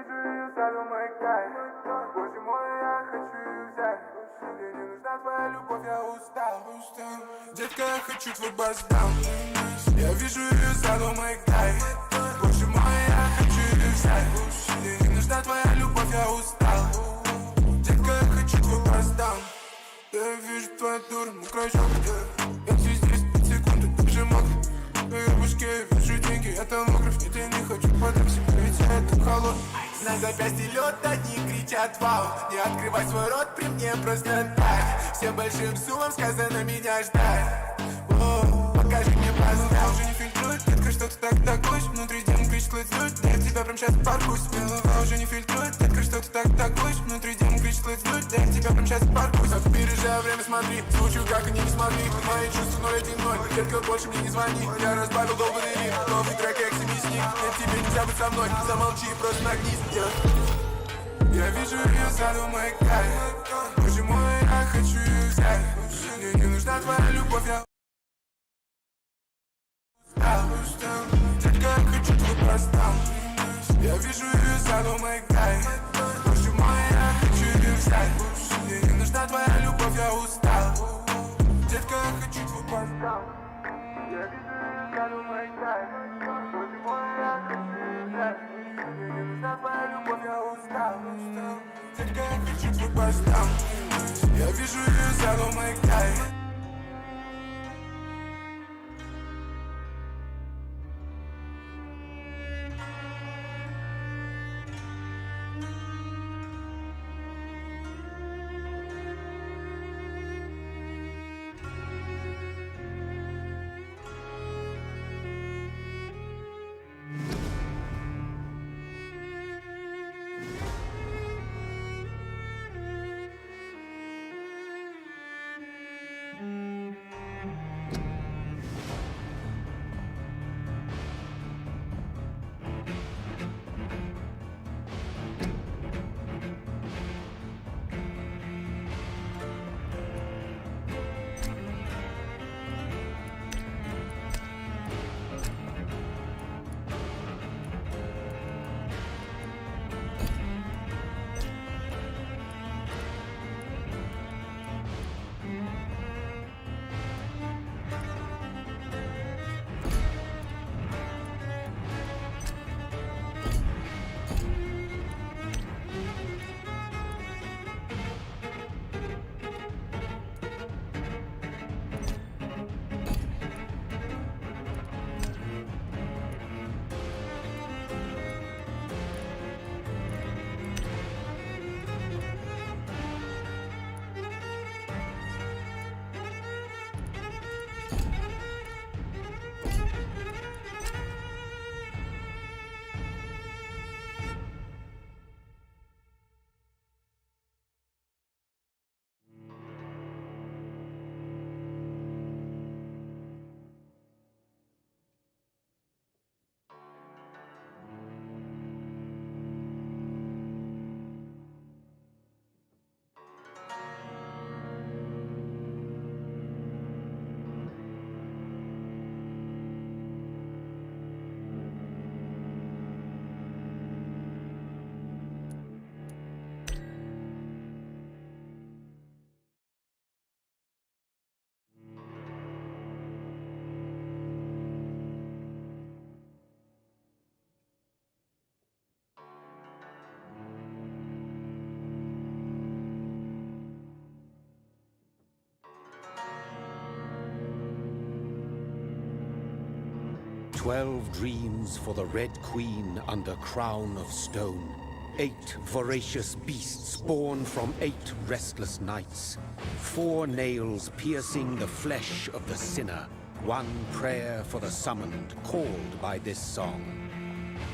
вижу ее саду маяка. Боже мой, я хочу ее взять. Мне не нужна твоя любовь, я устал. Детка, я хочу твой бас-даун. Я вижу ее саду маяка. Боже мой, я хочу ее взять. Мне не нужна твоя любовь, я устал. Детка, я хочу твой бас-даун. Я вижу твою дуру, мокрый жёг. Я здесь 5 секунд, ты же мокрый. На ее башке я вижу деньги, я томограф. Нет, я не хочу по такси, ведь я это холод. На запястье лед, одни кричат вау. Не открывай свой рот при мне, просто так. Всем большим суммам сказано меня ждать. Покажи мне паспорт. Уже не фильтрует, детка, что ты так такуешь. Внутри демон кричит, лыцлють. Да я тебя прям сейчас паркуюсь. Голова уже не фильтрует, детка, что ты так такуешь. Внутри демон кричит, лыцлють. Да я тебя прям сейчас паркуюсь. Опережая время, смотри, звучу, как они не смогли. Мои чувства 010. Детка, больше мне не звони. Я разбавил долбанный рим. Новый трек, как семисник. Нет, тебе нельзя быть со мной. Замолчи, просто нагнись. Я вижу ее саду маяка. Боже мой, я хочу ее взять. Мне не нужна твоя любовь, я устал. Детка, я хочу твой простал. Я вижу ее саду маяка. Боже мой, я хочу ее взять. Мне не нужна твоя любовь, я устал. Детка, я хочу твой простал. Я вижу ее саду маяка. Боже мой, я хочу ее взять. Мне не нужна твоя любовь, я устал. Детка, я хочу твой простал. Я вижу ее саду маяка. "12 dreams for the Red Queen under crown of stone. 8 voracious beasts born from 8 restless nights. 4 nails piercing the flesh of the sinner. 1 prayer for the summoned, called by this song.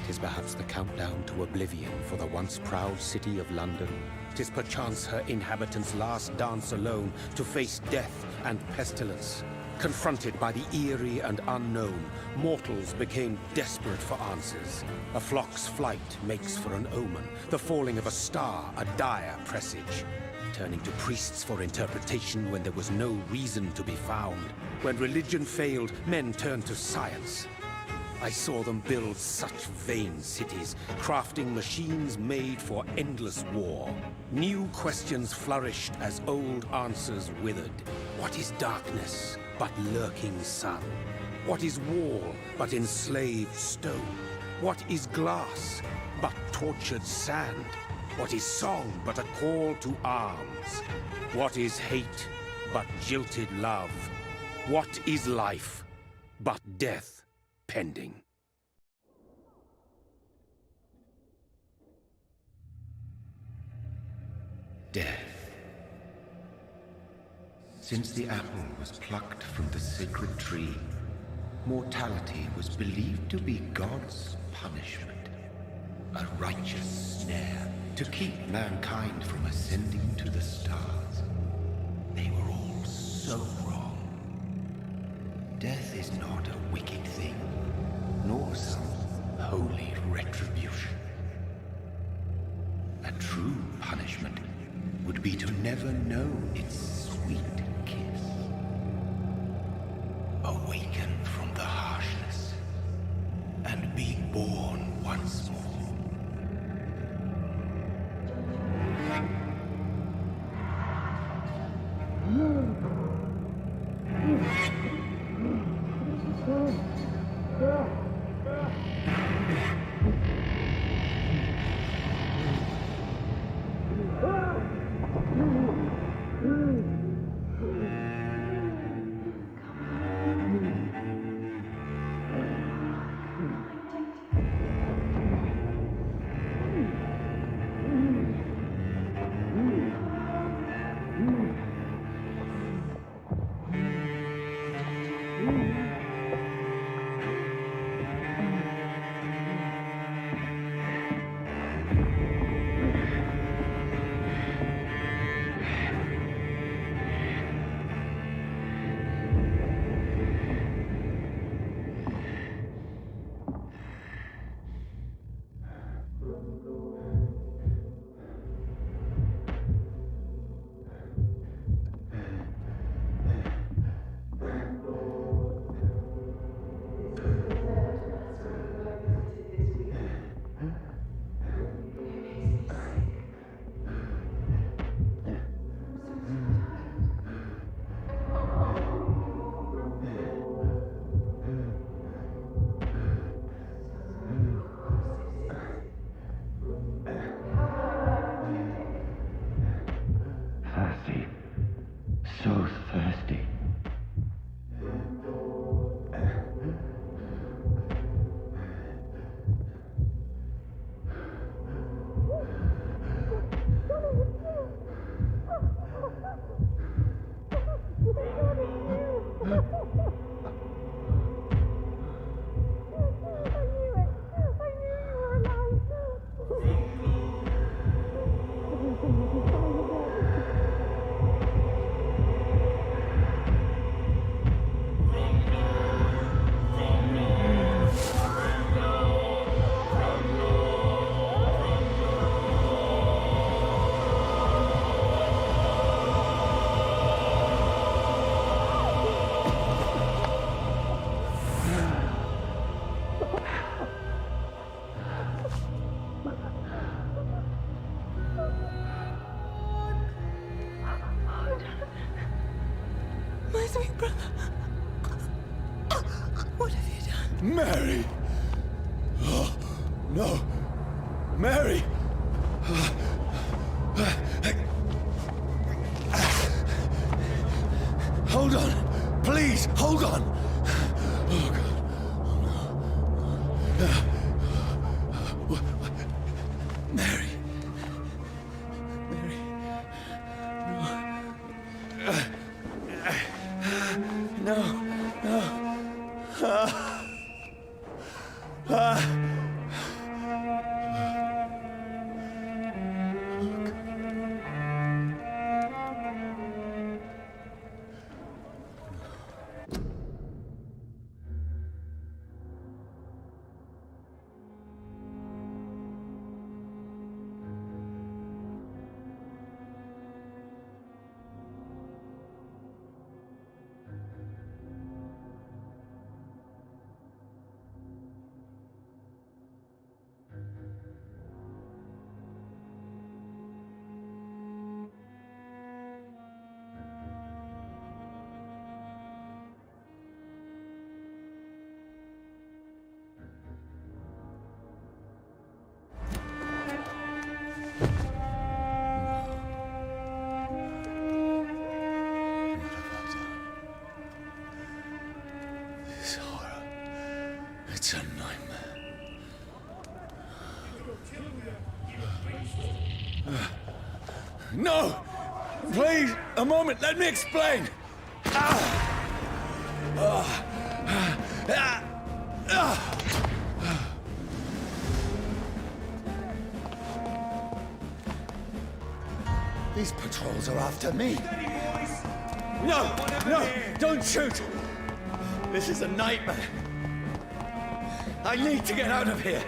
'Tis perhaps the countdown to oblivion for the once proud city of London. 'Tis perchance her inhabitants' last dance alone to face death and pestilence. Confronted by the eerie and unknown, mortals became desperate for answers. A flock's flight makes for an omen, the falling of a star a dire presage. Turning to priests for interpretation when there was no reason to be found. When religion failed, men turned to science. I saw them build such vain cities, crafting machines made for endless war. New questions flourished as old answers withered. What is darkness but lurking sun? What is wall but enslaved stone? What is glass but tortured sand? What is song but a call to arms? What is hate but jilted love? What is life but death pending? Death. Since the apple was plucked from the sacred tree, mortality was believed to be God's punishment, a righteous snare to keep mankind from ascending to the stars. They were all so wrong. Death is not a wicked thing, nor some holy retribution. A true punishment would be to never know its sweet kiss. Awaken from the harshness and be born once more. Thirsty. So thirsty. My sweet brother. What have you done? Mary! Oh, no! Mary! Hold on! Please, hold on! Oh, God. Oh, no. Mary. Mary. No. No. No! Please, a moment, let me explain! These patrols are after me. No! No! Don't shoot! This is a nightmare. I need to get out of here.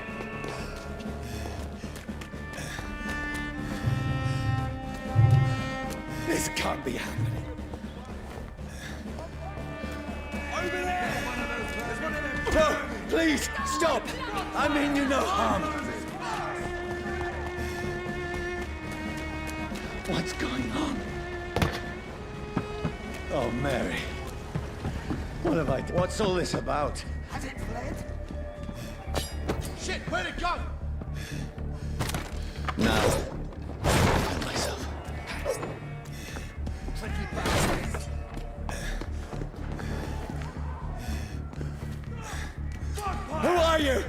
This can't be happening. Over there! No! Please, stop! I mean you no harm. What's going on? Oh, Mary. What have I done? What's all this about? Has it fled? Shit, where'd it go? Now, find myself. Tricky bastards. Who are you?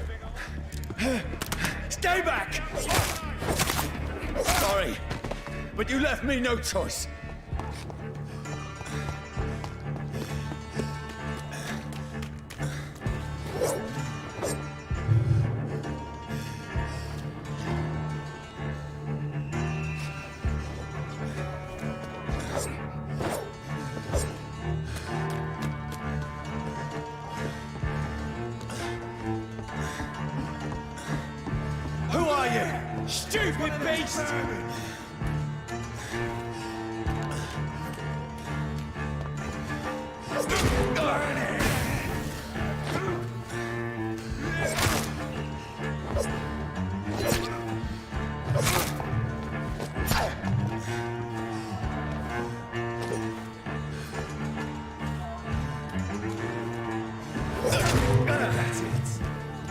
Stay back! Sorry, but you left me no choice. Who are you? Stupid beast! That's it.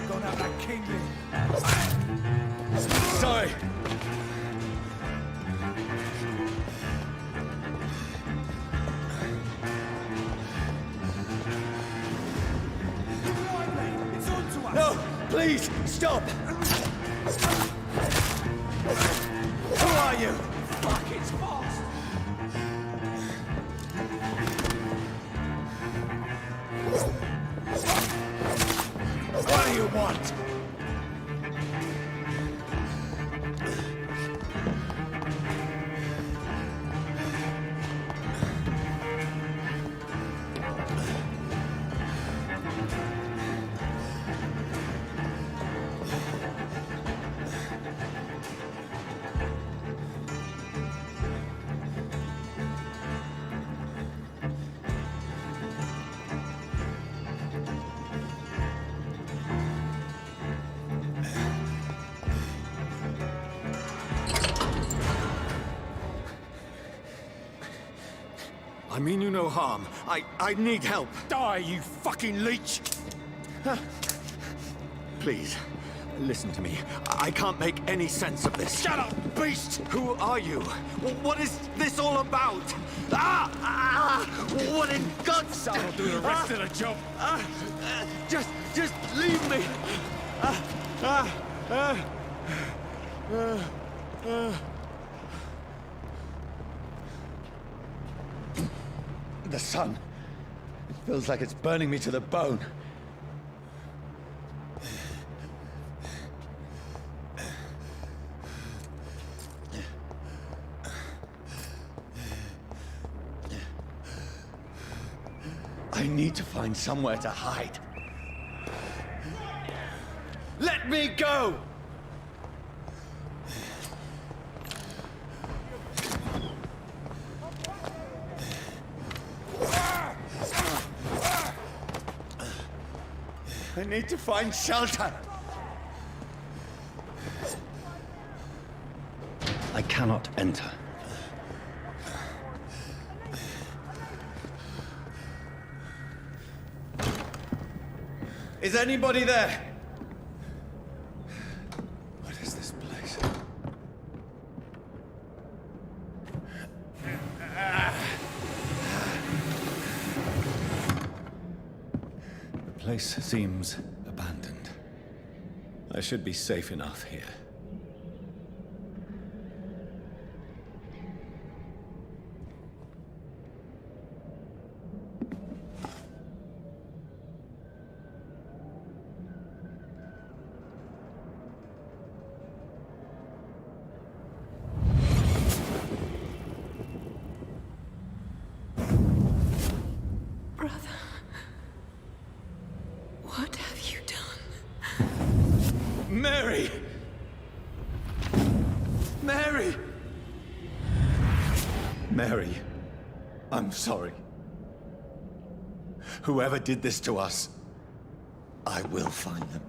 Gone out like kingly. Sorry. It's on to us. No, please, stop! Who are you? Fuck, it's fast. What do you want? I mean you no harm. I need help. Die, you fucking leech. Please, listen to me. I can't make any sense of this. Shut up, beast. Who are you? What is this all about? What in God's name? I'll do the rest of the job. Just leave me. The sun. It feels like it's burning me to the bone. I need to find somewhere to hide. Let me go! I need to find shelter. I cannot enter. Is anybody there? What is this place? The place seems abandoned. I should be safe enough here. Mary, I'm sorry. Whoever did this to us, I will find them.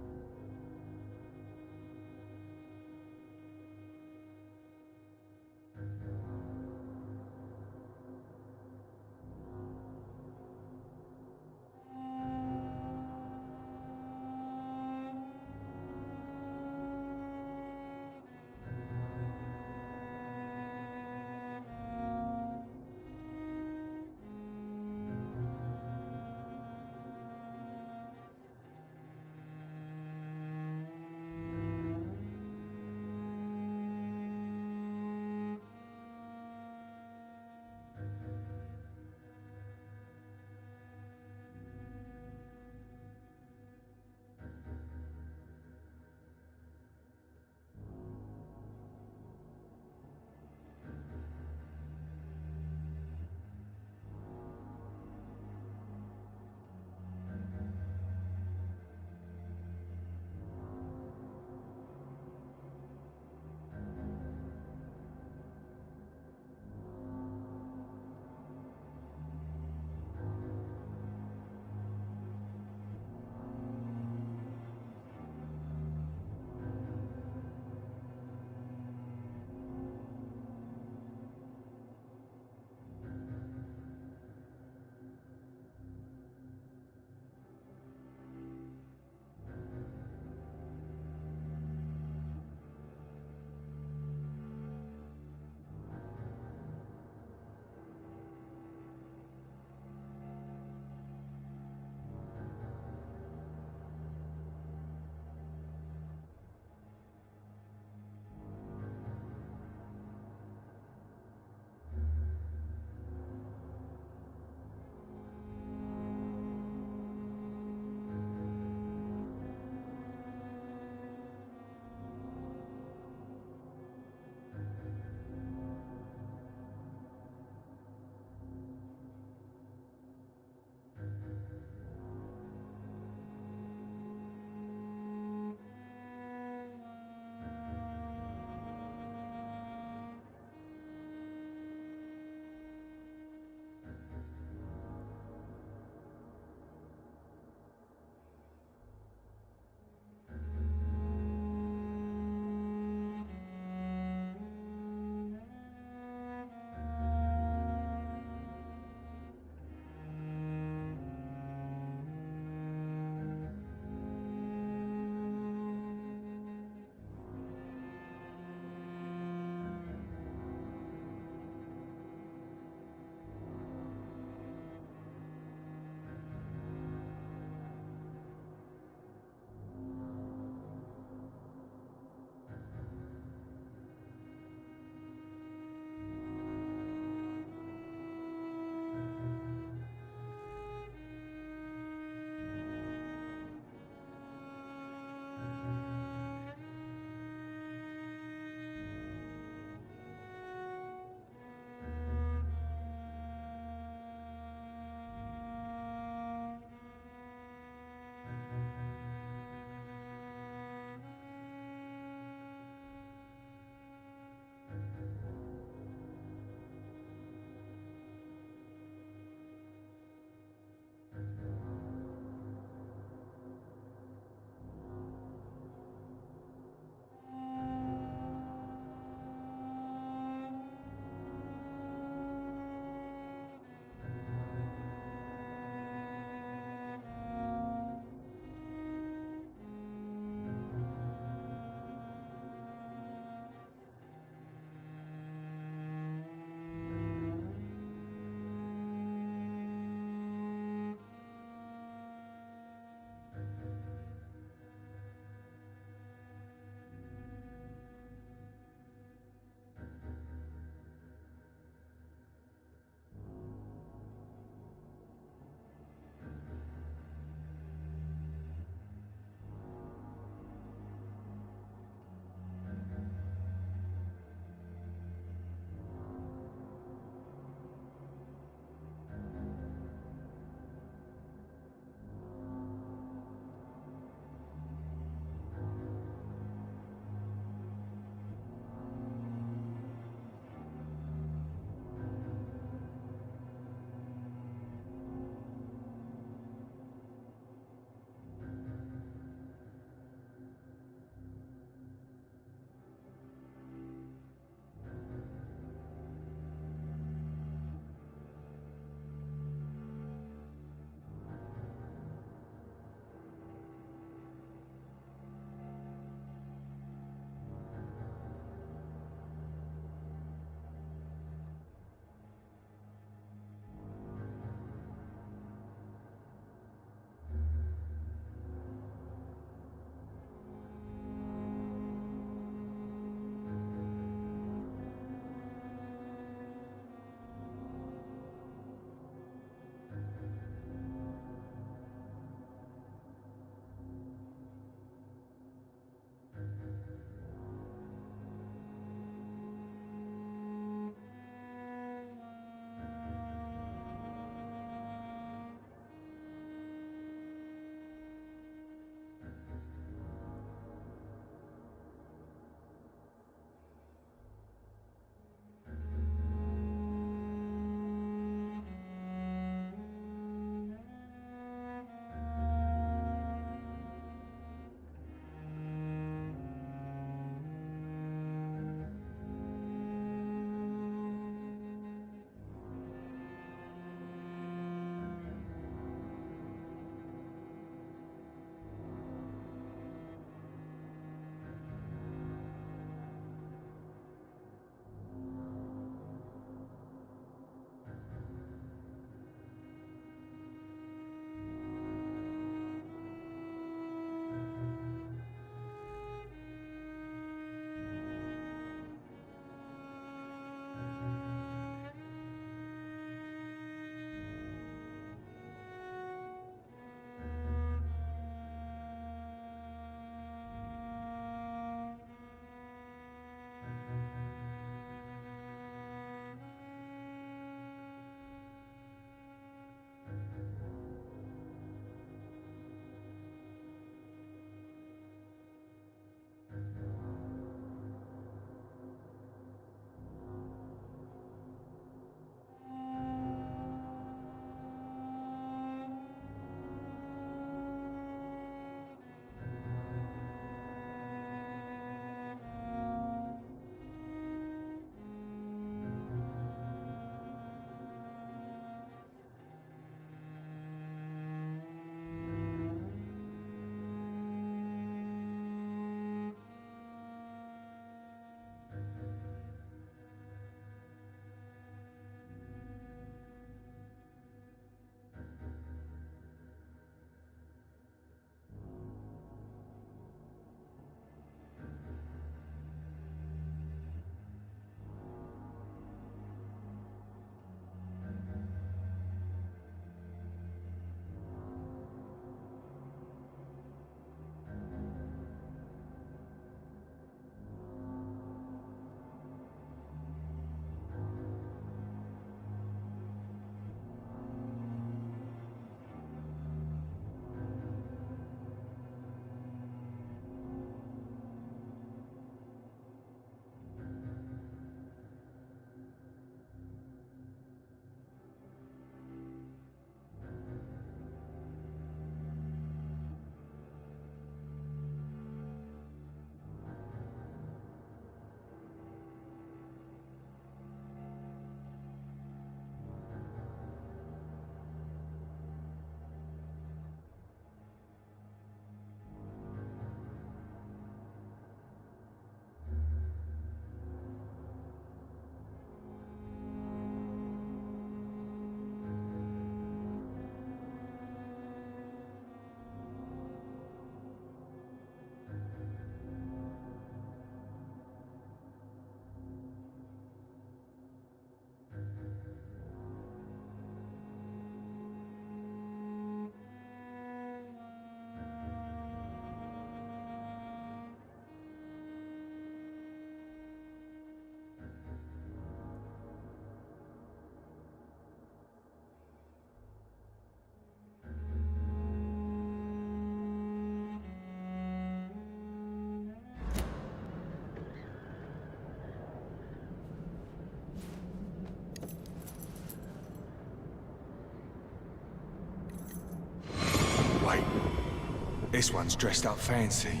This one's dressed up fancy.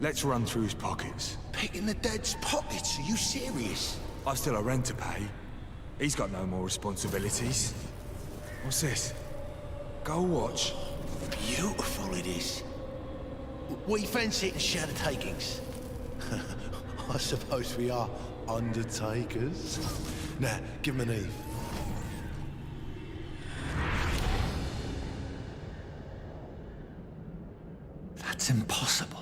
Let's run through his pockets. Picking the dead's pockets? Are you serious? I've still a rent to pay. He's got no more responsibilities. What's this? Gold watch. Beautiful it is. We fancy it and share the takings. I suppose we are undertakers. Now, give him an Eve. That's impossible.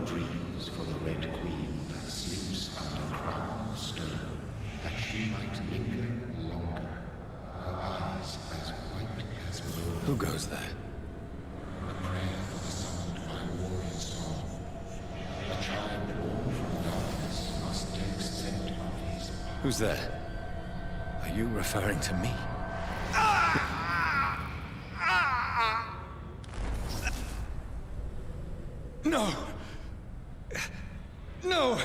Dreams for the Red Queen that sleeps under crown of stone, that she might linger longer, her eyes as white as moon. Who goes there? A prayer for the summoned by warrior song. A child born from darkness must accept of his power. Who's there? Are you referring to me? No! No!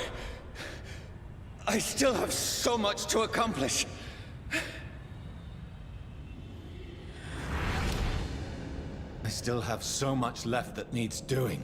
I still have so much to accomplish. I still have so much left that needs doing.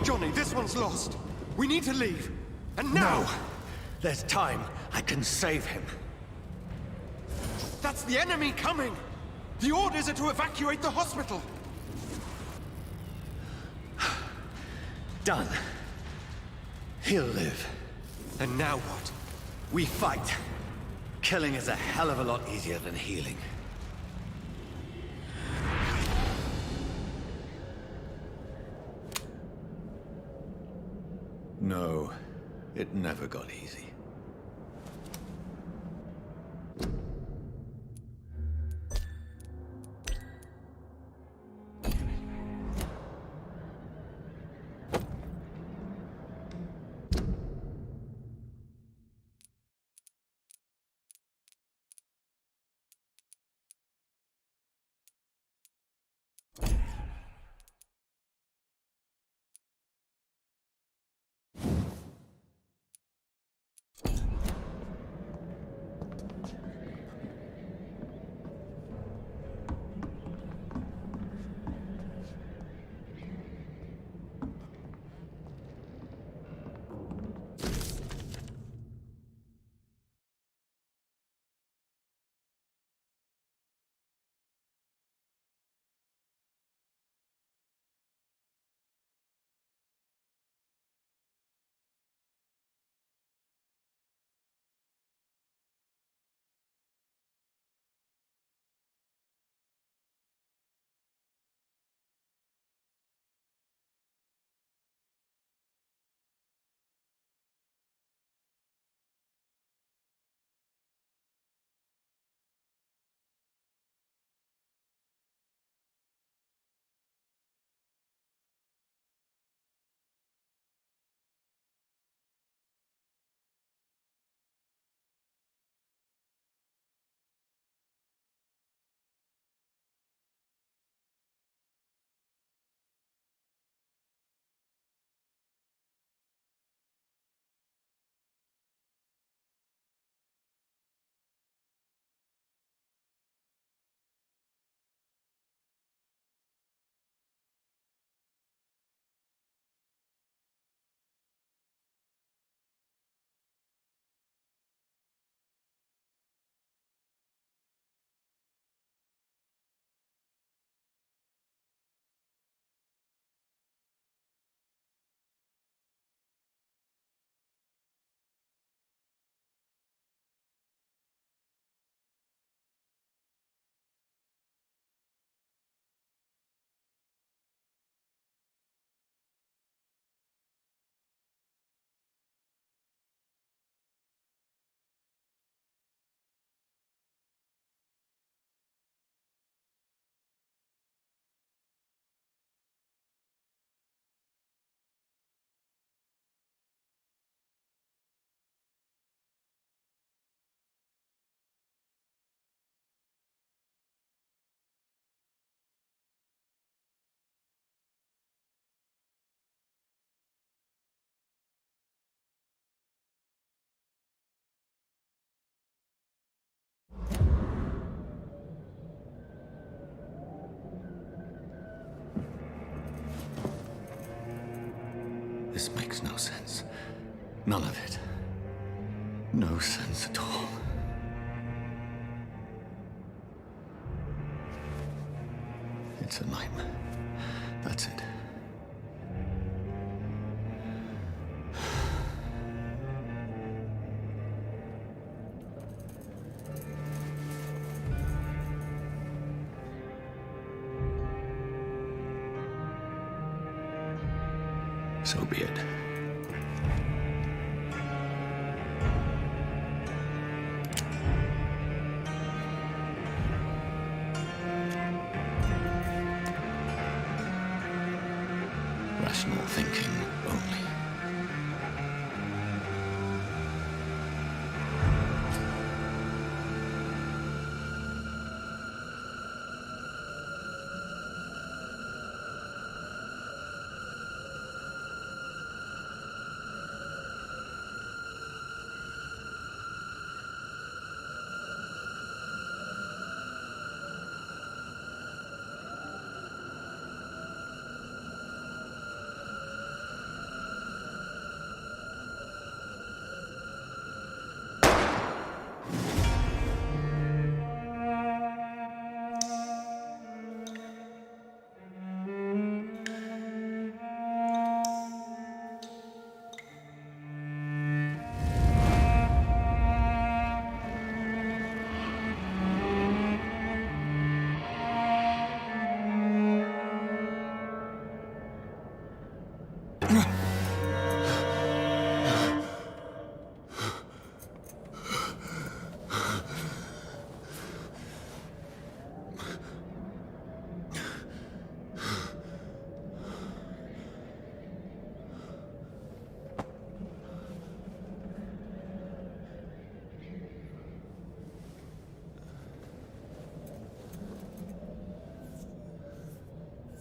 Johnny, this one's lost. We need to leave. And now! No! There's time. I can save him. That's the enemy coming! The orders are to evacuate the hospital! Done. He'll live. And now what? We fight. Killing is a hell of a lot easier than healing. No, it never got easy. This makes no sense. None of it. No sense at all. It's a nightmare. That's it. So be it. Rational thinking only.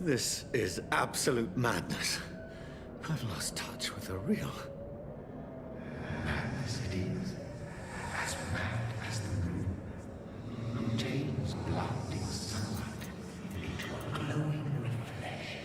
This is absolute madness. I've lost touch with the real. Madness it is, as mad as the moon, who changes blinding sunlight into a glowing reflection.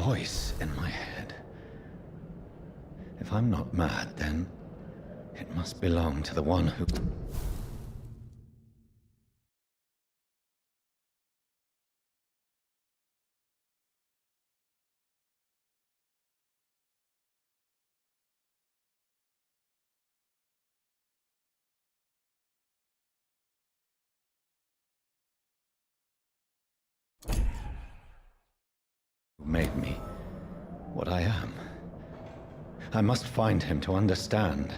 Voice in my head. If I'm not mad, then It must belong to the one who... who made me what I am. I must find him to understand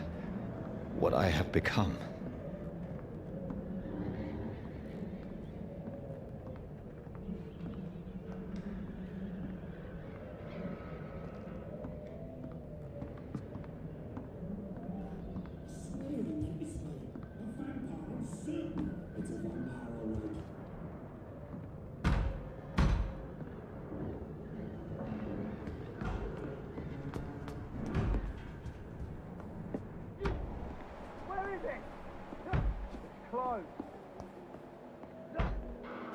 what I have become.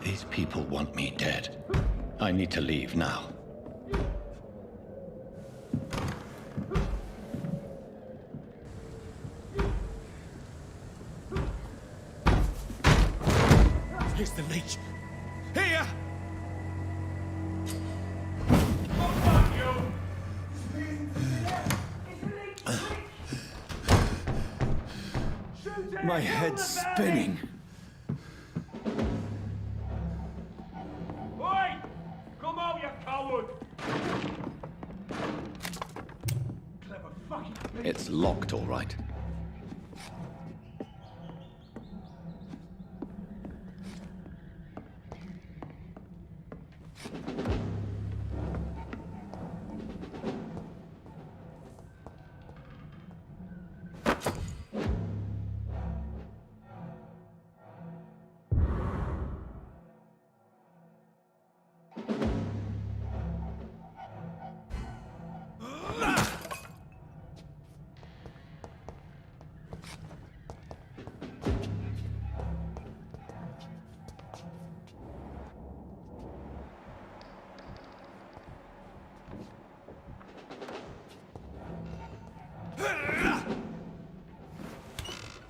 These people want me dead. I need to leave now. Here's the leech. Here! My head's spinning. Oi! Come out, you coward! Clever fucking... It's locked, all right.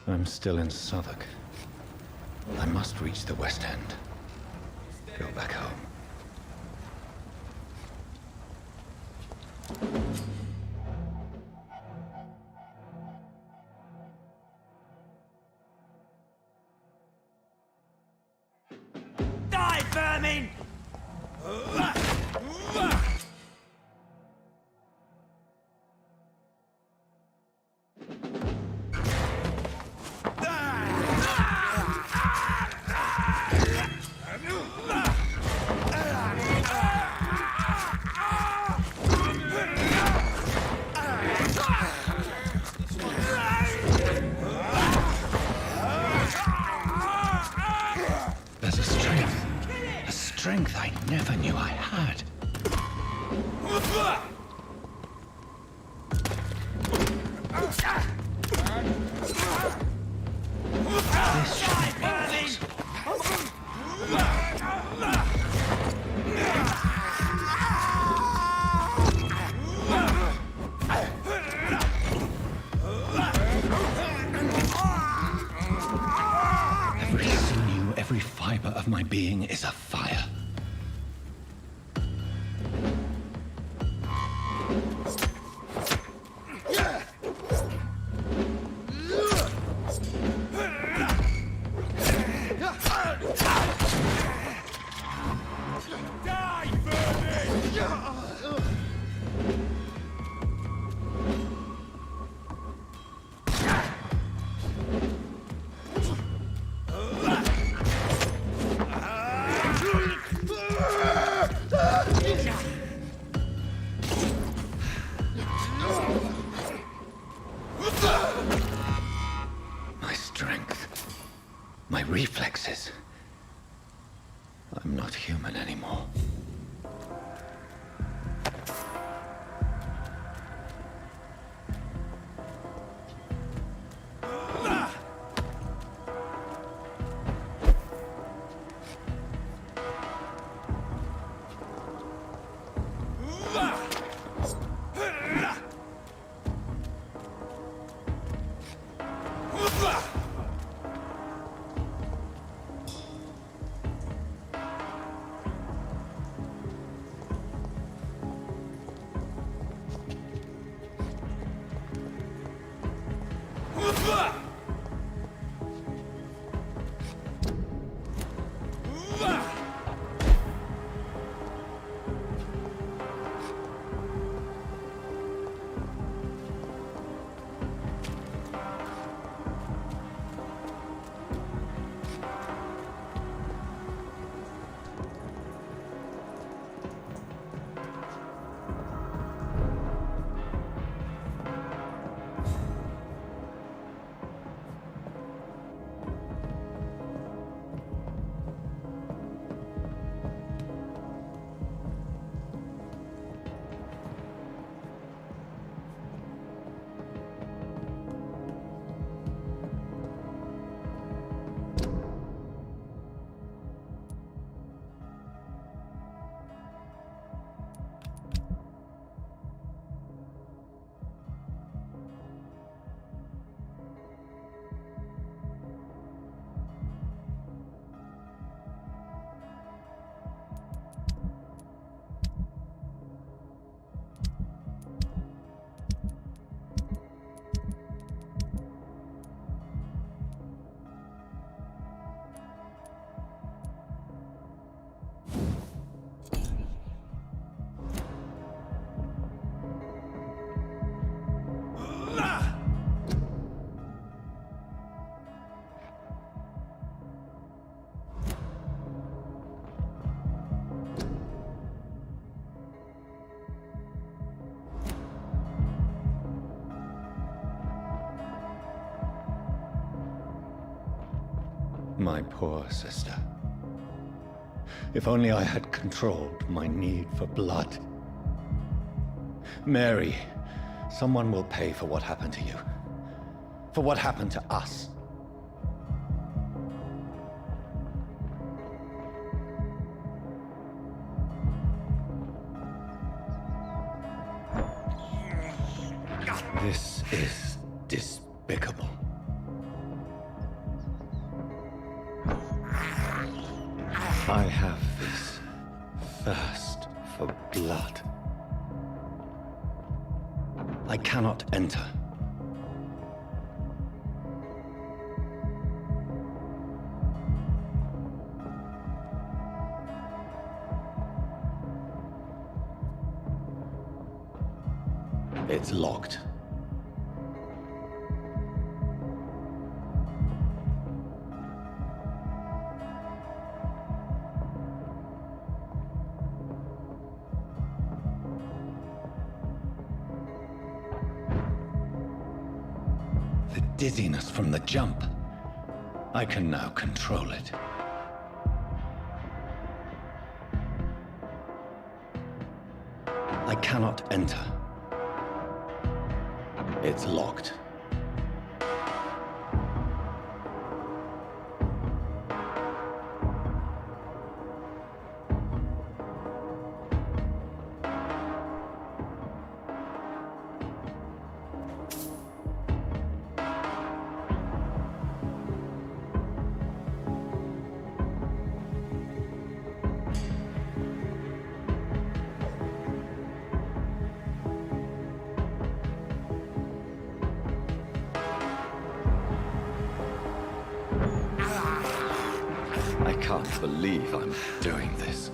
I'm still in Southwark. I must reach the West End. Go back home. Die, vermin! There's a strength I never knew I had. This should make me Every sinew, every fiber of my being is afire. My strength, my reflexes. I'm not human anymore. My poor sister. If only I had controlled my need for blood. Mary, someone will pay for what happened to you. For what happened to us. This is despicable. I have this thirst for blood. I cannot enter. It's locked. The dizziness from the jump. I can now control it. I cannot enter. It's locked. I can't believe I'm doing this.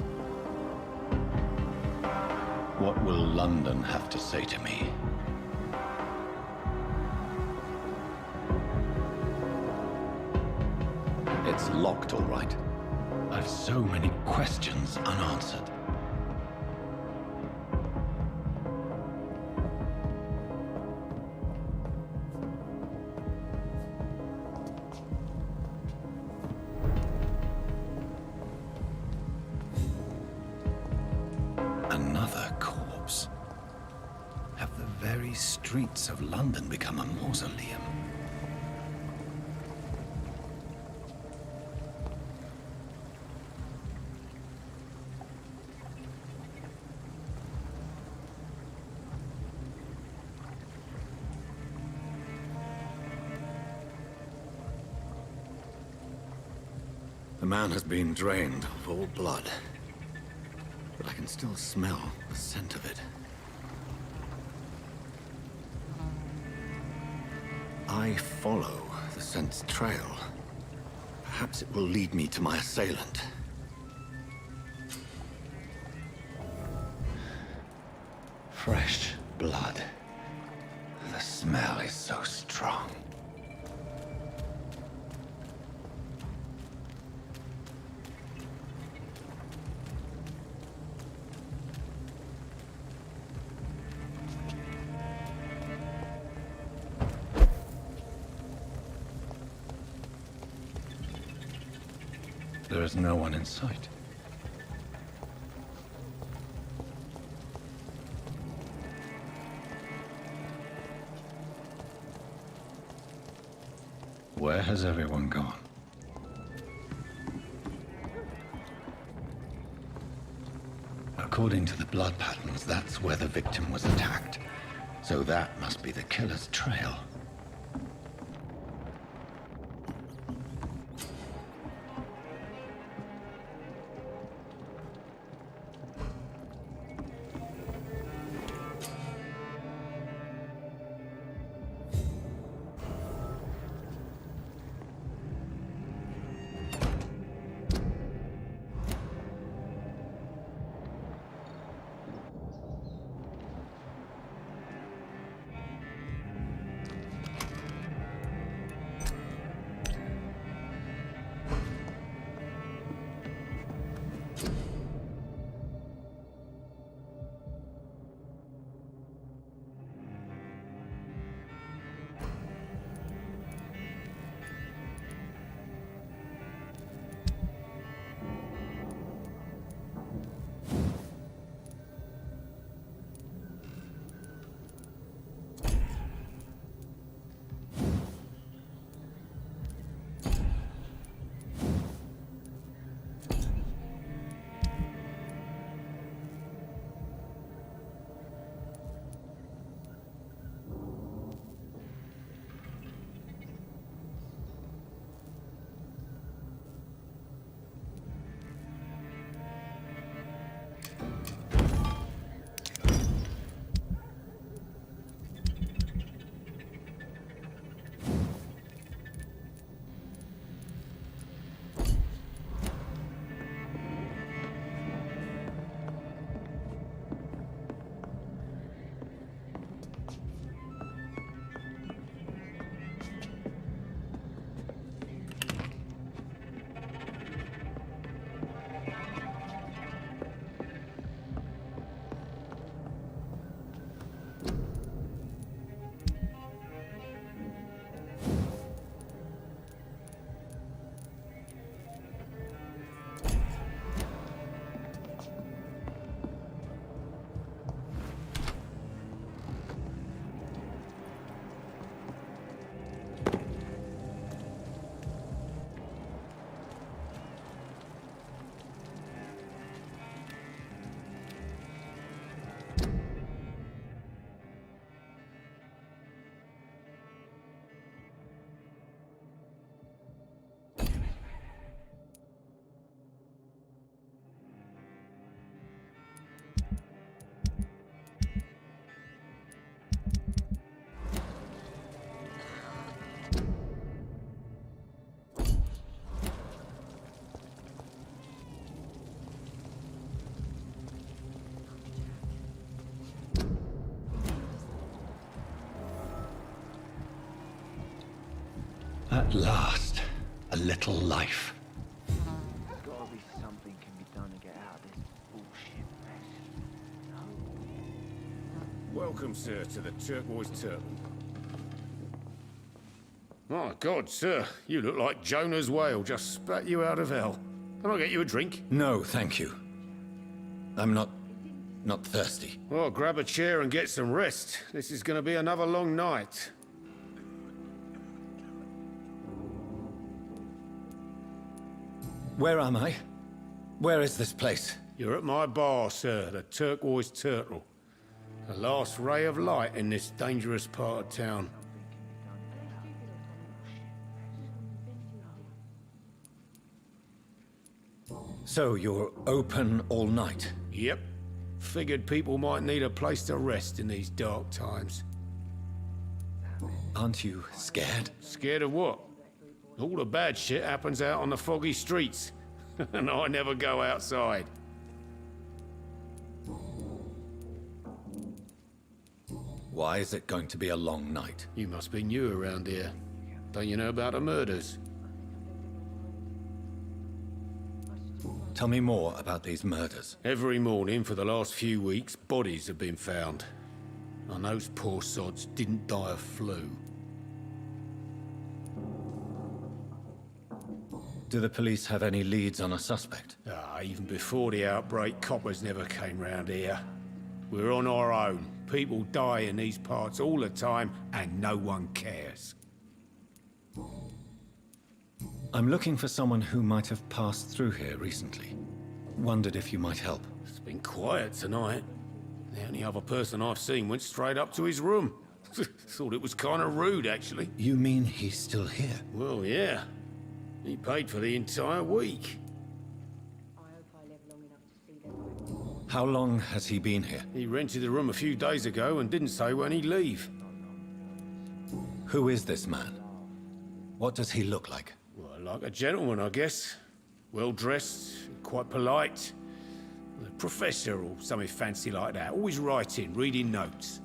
What will London have to say to me? It's locked, all right. I've so many questions unanswered. Another corpse. Have the very streets of London become a mausoleum? The man has been drained of all blood. But I can still smell the scent of it. I follow the scent's trail, perhaps it will lead me to my assailant. Fresh blood. The smell is so strong. There is no one in sight. Where has everyone gone? According to the blood patterns, that's where the victim was attacked. So that must be the killer's trail. At last, a little life. There's gotta be something can be done to get out of this bullshit mess. No? Welcome, sir, to the Turquoise Turtle. My God, sir, you look like Jonah's whale just spat you out of hell. Can I get you a drink? No, thank you. I'm not thirsty. Well, grab a chair and get some rest. This is gonna be another long night. Where am I? Where is this place? You're at my bar, sir, the Turquoise Turtle. The last ray of light in this dangerous part of town. So you're open all night? Yep. Figured people might need a place to rest in these dark times. Aren't you scared? Scared of what? All the bad shit happens out on the foggy streets. And I never go outside. Why is it going to be a long night? You must be new around here. Don't you know about the murders? Tell me more about these murders. Every morning for the last few weeks, bodies have been found. And those poor sods didn't die of flu. Do the police have any leads on a suspect? Even before the outbreak, coppers never came round here. We're on our own. People die in these parts all the time, and no one cares. I'm looking for someone who might have passed through here recently. Wondered if you might help. It's been quiet tonight. The only other person I've seen went straight up to his room. Thought it was kind of rude, actually. You mean he's still here? Well, yeah. He paid for the entire week. How long has he been here? He rented the room a few days ago and didn't say when he'd leave. Who is this man? What does he look like? Well, like a gentleman, I guess. Well-dressed, quite polite. A professor or something fancy like that. Always writing, reading notes.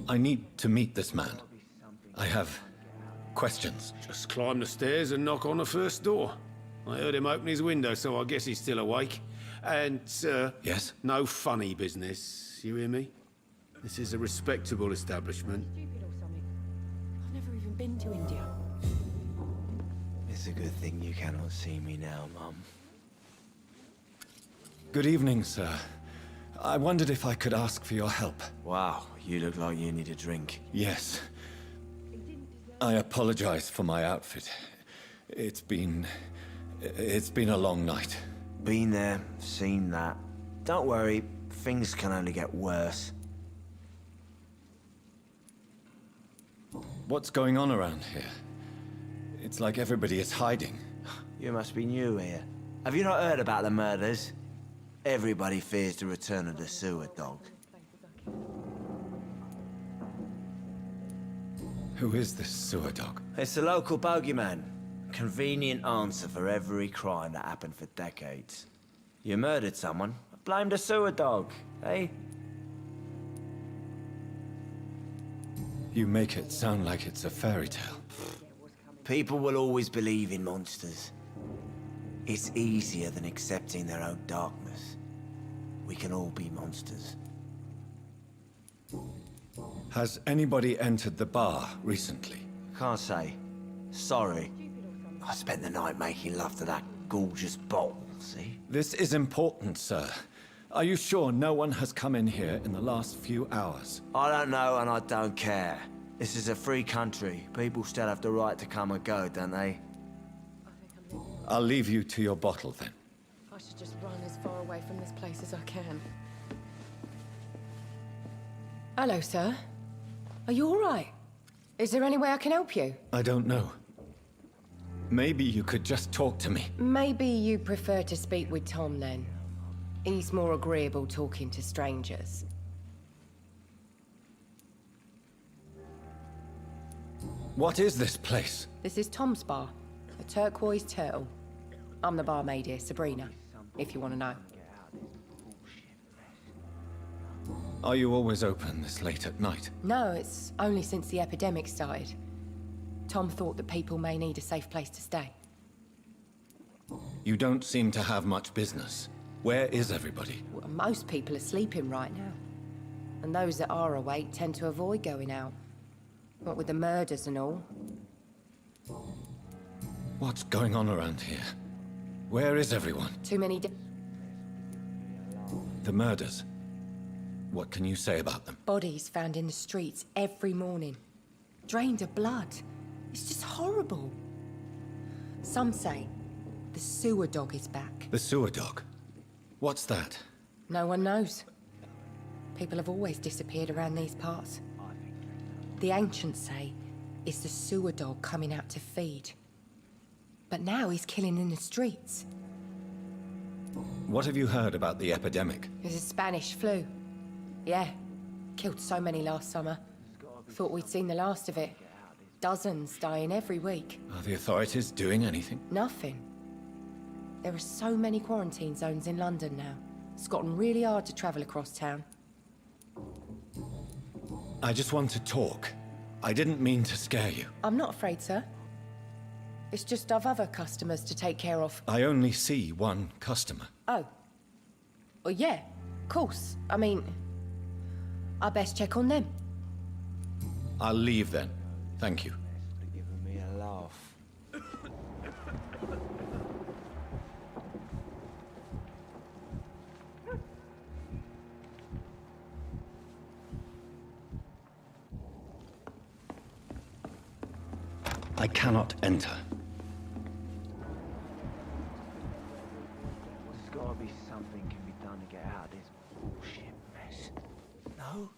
I need to meet this man. I have questions. Just climb the stairs and knock on the first door. I heard him open his window, so I guess he's still awake. And, Yes? no funny business. You hear me? This is a respectable establishment. Stupid or something. I've never even been to India. It's a good thing you cannot see me now, Mum. Good evening, sir. I wondered if I could ask for your help. Wow, you look like you need a drink. Yes. I apologize for my outfit. It's been a long night. Been there, seen that. Don't worry, things can only get worse. What's going on around here? It's like everybody is hiding. You must be new here. Have you not heard about the murders? Everybody fears the return of the sewer dog. Who is this sewer dog? It's the local bogeyman. Convenient answer for every crime that happened for decades. You murdered someone, blame the sewer dog, eh? You make it sound like it's a fairy tale. People will always believe in monsters. It's easier than accepting their own darkness. We can all be monsters. Has anybody entered the bar recently? Can't say. Sorry. I spent the night making love to that gorgeous bottle, see? This is important, sir. Are you sure no one has come in here in the last few hours? I don't know and I don't care. This is a free country. People still have the right to come and go, don't they? I'll leave you to your bottle then. I should just run as far away from this place as I can. Hello, sir. Are you all right? Is there any way I can help you? I don't know. Maybe you could just talk to me. Maybe you prefer to speak with Tom, then. He's more agreeable talking to strangers. What is this place? This is Tom's bar, the Turquoise Turtle. I'm the barmaid here, Sabrina, if you want to know. Are you always open this late at night? No, it's only since the epidemic started. Tom thought that people may need a safe place to stay. You don't seem to have much business. Where is everybody? Well, most people are sleeping right now. And those that are awake tend to avoid going out. What with the murders and all. What's going on around here? Where is everyone? Too many The murders. What can you say about them? bodies found in the streets every morning. Drained of blood. It's just horrible. Some say the sewer dog is back. The sewer dog. What's that? No one knows. People have always disappeared around these parts. The ancients say it's the sewer dog coming out to feed. But now he's killing in the streets. What have you heard about the epidemic? There's a Spanish flu. Yeah, killed so many last summer. Thought we'd seen the last of it. Dozens dying every week. Are the authorities doing anything? Nothing. There are so many quarantine zones in London now. It's gotten really hard to travel across town. I just want to talk. I didn't mean to scare you. I'm not afraid, sir. It's just I've other customers to take care of. I only see one customer. Oh. Well, yeah, of course. I mean, I best check on them. I'll leave then. Thank you. Giving me a laugh. I cannot enter. There's gotta be something can be done to get out of this bullshit mess. No?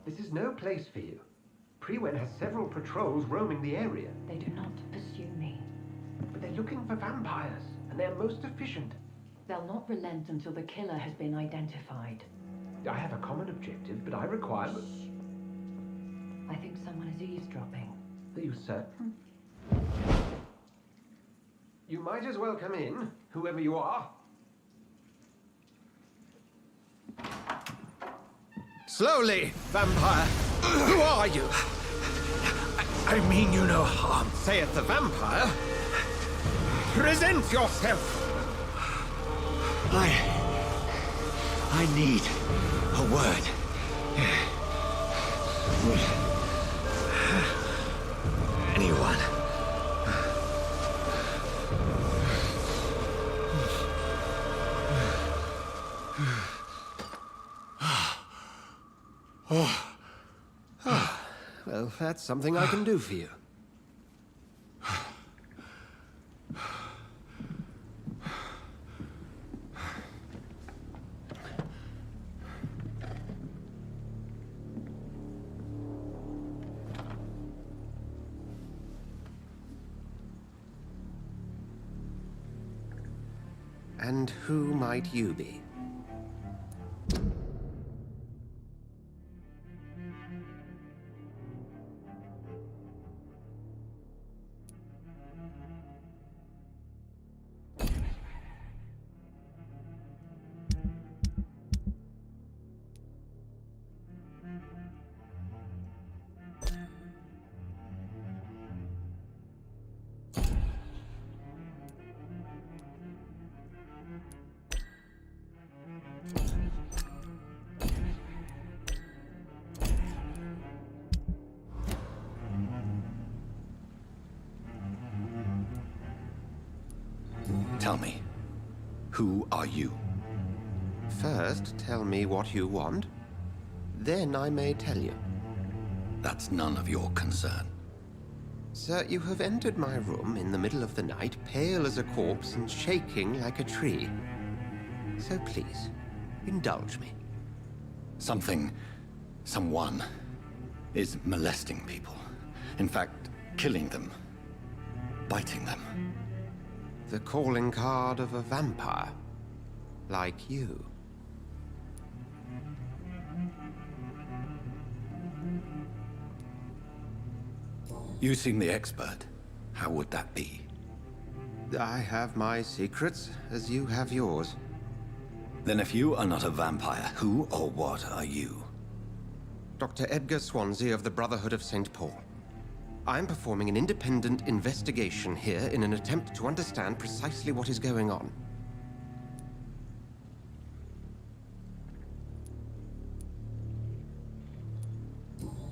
This is no place for you. Prewen has several patrols roaming the area. They do not pursue me. But they're looking for vampires, and they're most efficient. They'll not relent until the killer has been identified. I have a common objective, but I require... I think someone is eavesdropping. Are you certain? You might as well come in, whoever you are. Slowly, vampire! Who are you? I mean you no harm, saith the vampire. Present yourself! I need a word. Anyone? Well, that's something I can do for you. And who might you be? Tell me, who are you? First, tell me what you want. Then I may tell you. That's none of your concern. Sir, you have entered my room in the middle of the night, pale as a corpse and shaking like a tree. So please, indulge me. Someone is molesting people. In fact, killing them. Biting them. The calling card of a vampire. Like you. You seem the expert. How would that be? I have my secrets, as you have yours. Then if you are not a vampire, who or what are you? Dr. Edgar Swansea of the Brotherhood of St. Paul. I'm performing an independent investigation here in an attempt to understand precisely what is going on.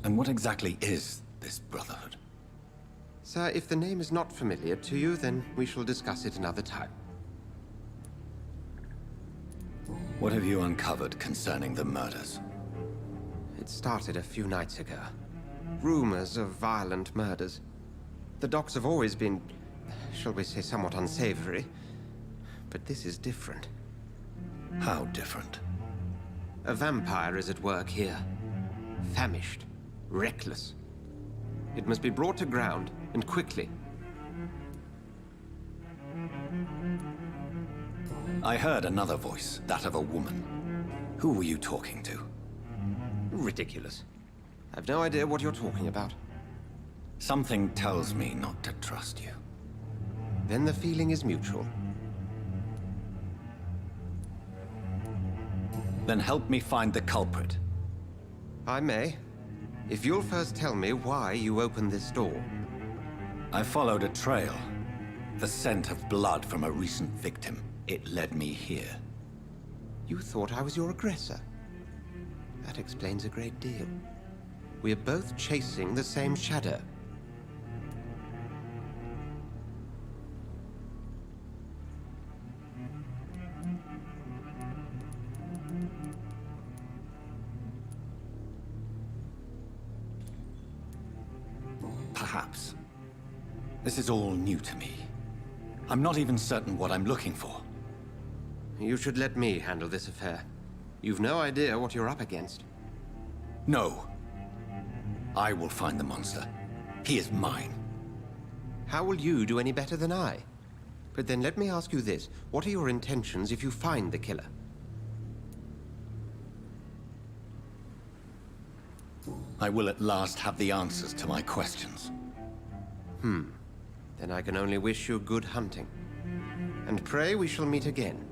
And what exactly is this Brotherhood? Sir, if the name is not familiar to you, then we shall discuss it another time. What have you uncovered concerning the murders? It started a few nights ago. Rumors of violent murders. The docks have always been, shall we say, somewhat unsavory. But this is different. How different? A vampire is at work here. Famished. Reckless. It must be brought to ground, and quickly. I heard another voice, that of a woman. Who were you talking to? Ridiculous. I've no idea what you're talking about. Something tells me not to trust you. Then the feeling is mutual. Then help me find the culprit. I may. If you'll first tell me why you opened this door. I followed a trail. The scent of blood from a recent victim. It led me here. You thought I was your aggressor. That explains a great deal. We're both chasing the same shadow. Perhaps. This is all new to me. I'm not even certain what I'm looking for. You should let me handle this affair. You've no idea what you're up against. No. I will find the monster. He is mine. How will you do any better than I? But then let me ask you this. What are your intentions if you find the killer? I will at last have the answers to my questions. Then I can only wish you good hunting. And pray we shall meet again.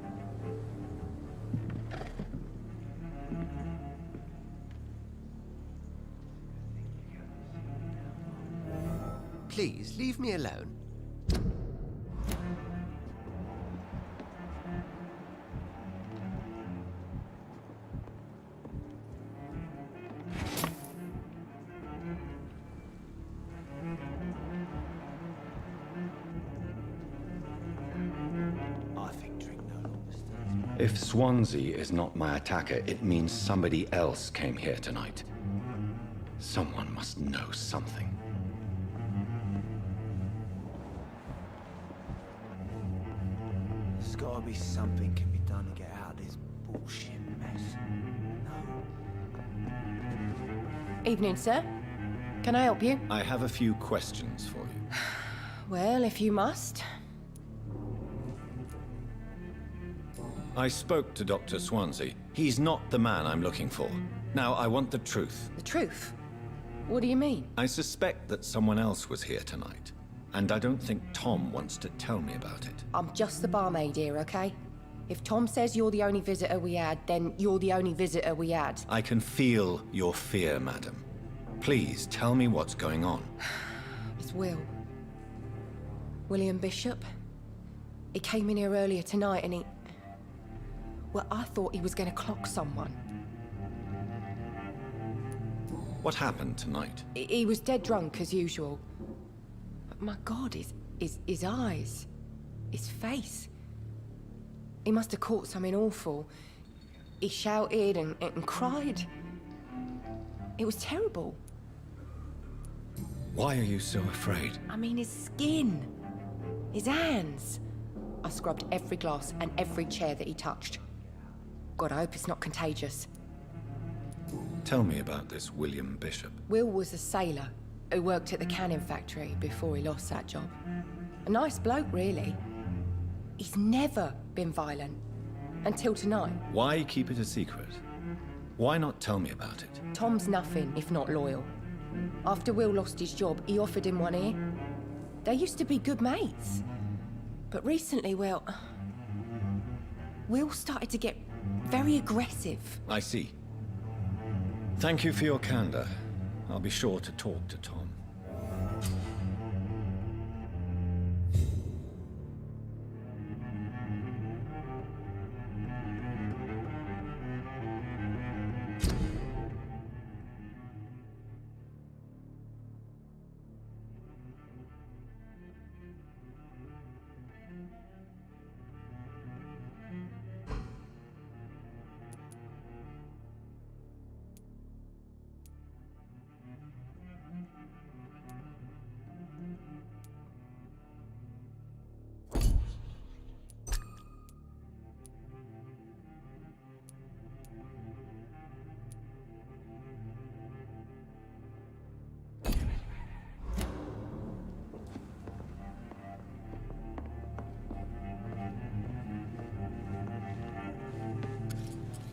Please, leave me alone. If Swansea is not my attacker, it means somebody else came here tonight. Someone must know something. There's gotta be something can be done to get out of this bullshit mess. No. Evening, sir. Can I help you? I have a few questions for you. Well, if you must. I spoke to Dr. Swansea. He's not the man I'm looking for. Now, I want the truth. The truth? What do you mean? I suspect that someone else was here tonight. And I don't think Tom wants to tell me about it. I'm just the barmaid here, okay? If Tom says you're the only visitor we had, then you're the only visitor we had. I can feel your fear, madam. Please, tell me what's going on. It's Will. William Bishop. He came in here earlier tonight and he... Well, I thought he was going to clock someone. What happened tonight? He was dead drunk, as usual. But my God, his eyes. His face. He must have caught something awful. He shouted and cried. It was terrible. Why are you so afraid? I mean, his skin. His hands. I scrubbed every glass and every chair that he touched. God, I hope it's not contagious. Tell me about this William Bishop. Will was a sailor who worked at the canning factory before he lost that job. A nice bloke, really. He's never been violent. Until tonight. Why keep it a secret? Why not tell me about it? Tom's nothing if not loyal. After Will lost his job, he offered him one ear. They used to be good mates. But recently, well... Will started to get very aggressive. I see. Thank you for your candor. I'll be sure to talk to Tom.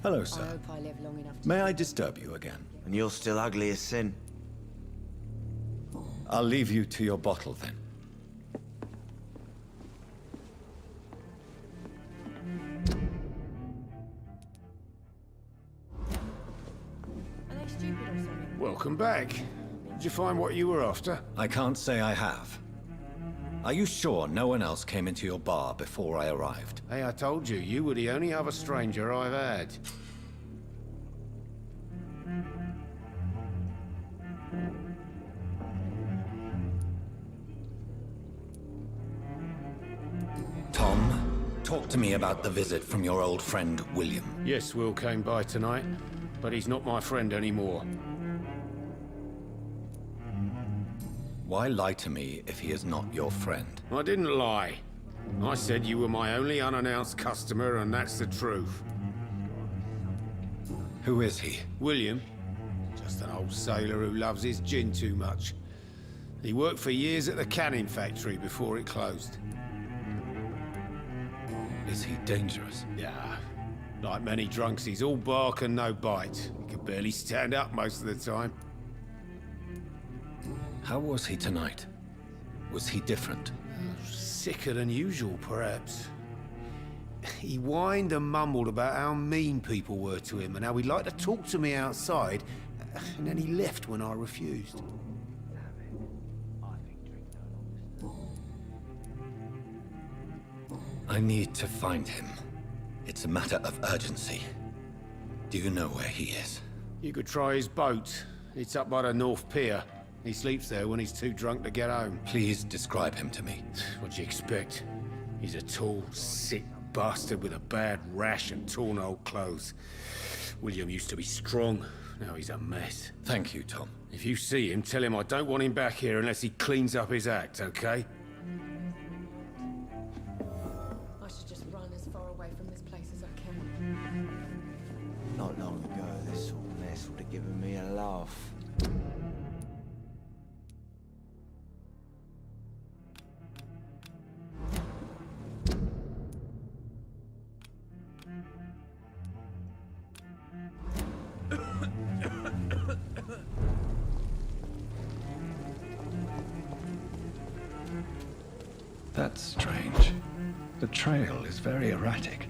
Hello, I sir. hope I live long enough to... May I disturb you again? And you're still ugly as sin. I'll leave you to your bottle, then. Are they stupid or something? Welcome back. Did you find what you were after? I can't say I have. Are you sure no one else came into your bar before I arrived? Hey, I told you, you were the only other stranger I've had. Tom, talk to me about the visit from your old friend, William. Yes, Will came by tonight, but he's not my friend anymore. Why lie to me if he is not your friend? I didn't lie. I said you were my only unannounced customer, and that's the truth. Who is he? William. Just an old sailor who loves his gin too much. He worked for years at the canning factory before it closed. Is he dangerous? Yeah. Like many drunks, he's all bark and no bite. He can barely stand up most of the time. How was he tonight? Was he different? Sicker than usual, perhaps. He whined and mumbled about how mean people were to him and how he'd like to talk to me outside, and then he left when I refused. I need to find him. It's a matter of urgency. Do you know where he is? You could try his boat. It's up by the North Pier. He sleeps there when he's too drunk to get home. Please describe him to me. What'd you expect? He's a tall, sick bastard with a bad rash and torn old clothes. William used to be strong. Now he's a mess. Thank you, Tom. If you see him, tell him I don't want him back here unless he cleans up his act, okay? I should just run as far away from this place as I can. Not long ago, this sort of mess would have given me a laugh. That's strange. The trail is very erratic,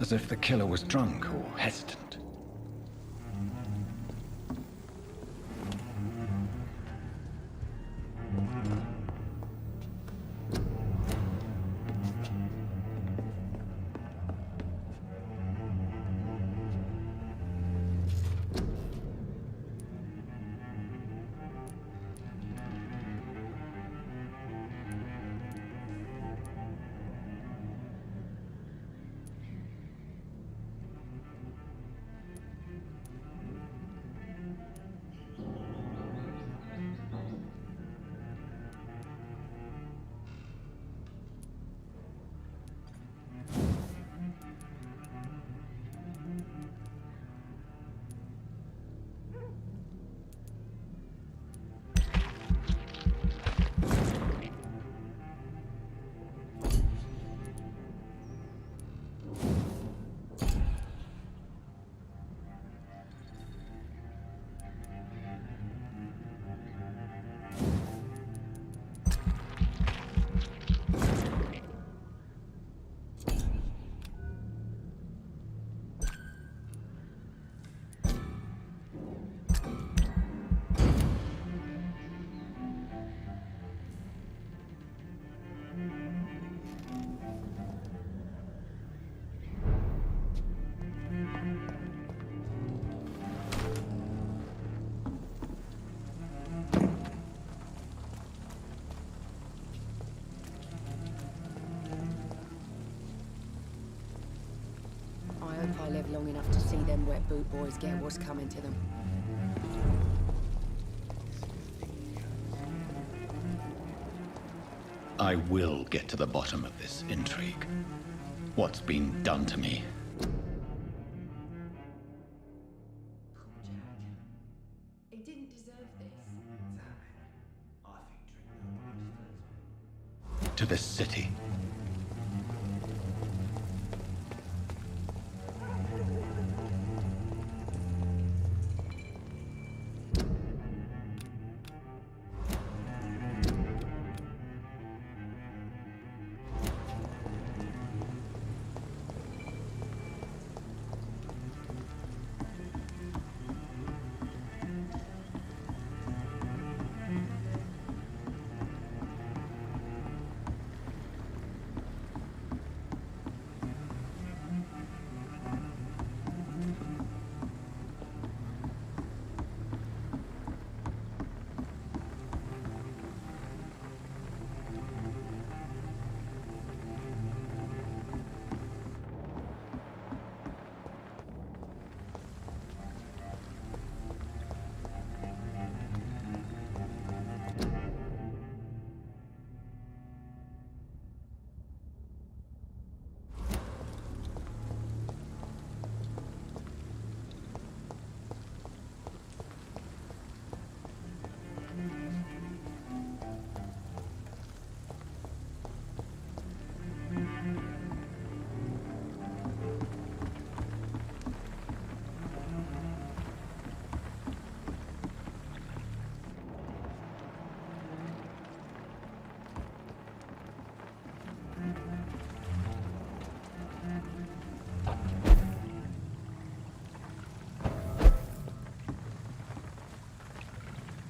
as if the killer was drunk or hesitant. I hope I live long enough to see them wet boot boys get what's coming to them. I will get to the bottom of this intrigue. What's been done to me? He didn't deserve this. To this city.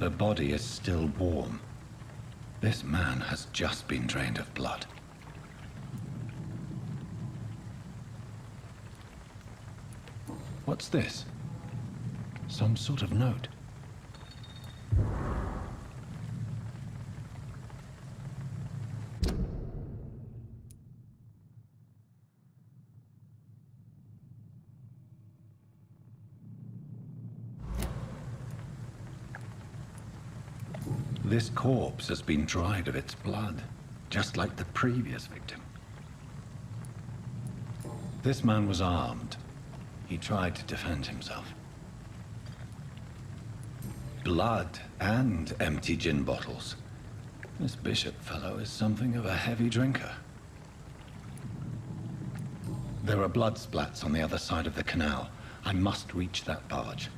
The body is still warm. This man has just been drained of blood. What's this? Some sort of note. This corpse has been dried of its blood, just like the previous victim. This man was armed. He tried to defend himself. Blood and empty gin bottles. This bishop fellow is something of a heavy drinker. There are blood splats on the other side of the canal. I must reach that barge.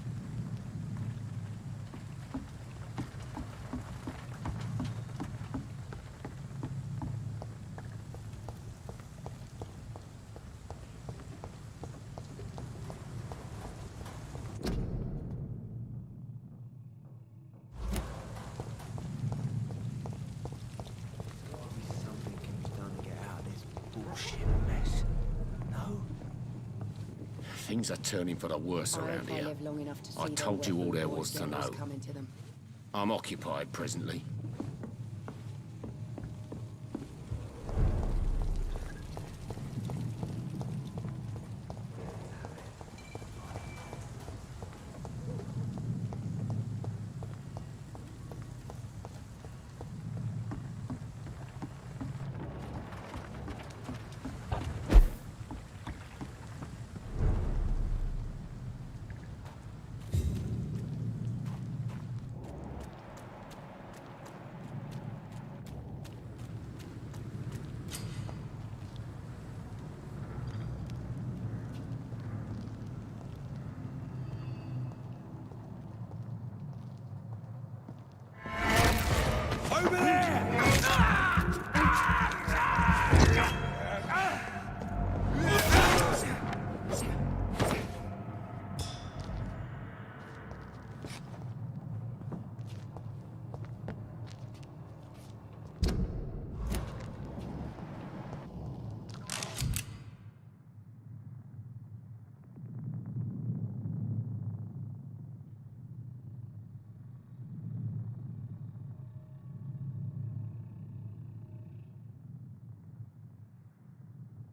Something can be done to get out of this bullshit mess. No? Things are turning for the worse around here. I told you all there was to know. I'm occupied presently.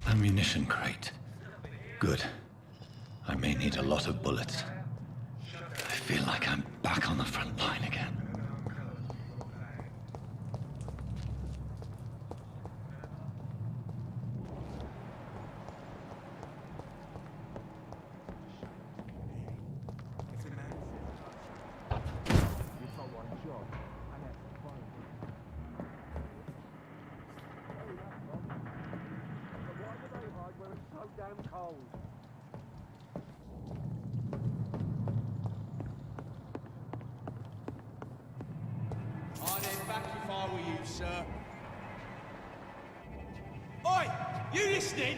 Ammunition crate. Good. I may need a lot of bullets. I feel like I'm back on the front line again. I'd head back if I were you, sir. Oi! You listening?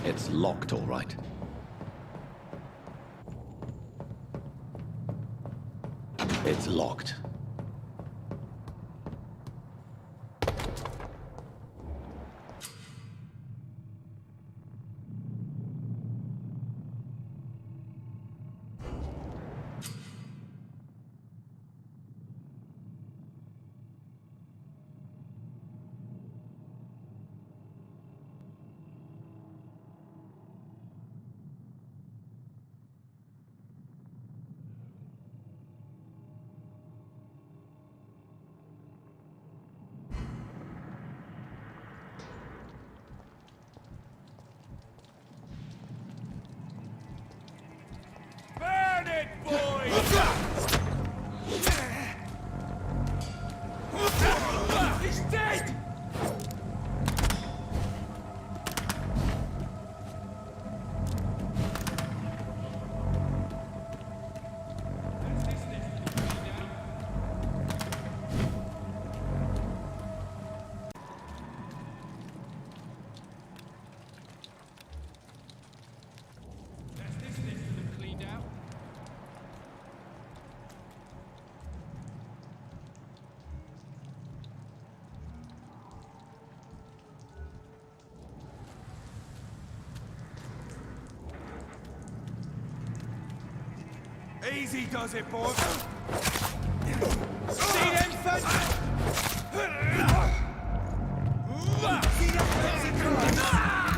It's locked, all right. It's locked. He's dead! Easy does it, boys. See them, fun?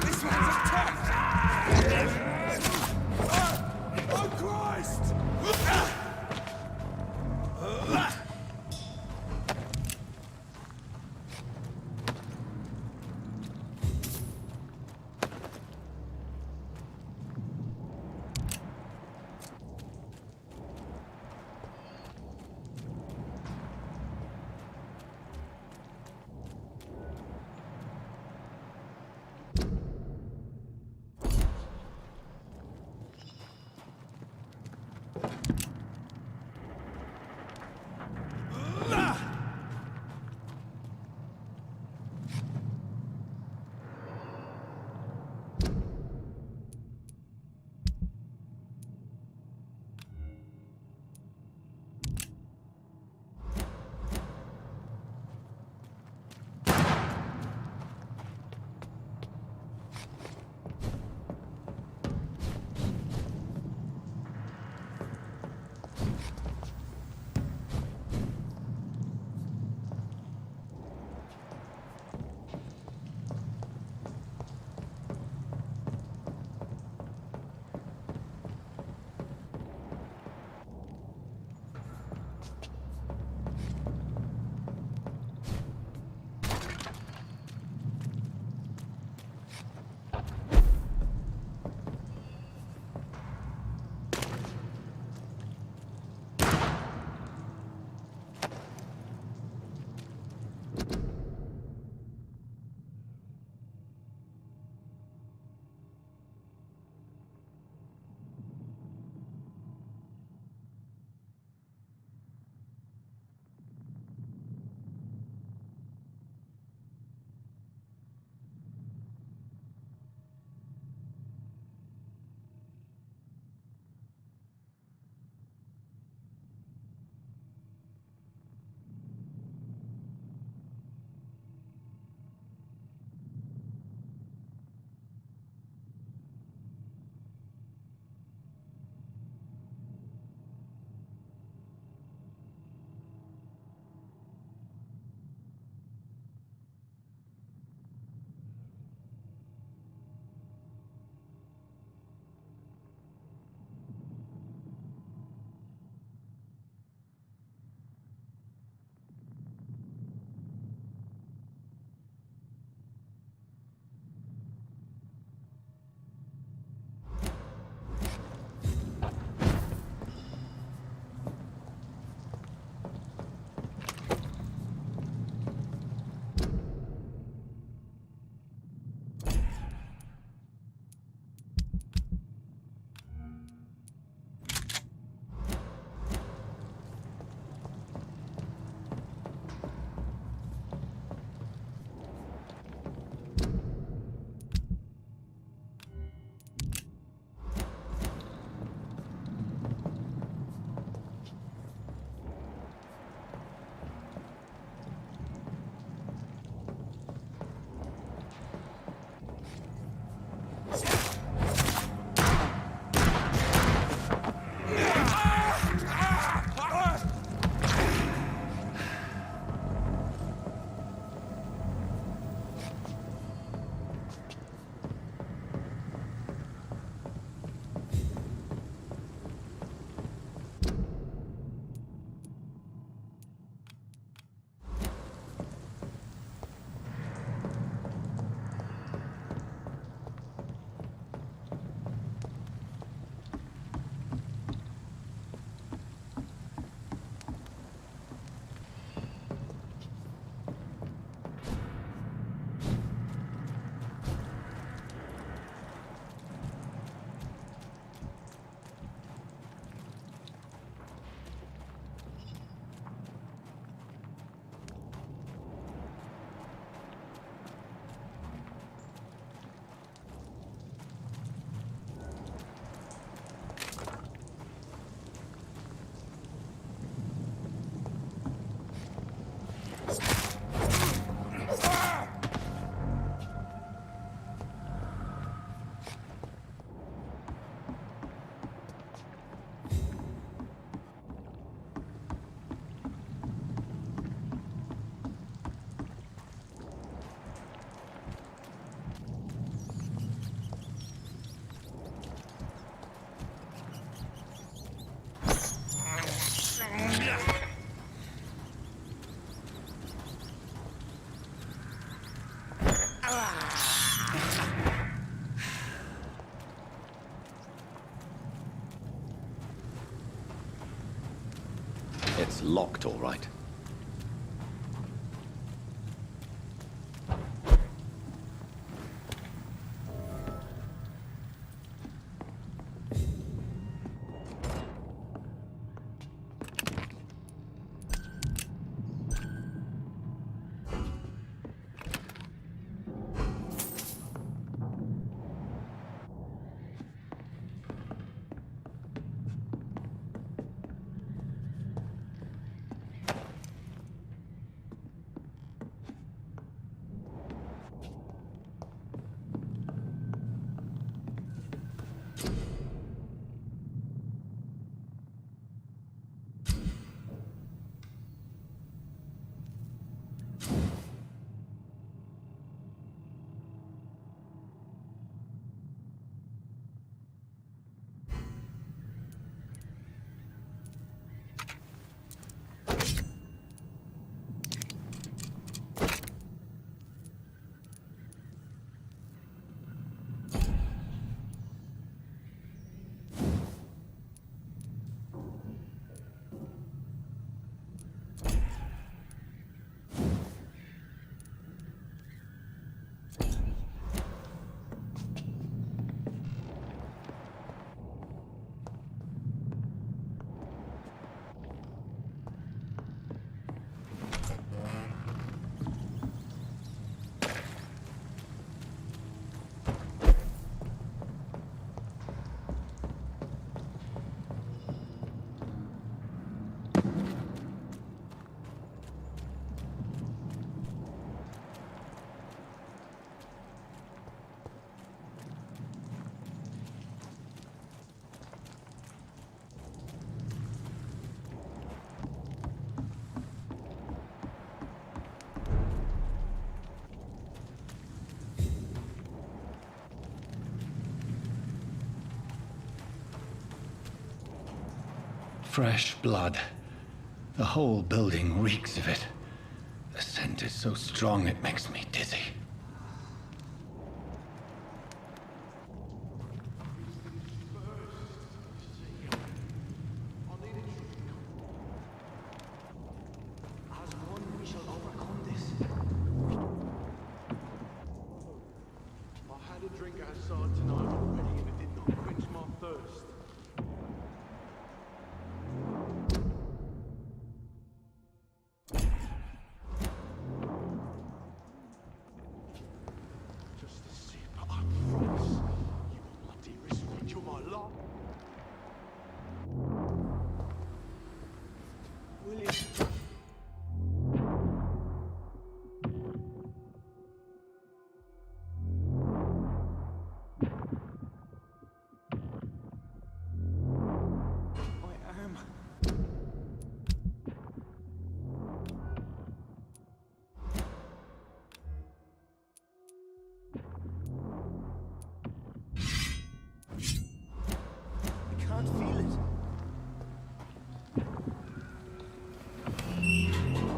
This one's attacked! Oh, Christ! locked, all right. Fresh blood. The whole building reeks of it. The scent is so strong it makes me dizzy.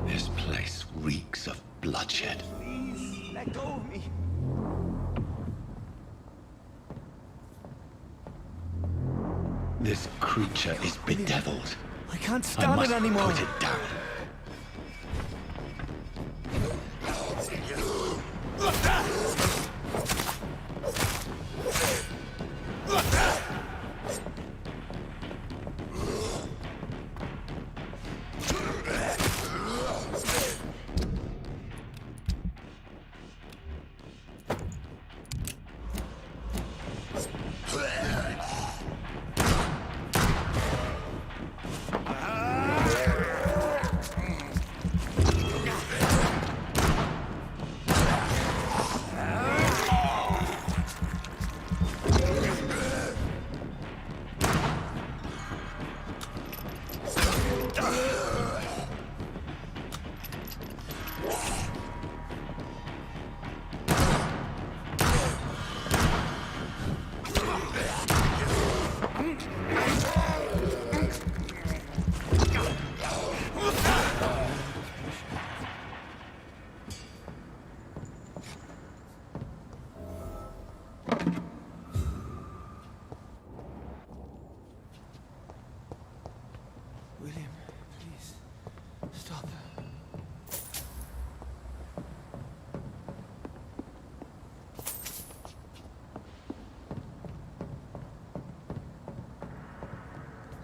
This place reeks of bloodshed. Please, let go of me. This creature is bedeviled. I can't I stand must it anymore. put it down.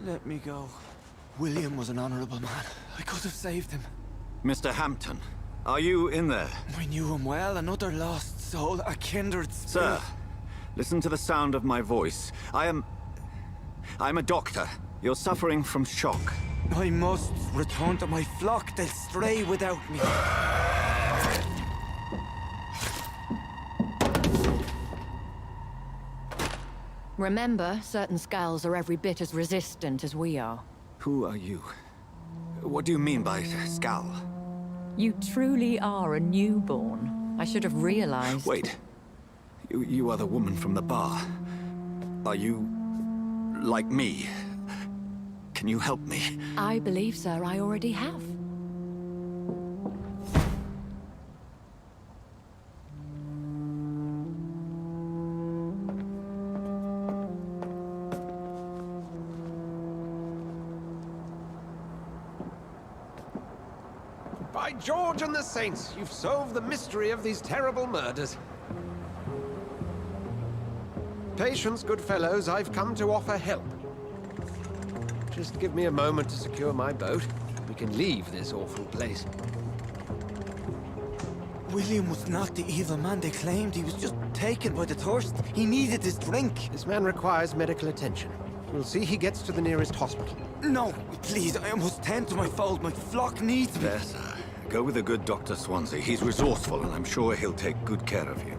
Let me go. William was an honorable man. I could have saved him. Mr. Hampton, are you in there? I knew him well, another lost soul, a kindred spirit. Sir, listen to the sound of my voice. I'm a doctor. You're suffering from shock. I must return to my flock. They'll stray without me. Remember, certain skulls are every bit as resistant as we are. Who are you? What do you mean by Skal? You truly are a newborn. I should have realized. Wait. You are the woman from the bar. Are you... like me? Can you help me? I believe, sir, I already have. By George and the Saints, you've solved the mystery of these terrible murders. Patience, good fellows, I've come to offer help. Just give me a moment to secure my boat. We can leave this awful place. William was not the evil man they claimed. He was just taken by the thirst. He needed his drink. This man requires medical attention. We'll see he gets to the nearest hospital. No, please, I must tend to my fold. My flock needs me. There, sir. Go with the good Dr. Swansea. He's resourceful, and I'm sure he'll take good care of you.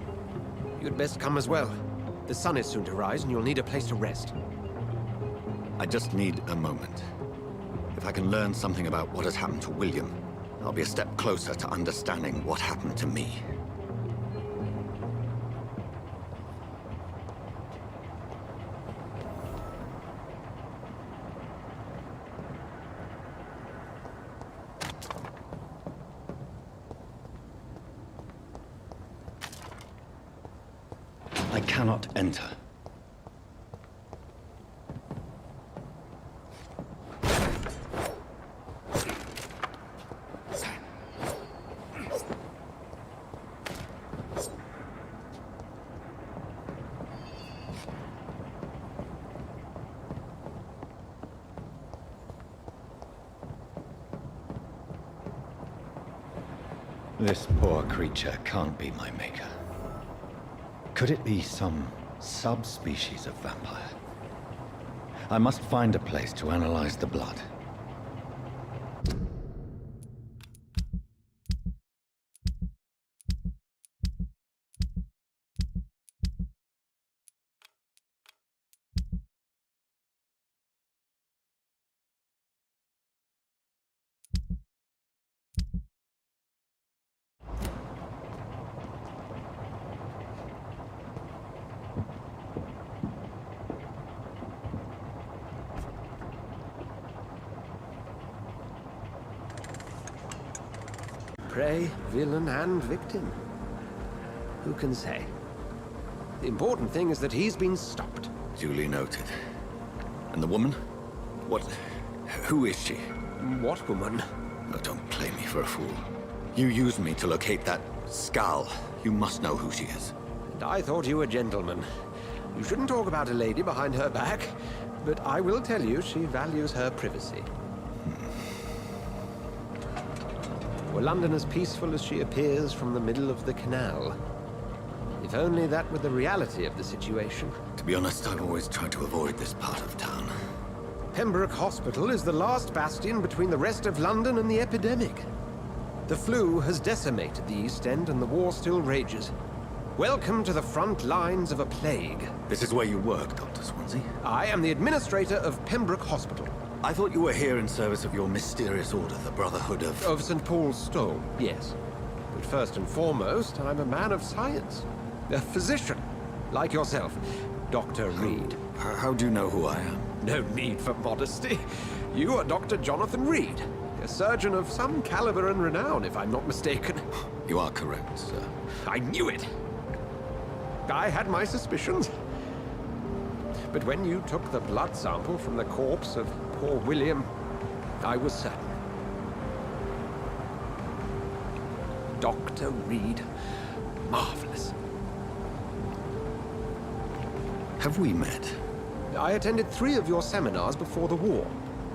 You'd best come as well. The sun is soon to rise, and you'll need a place to rest. I just need a moment. If I can learn something about what has happened to William, I'll be a step closer to understanding what happened to me. I cannot enter. This poor creature can't be my maker. Could it be some subspecies of vampire? I must find a place to analyze the blood. Prey, villain, and victim. Who can say? The important thing is that he's been stopped. Duly noted. And the woman? What... who is she? What woman? Oh, don't play me for a fool. You used me to locate that Skal. You must know who she is. And I thought you a gentleman. You shouldn't talk about a lady behind her back, but I will tell you she values her privacy. Were London as peaceful as she appears from the middle of the canal? If only that were the reality of the situation. To be honest, I've always tried to avoid this part of town. Pembroke Hospital is the last bastion between the rest of London and the epidemic. The flu has decimated the East End and the war still rages. Welcome to the front lines of a plague. This is where you work, Dr. Swansea? I am the administrator of Pembroke Hospital. I thought you were here in service of your mysterious order, the Brotherhood of... Of St. Paul's Stone, yes. But first and foremost, I'm a man of science. A physician, like yourself, Dr. Reed. How do you know who I am? No need for modesty. You are Dr. Jonathan Reed, a surgeon of some caliber and renown, if I'm not mistaken. You are correct, sir. I knew it! I had my suspicions. But when you took the blood sample from the corpse of poor William, I was certain. Dr. Reed, marvelous. Have we met? I attended 3 of your seminars before the war.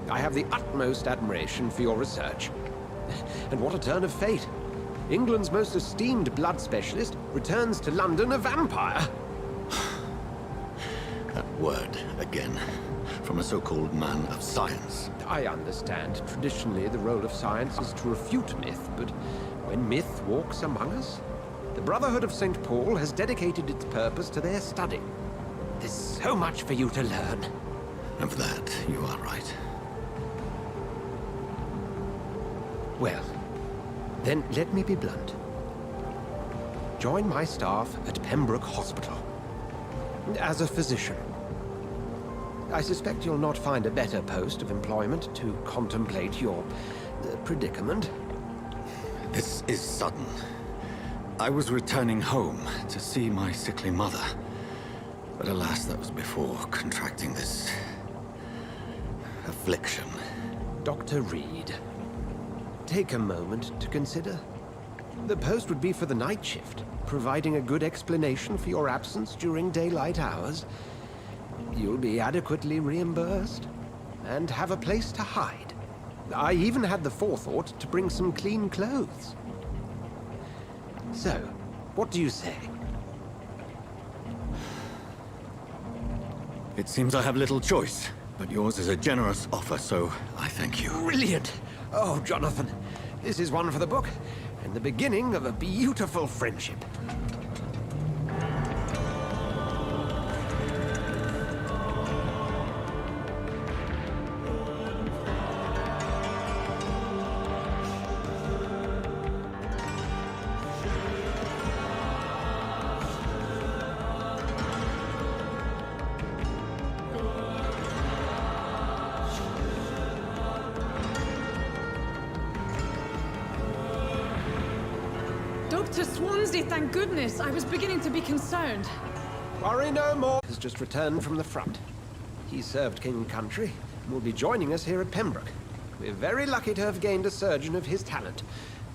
I have the utmost admiration for your research. And what a turn of fate. England's most esteemed blood specialist returns to London a vampire. That word again. From a so-called man of science. I understand. Traditionally, the role of science is to refute myth, but when myth walks among us, the Brotherhood of St. Paul has dedicated its purpose to their study. There's so much for you to learn. Of that, you are right. Well, then let me be blunt. Join my staff at Pembroke Hospital. As a physician. I suspect you'll not find a better post of employment to contemplate your predicament. This is sudden. I was returning home to see my sickly mother. But alas, that was before contracting this affliction. Dr. Reed, take a moment to consider. The post would be for the night shift, providing a good explanation for your absence during daylight hours. You'll be adequately reimbursed, and have a place to hide. I even had the forethought to bring some clean clothes. So, what do you say? It seems I have little choice, but yours is a generous offer, so I thank you. Brilliant! Oh, Jonathan, this is one for the book, and the beginning of a beautiful friendship. Dr. Swansea, thank goodness. I was beginning to be concerned. Worry no more. Has just returned from the front. He served King Country and will be joining us here at Pembroke. We're very lucky to have gained a surgeon of his talent,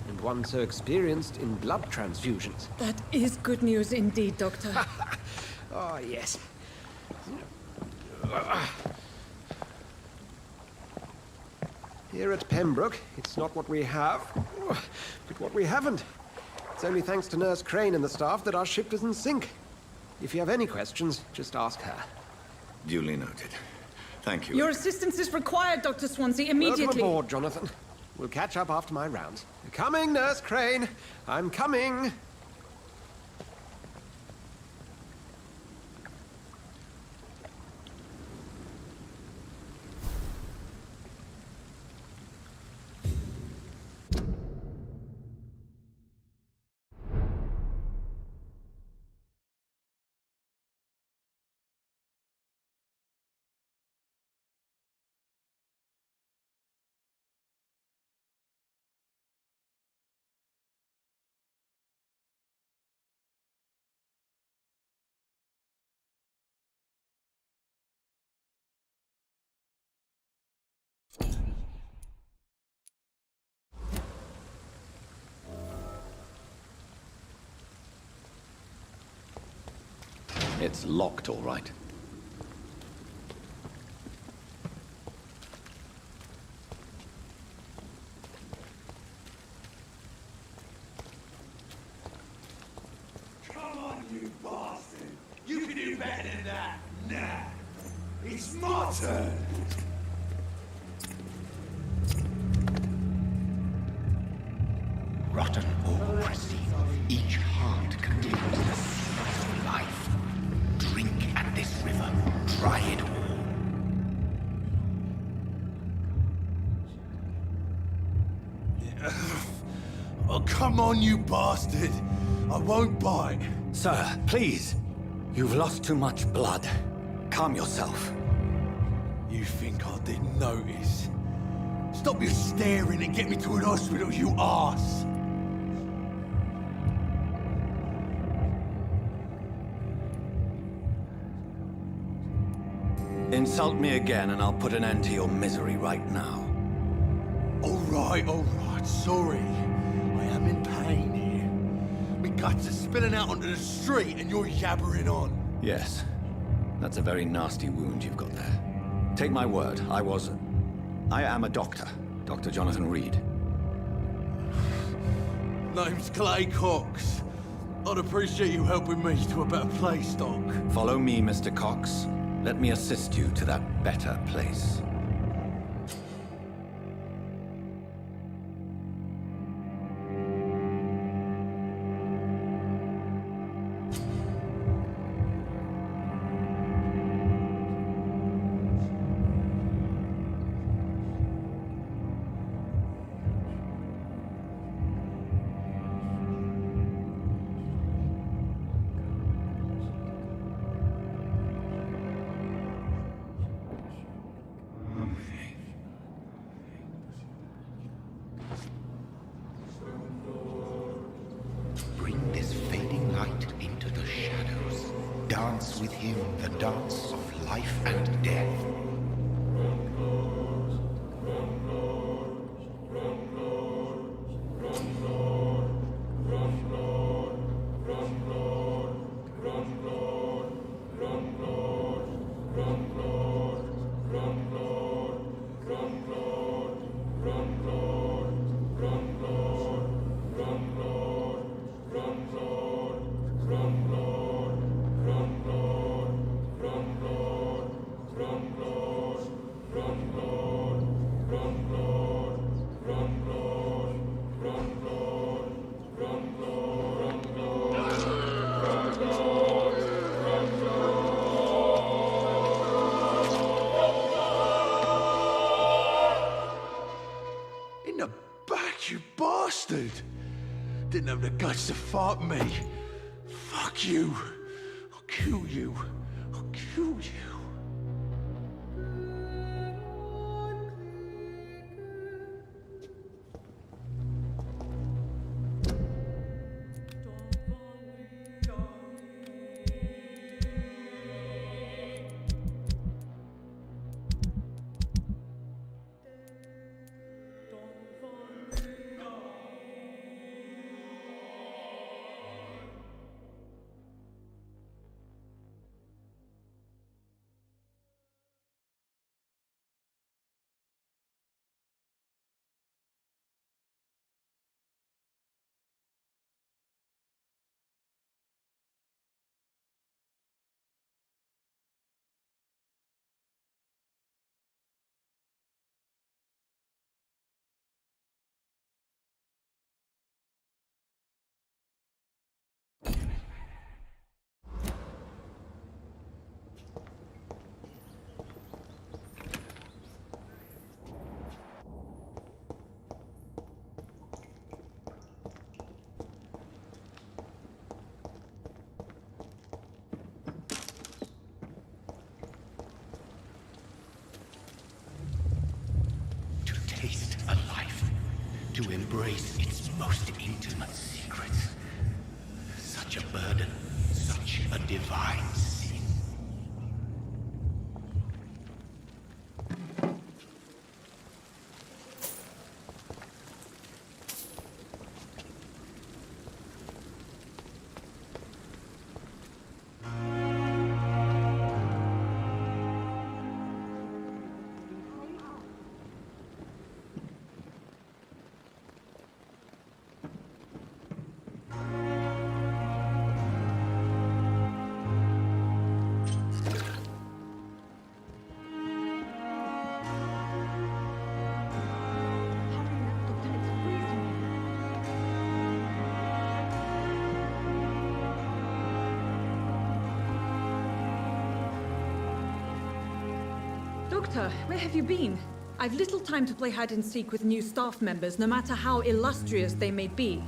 and one so experienced in blood transfusions. That is good news indeed, Doctor. Oh, yes. Here at Pembroke, it's not what we have, but what we haven't. It's only thanks to Nurse Crane and the staff that our ship doesn't sink. If you have any questions, just ask her. Duly noted. Thank you. Your assistance is required, Dr. Swansea, immediately. Welcome aboard, Jonathan. We'll catch up after my rounds. Coming, Nurse Crane. I'm coming. It's locked, all right. Come on, you bastard! You can do better than that! Nah! It's my turn! Rotten or pristine, each heart contains the source of life. Drink at this river, try it all. Oh, come on, you bastard! I won't bite. Sir, please. You've lost too much blood. Calm yourself. You think I didn't notice? Stop your staring and get me to an hospital, you arse! Insult me again and I'll put an end to your misery right now. All right, sorry. I am in pain here. My guts are spilling out onto the street and you're yabbering on. Yes. That's a very nasty wound you've got there. Take my word, I am a doctor. Dr. Jonathan Reed. Name's Clay Cox. I'd appreciate you helping me to a better place, Doc. Follow me, Mr. Cox. Let me assist you to that better place. Bring this fading light into the shadows. Dance with him the dance of life and death. In the back, you bastard! Didn't have the guts to fight me. Fuck you. I'll kill you. I'll kill you. Taste a life, to embrace its most intimate secrets. Such a burden, such a divine sin. Doctor, where have you been? I've little time to play hide-and-seek with new staff members, no matter how illustrious they may be.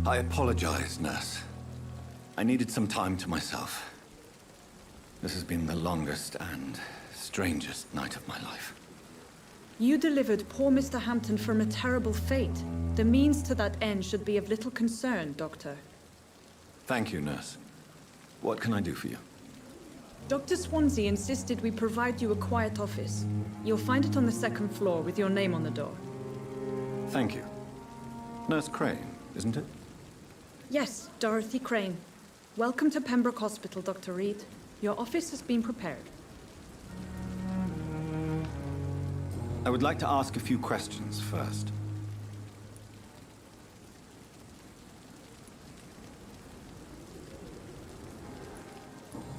I apologize, nurse. I needed some time to myself. This has been the longest and strangest night of my life. You delivered poor Mr. Hampton from a terrible fate. The means to that end should be of little concern, Doctor. Thank you, nurse. What can I do for you? Dr. Swansea insisted we provide you a quiet office. You'll find it on the second floor with your name on the door. Thank you. Nurse Crane, isn't it? Yes, Dorothy Crane. Welcome to Pembroke Hospital, Dr. Reed. Your office has been prepared. I would like to ask a few questions first.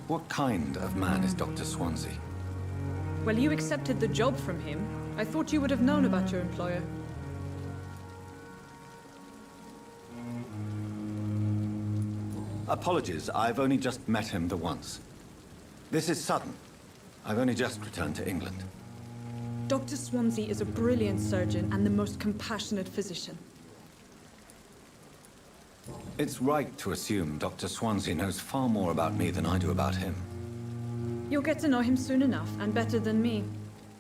What kind of man is Dr. Swansea? Well, you accepted the job from him. I thought you would have known about your employer. Apologies, I've only just met him the once. This is sudden. I've only just returned to England. Dr. Swansea is a brilliant surgeon and the most compassionate physician. It's right to assume Dr. Swansea knows far more about me than I do about him. You'll get to know him soon enough, and better than me.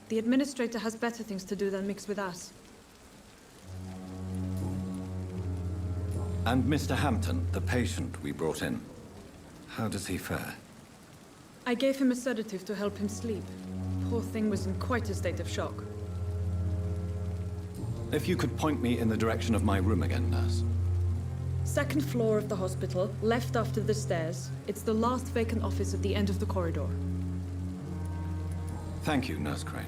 The administrator has better things to do than mix with us. And Mr. Hampton, the patient we brought in, how does he fare? I gave him a sedative to help him sleep. Poor thing was in quite a state of shock. If you could point me in the direction of my room again, nurse. Second floor of the hospital, left after the stairs. It's the last vacant office at the end of the corridor. Thank you, Nurse Crane.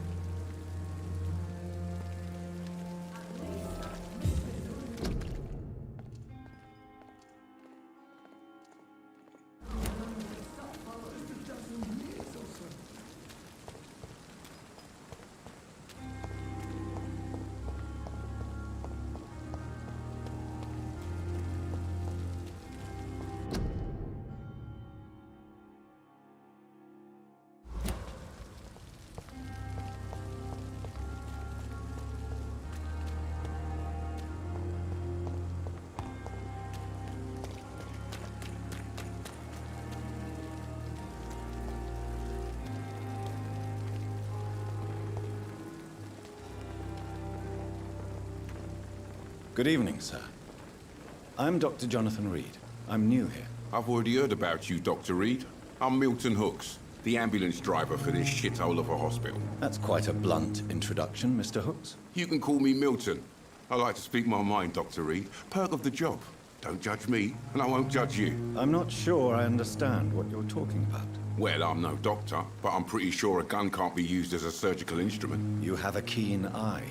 Good evening, sir. I'm Dr. Jonathan Reed. I'm new here. I've already heard about you, Dr. Reed. I'm Milton Hooks, the ambulance driver for this shithole of a hospital. That's quite a blunt introduction, Mr. Hooks. You can call me Milton. I like to speak my mind, Dr. Reed. Perk of the job. Don't judge me, and I won't judge you. I'm not sure I understand what you're talking about. Well, I'm no doctor, but I'm pretty sure a gun can't be used as a surgical instrument. You have a keen eye.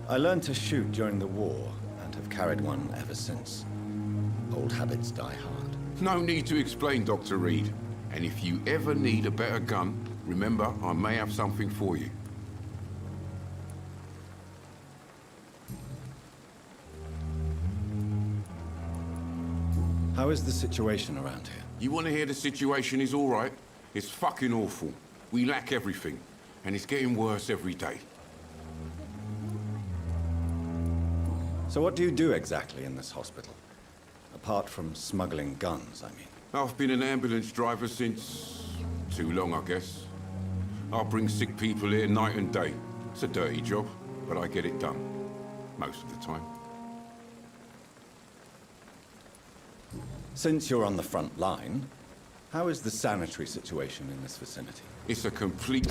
I learned to shoot during the war, and have carried one ever since. Old habits die hard. No need to explain, Dr. Reed. And if you ever need a better gun, remember, I may have something for you. How is the situation around here? You want to hear the situation is all right? It's fucking awful. We lack everything, and it's getting worse every day. So what do you do exactly in this hospital? Apart from smuggling guns, I mean. I've been an ambulance driver since... too long, I guess. I bring sick people here night and day. It's a dirty job, but I get it done. Most of the time. Since you're on the front line, how is the sanitary situation in this vicinity? It's a complete...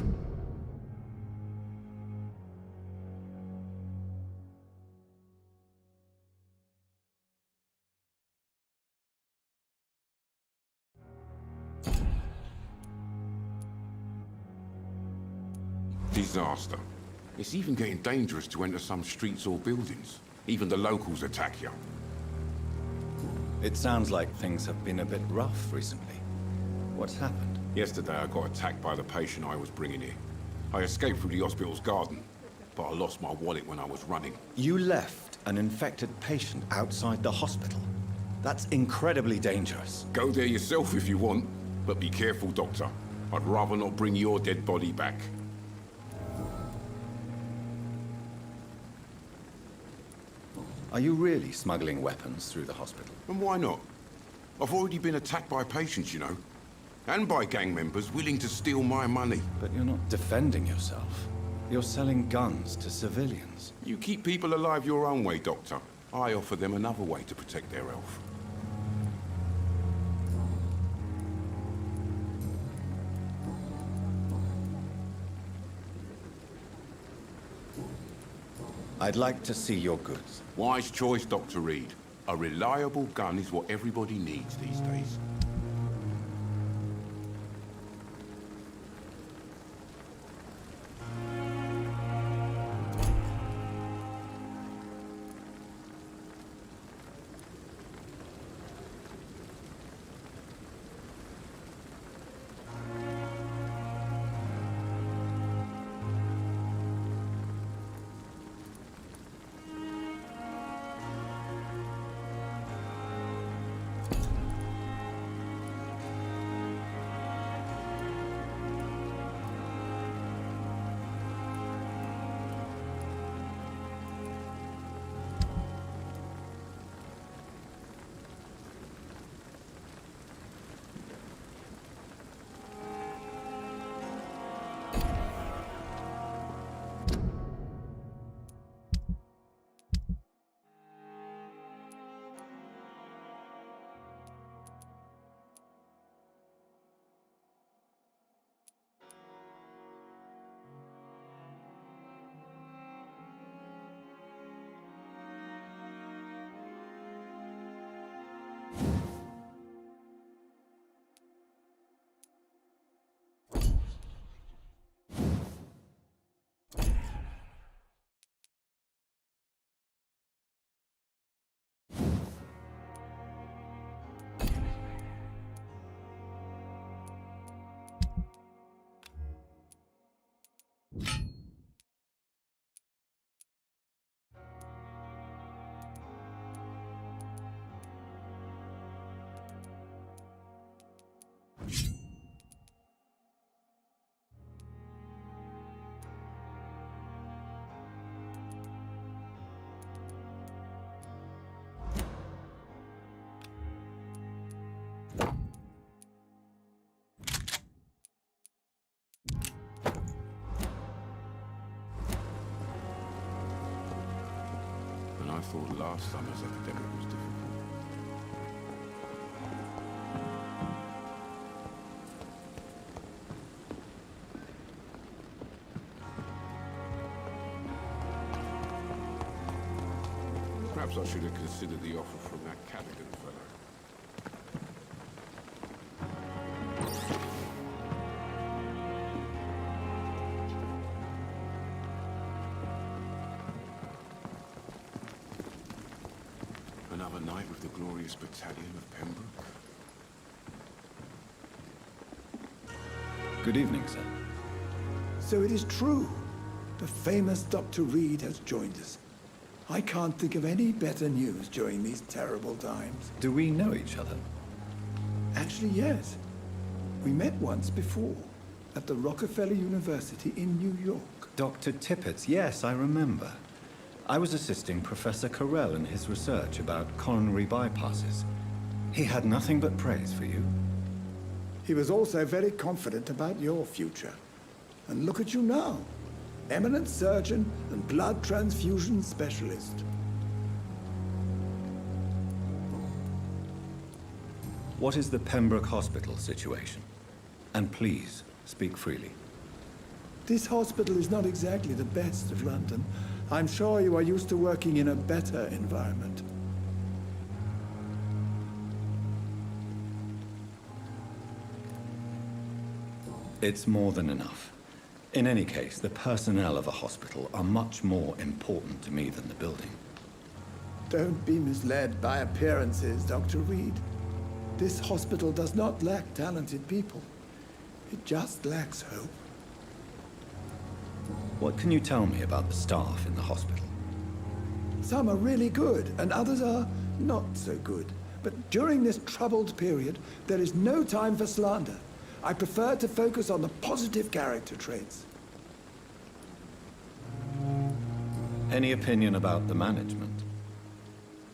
disaster. It's even getting dangerous to enter some streets or buildings. Even the locals attack you. It sounds like things have been a bit rough recently. What's happened? Yesterday I got attacked by the patient I was bringing here. I escaped through the hospital's garden, but I lost my wallet when I was running. You left an infected patient outside the hospital? That's incredibly dangerous. Go there yourself if you want, but be careful, Doctor. I'd rather not bring your dead body back. Are you really smuggling weapons through the hospital? And why not? I've already been attacked by patients, you know. And by gang members willing to steal my money. But you're not defending yourself. You're selling guns to civilians. You keep people alive your own way, Doctor. I offer them another way to protect their health. I'd like to see your goods. Wise choice, Dr. Reed. A reliable gun is what everybody needs these days. I thought last summer's epidemic was difficult. Perhaps I should have considered the offer from that Cadigan fellow. Another night with the glorious battalion of Pembroke. Good evening, sir. So it is true. The famous Dr. Reed has joined us. I can't think of any better news during these terrible times. Do we know each other? Actually, yes. We met once before, at the Rockefeller University in New York. Dr. Tippett's, yes, I remember. I was assisting Professor Carell in his research about coronary bypasses. He had nothing but praise for you. He was also very confident about your future. And look at you now. Eminent surgeon and blood transfusion specialist. What is the Pembroke Hospital situation? And please, speak freely. This hospital is not exactly the best of London. I'm sure you are used to working in a better environment. It's more than enough. In any case, the personnel of a hospital are much more important to me than the building. Don't be misled by appearances, Dr. Reed. This hospital does not lack talented people. It just lacks hope. What can you tell me about the staff in the hospital? Some are really good, and others are not so good. But during this troubled period, there is no time for slander. I prefer to focus on the positive character traits. Any opinion about the management?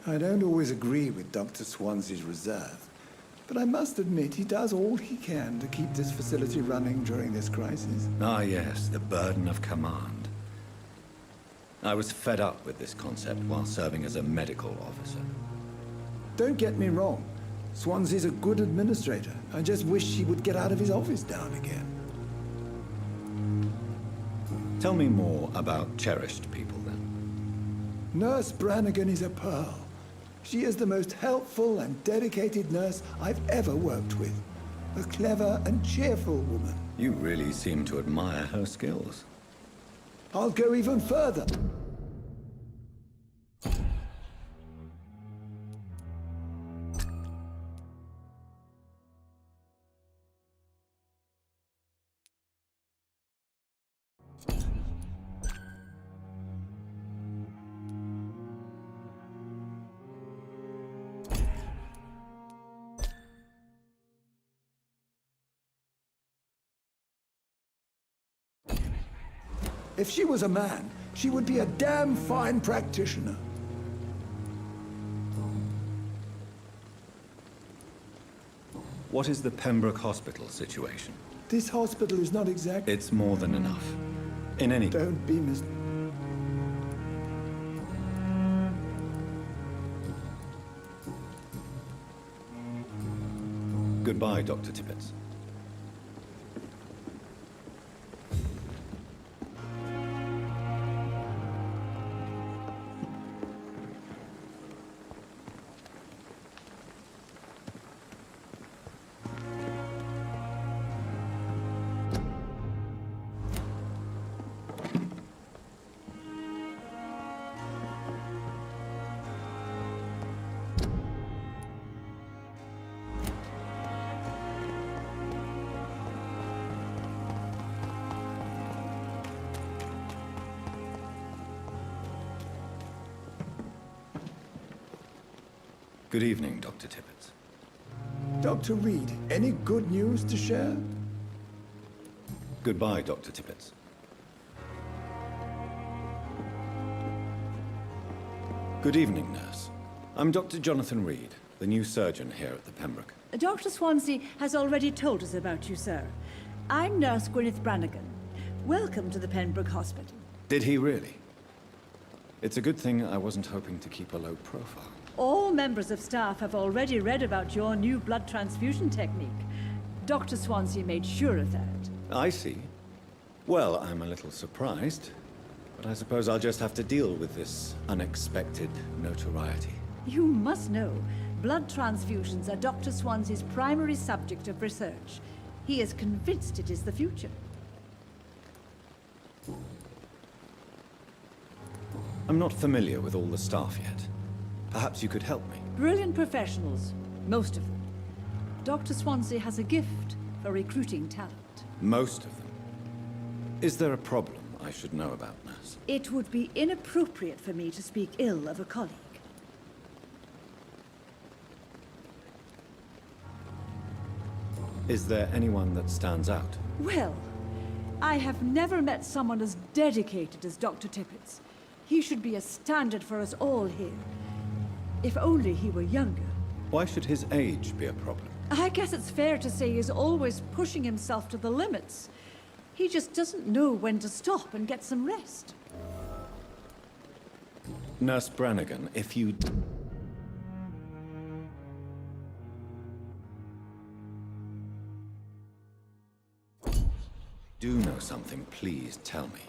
I don't always agree with Dr. Swansea's reserve, but I must admit he does all he can to keep this facility running during this crisis. Ah, yes, the burden of command. I was fed up with this concept while serving as a medical officer. Don't get me wrong. Swansea's a good administrator. I just wish he would get out of his office down again. Tell me more about cherished people, then. Nurse Brannigan is a pearl. She is the most helpful and dedicated nurse I've ever worked with. A clever and cheerful woman. You really seem to admire her skills. I'll go even further. If she was a man, she would be a damn fine practitioner. What is the Pembroke Hospital situation? This hospital is not exactly... It's more than enough. In any... Don't be mis... Goodbye, Dr. Tippett. Good evening, Dr. Tippett. Dr. Reed, any good news to share? Goodbye, Dr. Tippett. Good evening, nurse. I'm Dr. Jonathan Reed, the new surgeon here at the Pembroke. Dr. Swansea has already told us about you, sir. I'm Nurse Gwyneth Brannigan. Welcome to the Pembroke Hospital. Did he really? It's a good thing I wasn't hoping to keep a low profile. All members of staff have already read about your new blood transfusion technique. Dr. Swansea made sure of that. I see. Well, I'm a little surprised, but I suppose I'll just have to deal with this unexpected notoriety. You must know, blood transfusions are Dr. Swansea's primary subject of research. He is convinced it is the future. I'm not familiar with all the staff yet. Perhaps you could help me. Brilliant professionals, most of them. Dr. Swansea has a gift for recruiting talent. Most of them. Is there a problem I should know about, nurse? It would be inappropriate for me to speak ill of a colleague. Is there anyone that stands out? Well, I have never met someone as dedicated as Dr. Tippett's. He should be a standard for us all here. If only he were younger. Why should his age be a problem? I guess it's fair to say he's always pushing himself to the limits. He just doesn't know when to stop and get some rest. Nurse Brannigan, if you... do know something, please tell me.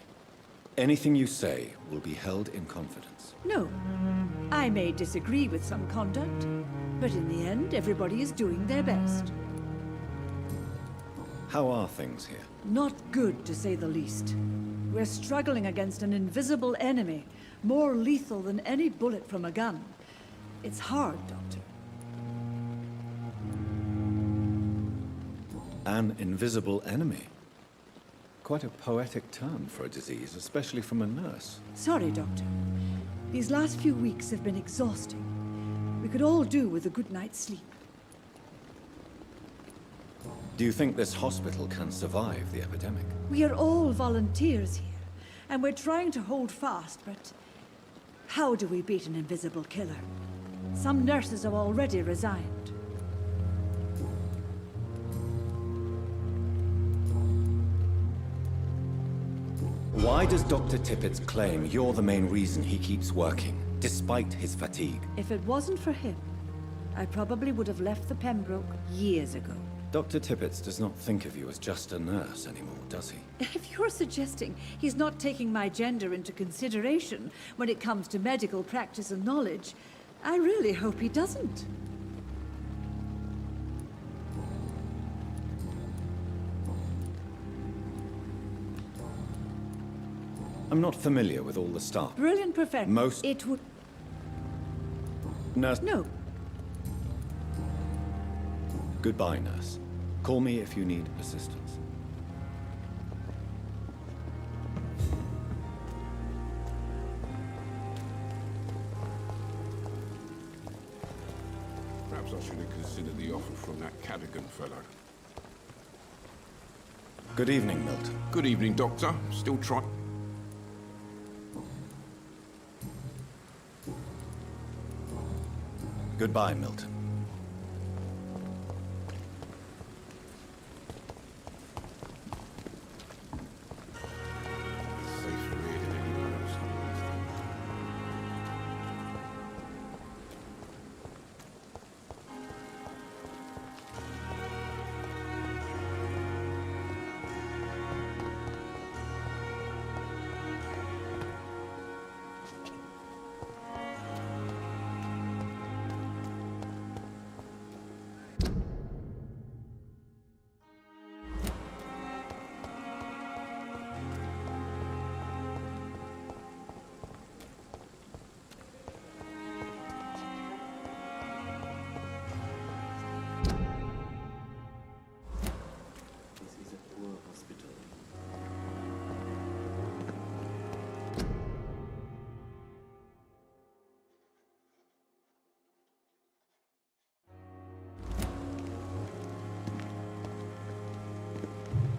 Anything you say will be held in confidence. No. I may disagree with some conduct, but in the end, everybody is doing their best. How are things here? Not good, to say the least. We're struggling against an invisible enemy, more lethal than any bullet from a gun. It's hard, Doctor. An invisible enemy? Quite a poetic term for a disease, especially from a nurse. Sorry, Doctor. These last few weeks have been exhausting. We could all do with a good night's sleep. Do you think this hospital can survive the epidemic? We are all volunteers here, and we're trying to hold fast, but how do we beat an invisible killer? Some nurses have already resigned. Why does Dr. Tippett claim you're the main reason he keeps working, despite his fatigue? If it wasn't for him, I probably would have left the Pembroke years ago. Dr. Tippett does not think of you as just a nurse anymore, does he? If you're suggesting he's not taking my gender into consideration when it comes to medical practice and knowledge, I really hope he doesn't. I'm not familiar with all the staff. Brilliant perfection. Most... It would... Nurse... No. Goodbye, nurse. Call me if you need assistance. Perhaps I should have considered the offer from that Cadogan fellow. Good evening, Milton. Good evening, Doctor. Still trying... Goodbye, Milton.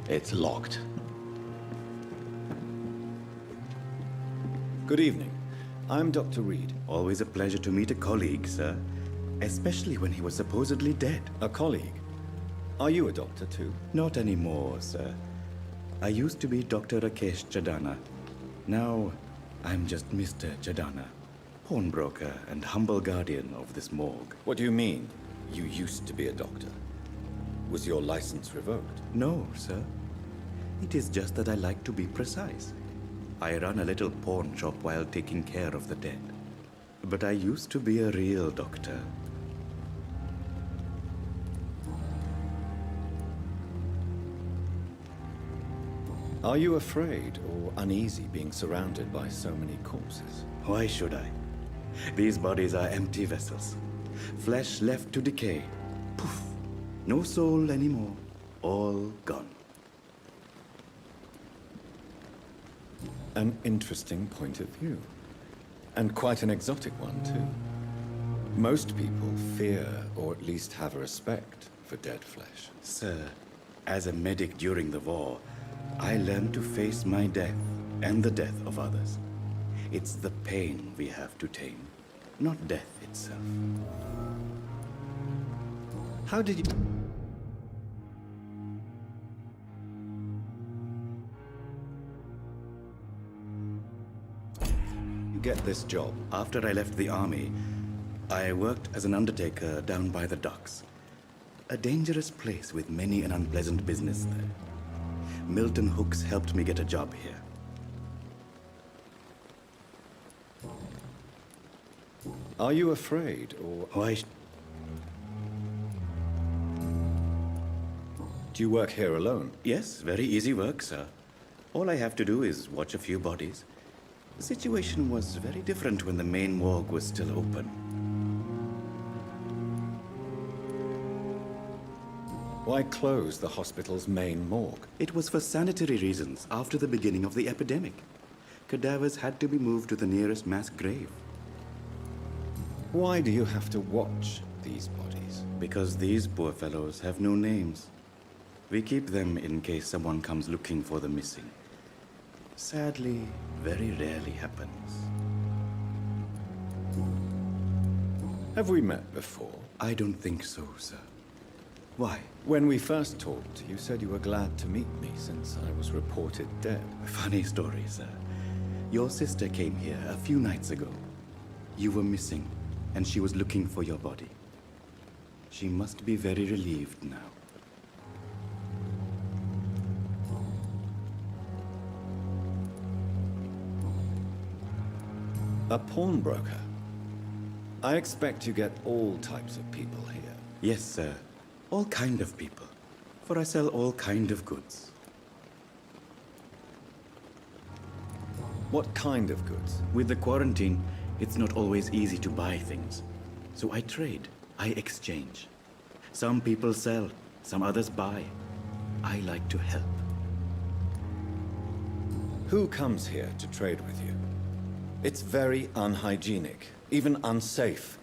It's locked. Good evening. I'm Dr. Reed. Always a pleasure to meet a colleague, sir. Especially when he was supposedly dead. A colleague? Are you a doctor too? Not anymore, sir. I used to be Dr. Rakesh Chadana. Now, I'm just Mr. Chadana, pawnbroker and humble guardian of this morgue. What do you mean, you used to be a doctor? Was your license revoked? No, sir. It is just that I like to be precise. I run a little pawn shop while taking care of the dead. But I used to be a real doctor. Are you afraid or uneasy being surrounded by so many corpses? Why should I? These bodies are empty vessels. Flesh left to decay. Poof. No soul anymore. All gone. An interesting point of view. And quite an exotic one, too. Most people fear, or at least have a respect, for dead flesh. Sir, as a medic during the war, I learned to face my death and the death of others. It's the pain we have to tame, not death itself. How did you... get this job? After I left the army, I worked as an undertaker down by the docks. A dangerous place with many an unpleasant business there. Milton Hooks helped me get a job here. Are you afraid, or... Why... Do you work here alone? Yes, very easy work, sir. All I have to do is watch a few bodies. The situation was very different when the main morgue was still open. Why close the hospital's main morgue? It was for sanitary reasons after the beginning of the epidemic. Cadavers had to be moved to the nearest mass grave. Why do you have to watch these bodies? Because these poor fellows have no names. We keep them in case someone comes looking for the missing. Sadly, very rarely happens. Have we met before? I don't think so, sir. Why? When we first talked, you said you were glad to meet me since I was reported dead. Funny story, sir. Your sister came here a few nights ago. You were missing, and she was looking for your body. She must be very relieved now. A pawnbroker? I expect you get all types of people here. Yes, sir. All kind of people. For I sell all kind of goods. What kind of goods? With the quarantine, it's not always easy to buy things. So I trade. I exchange. Some people sell, some others buy. I like to help. Who comes here to trade with you? It's very unhygienic, even unsafe.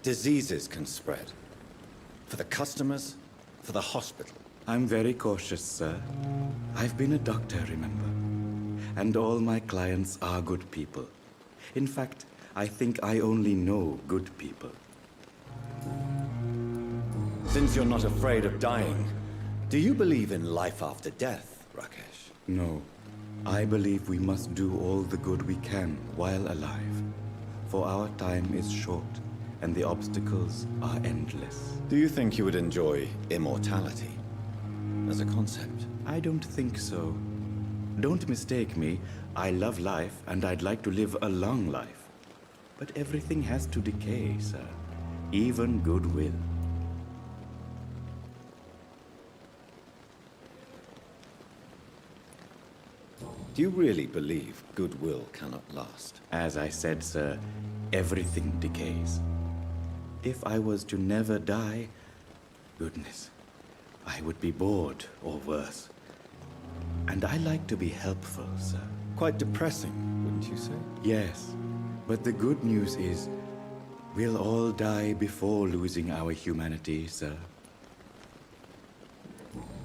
Diseases can spread. For the customers, for the hospital. I'm very cautious, sir. I've been a doctor, remember? And all my clients are good people. In fact, I think I only know good people. Since you're not afraid of dying, do you believe in life after death, Rakesh? No. I believe we must do all the good we can while alive. For our time is short, and the obstacles are endless. Do you think you would enjoy immortality as a concept? I don't think so. Don't mistake me. I love life, and I'd like to live a long life. But everything has to decay, sir. Even goodwill. Do you really believe goodwill cannot last? As I said, sir, everything decays. If I was to never die, goodness, I would be bored or worse. And I like to be helpful, sir. Quite depressing, wouldn't you say? Yes, but the good news is we'll all die before losing our humanity, sir.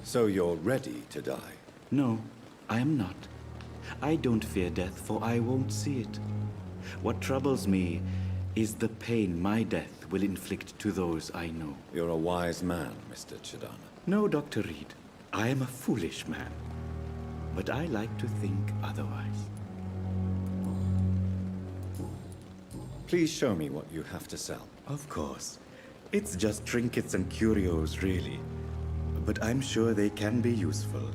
So you're ready to die? No, I am not. I don't fear death, for I won't see it. What troubles me is the pain my death will inflict to those I know. You're a wise man, Mr. Chidana. No, Dr. Reed. I am a foolish man. But I like to think otherwise. Please show me what you have to sell. Of course. It's just trinkets and curios, really. But I'm sure they can be useful.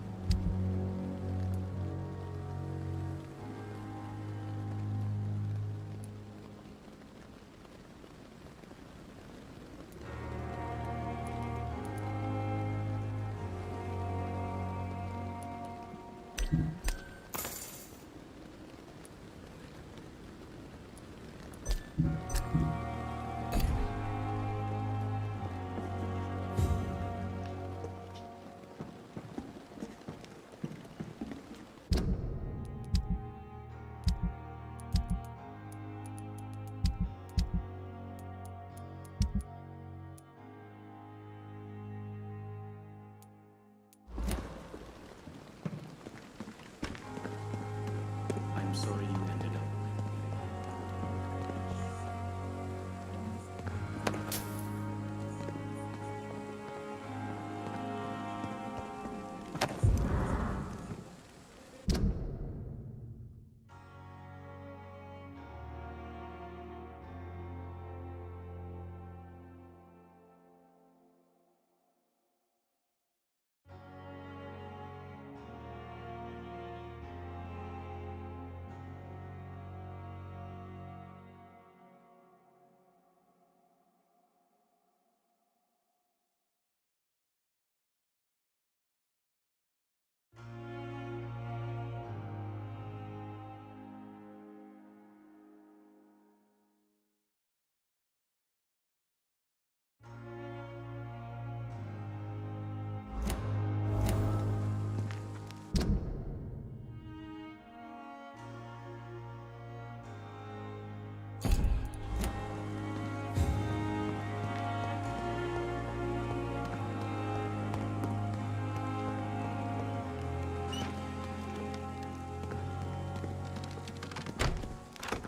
I'm sorry you ended up.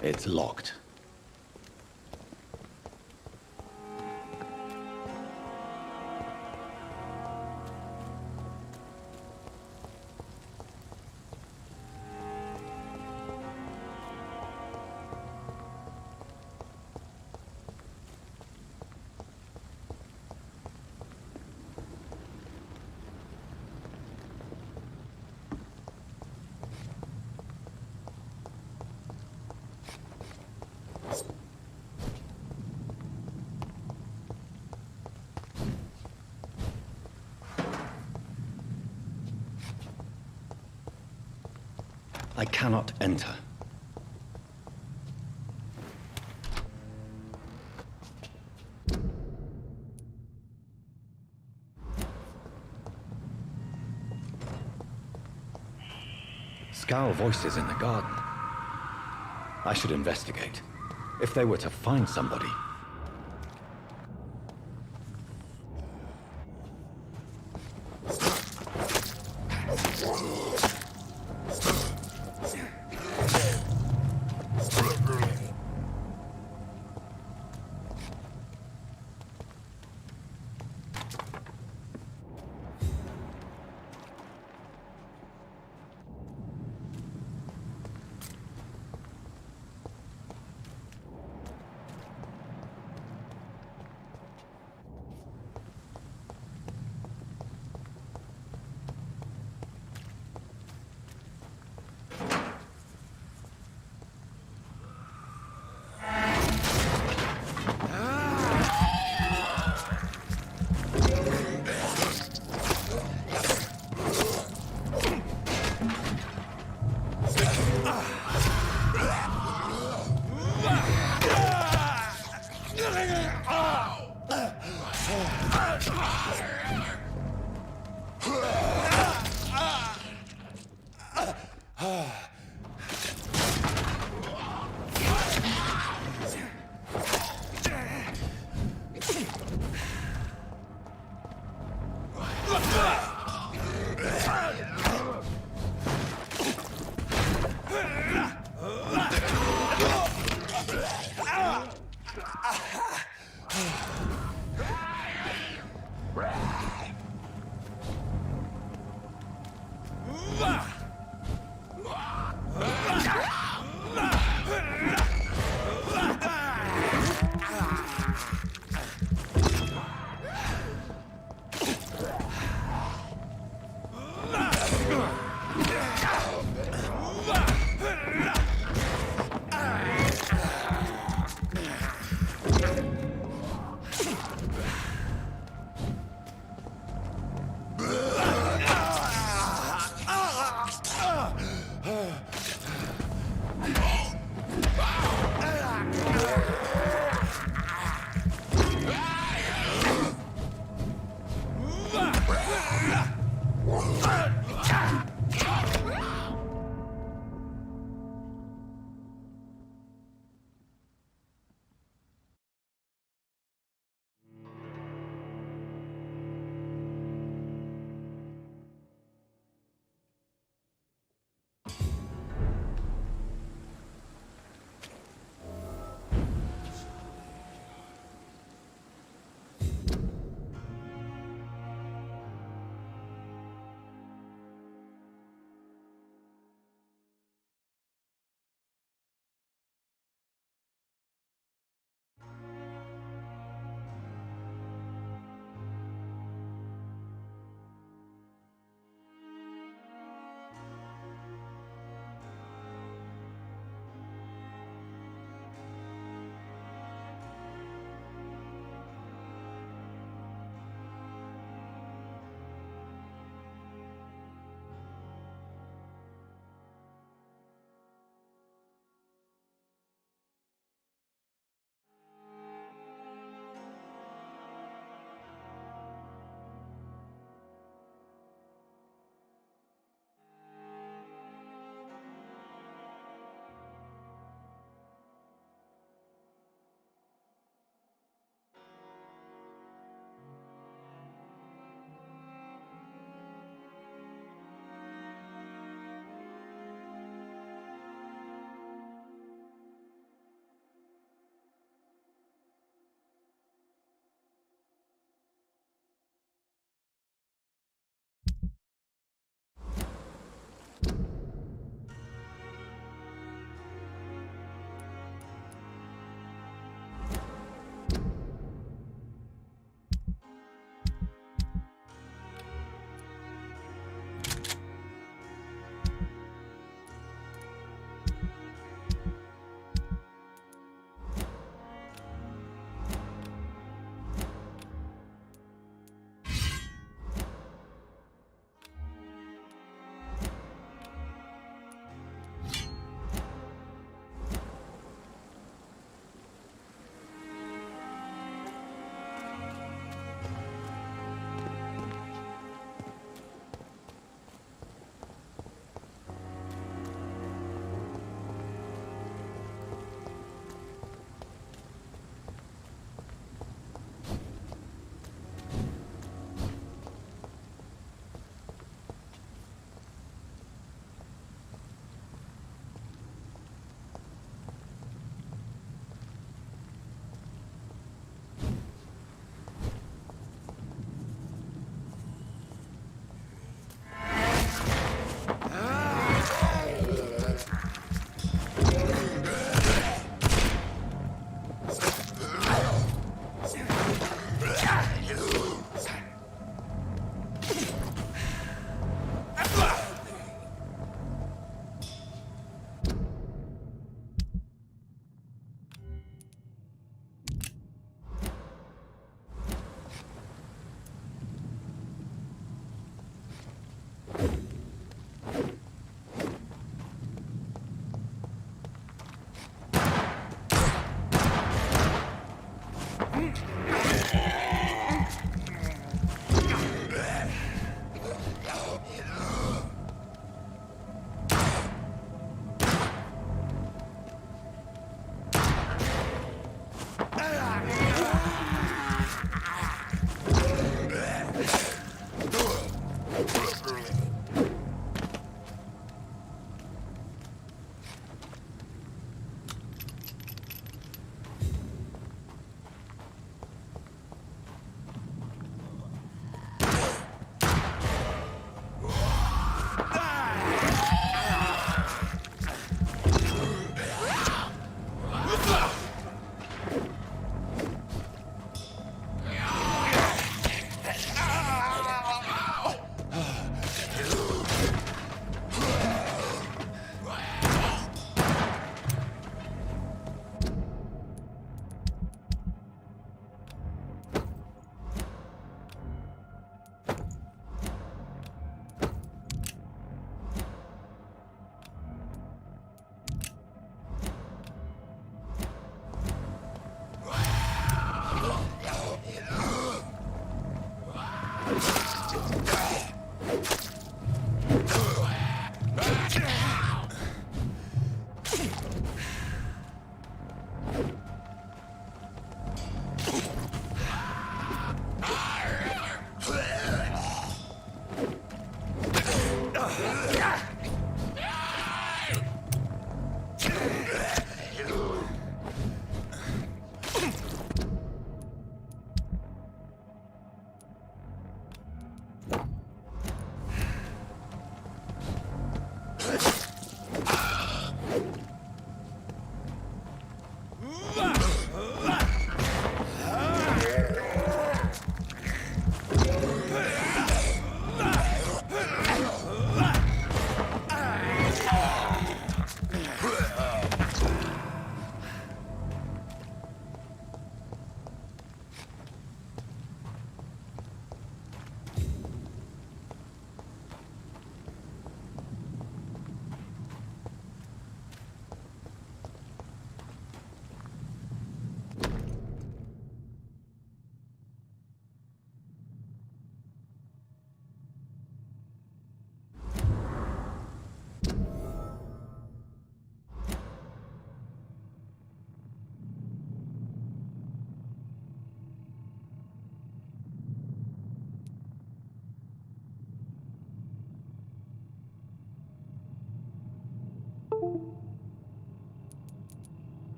It's locked. I cannot enter. Scowl voices in the garden. I should investigate. If they were to find somebody.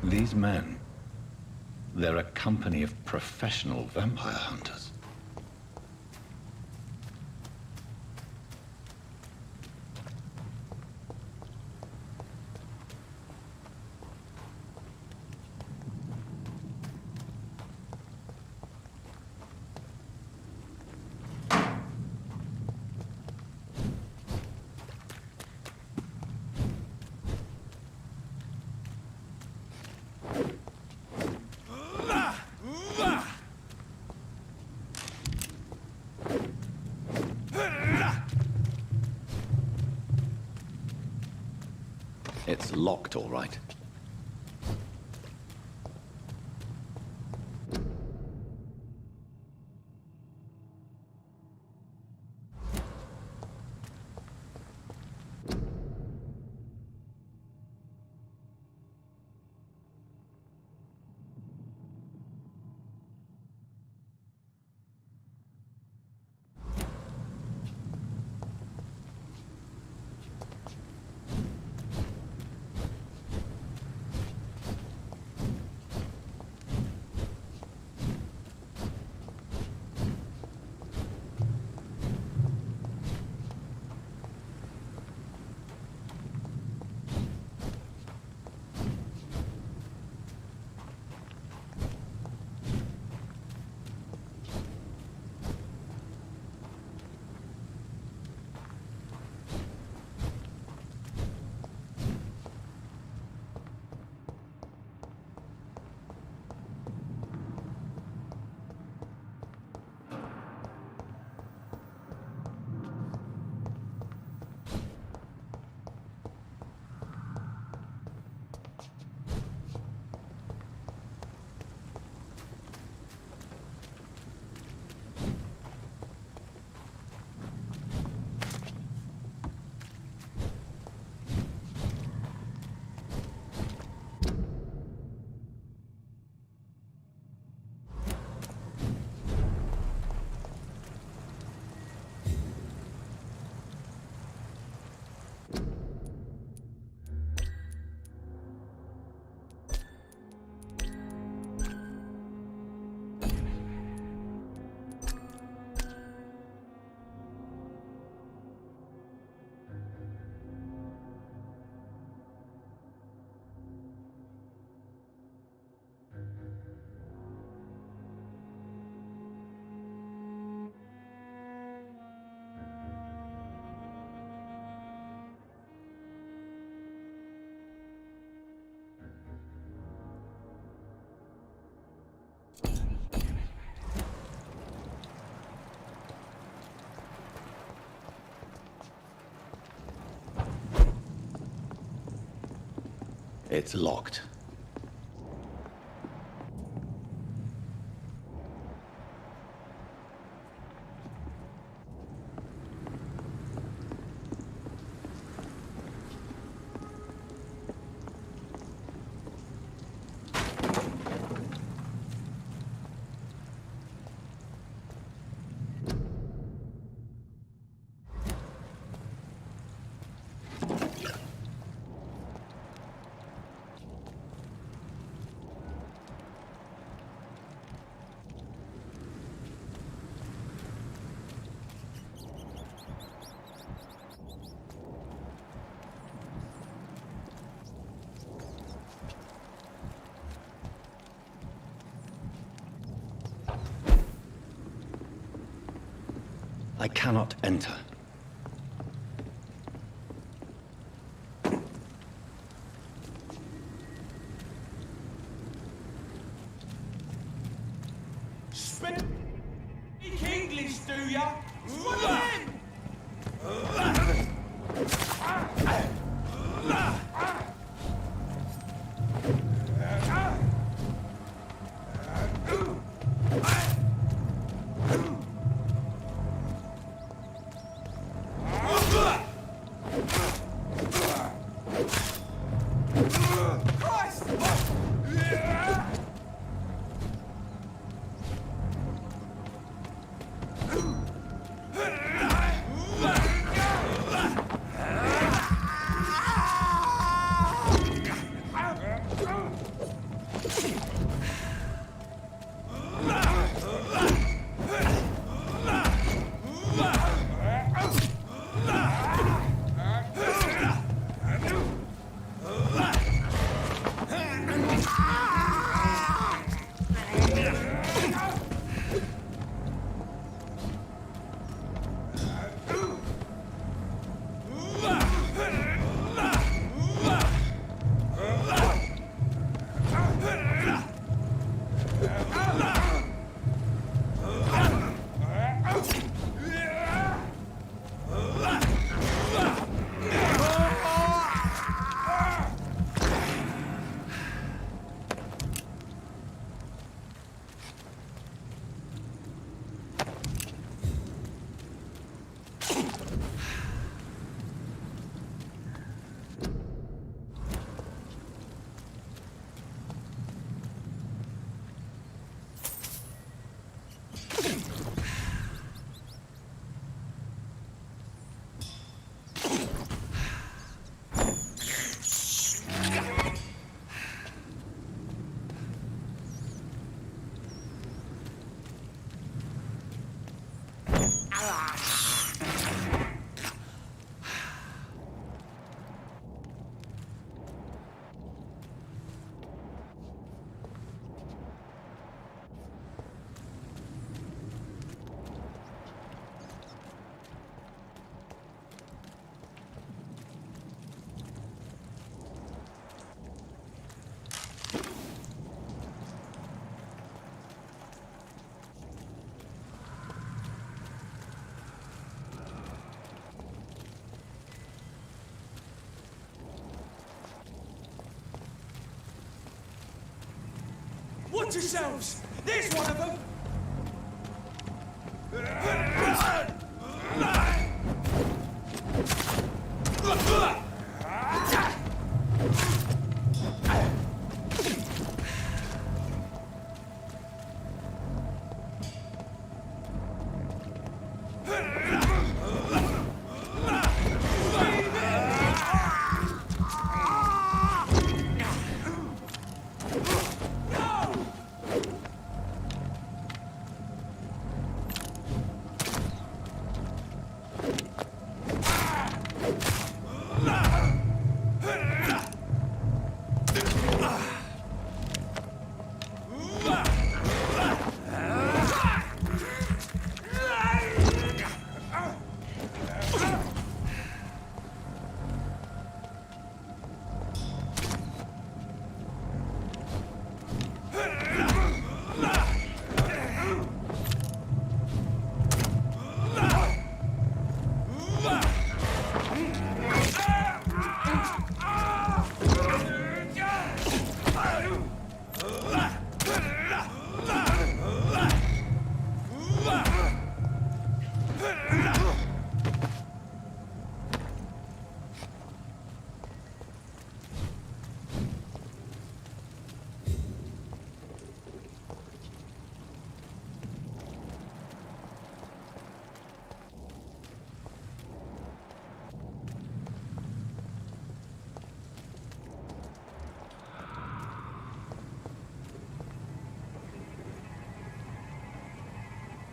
These men, they're a company of professional vampire hunters. It's locked, all right. It's locked. I cannot enter. Speak English, do ya? Swim in! Watch yourselves! There's one of them!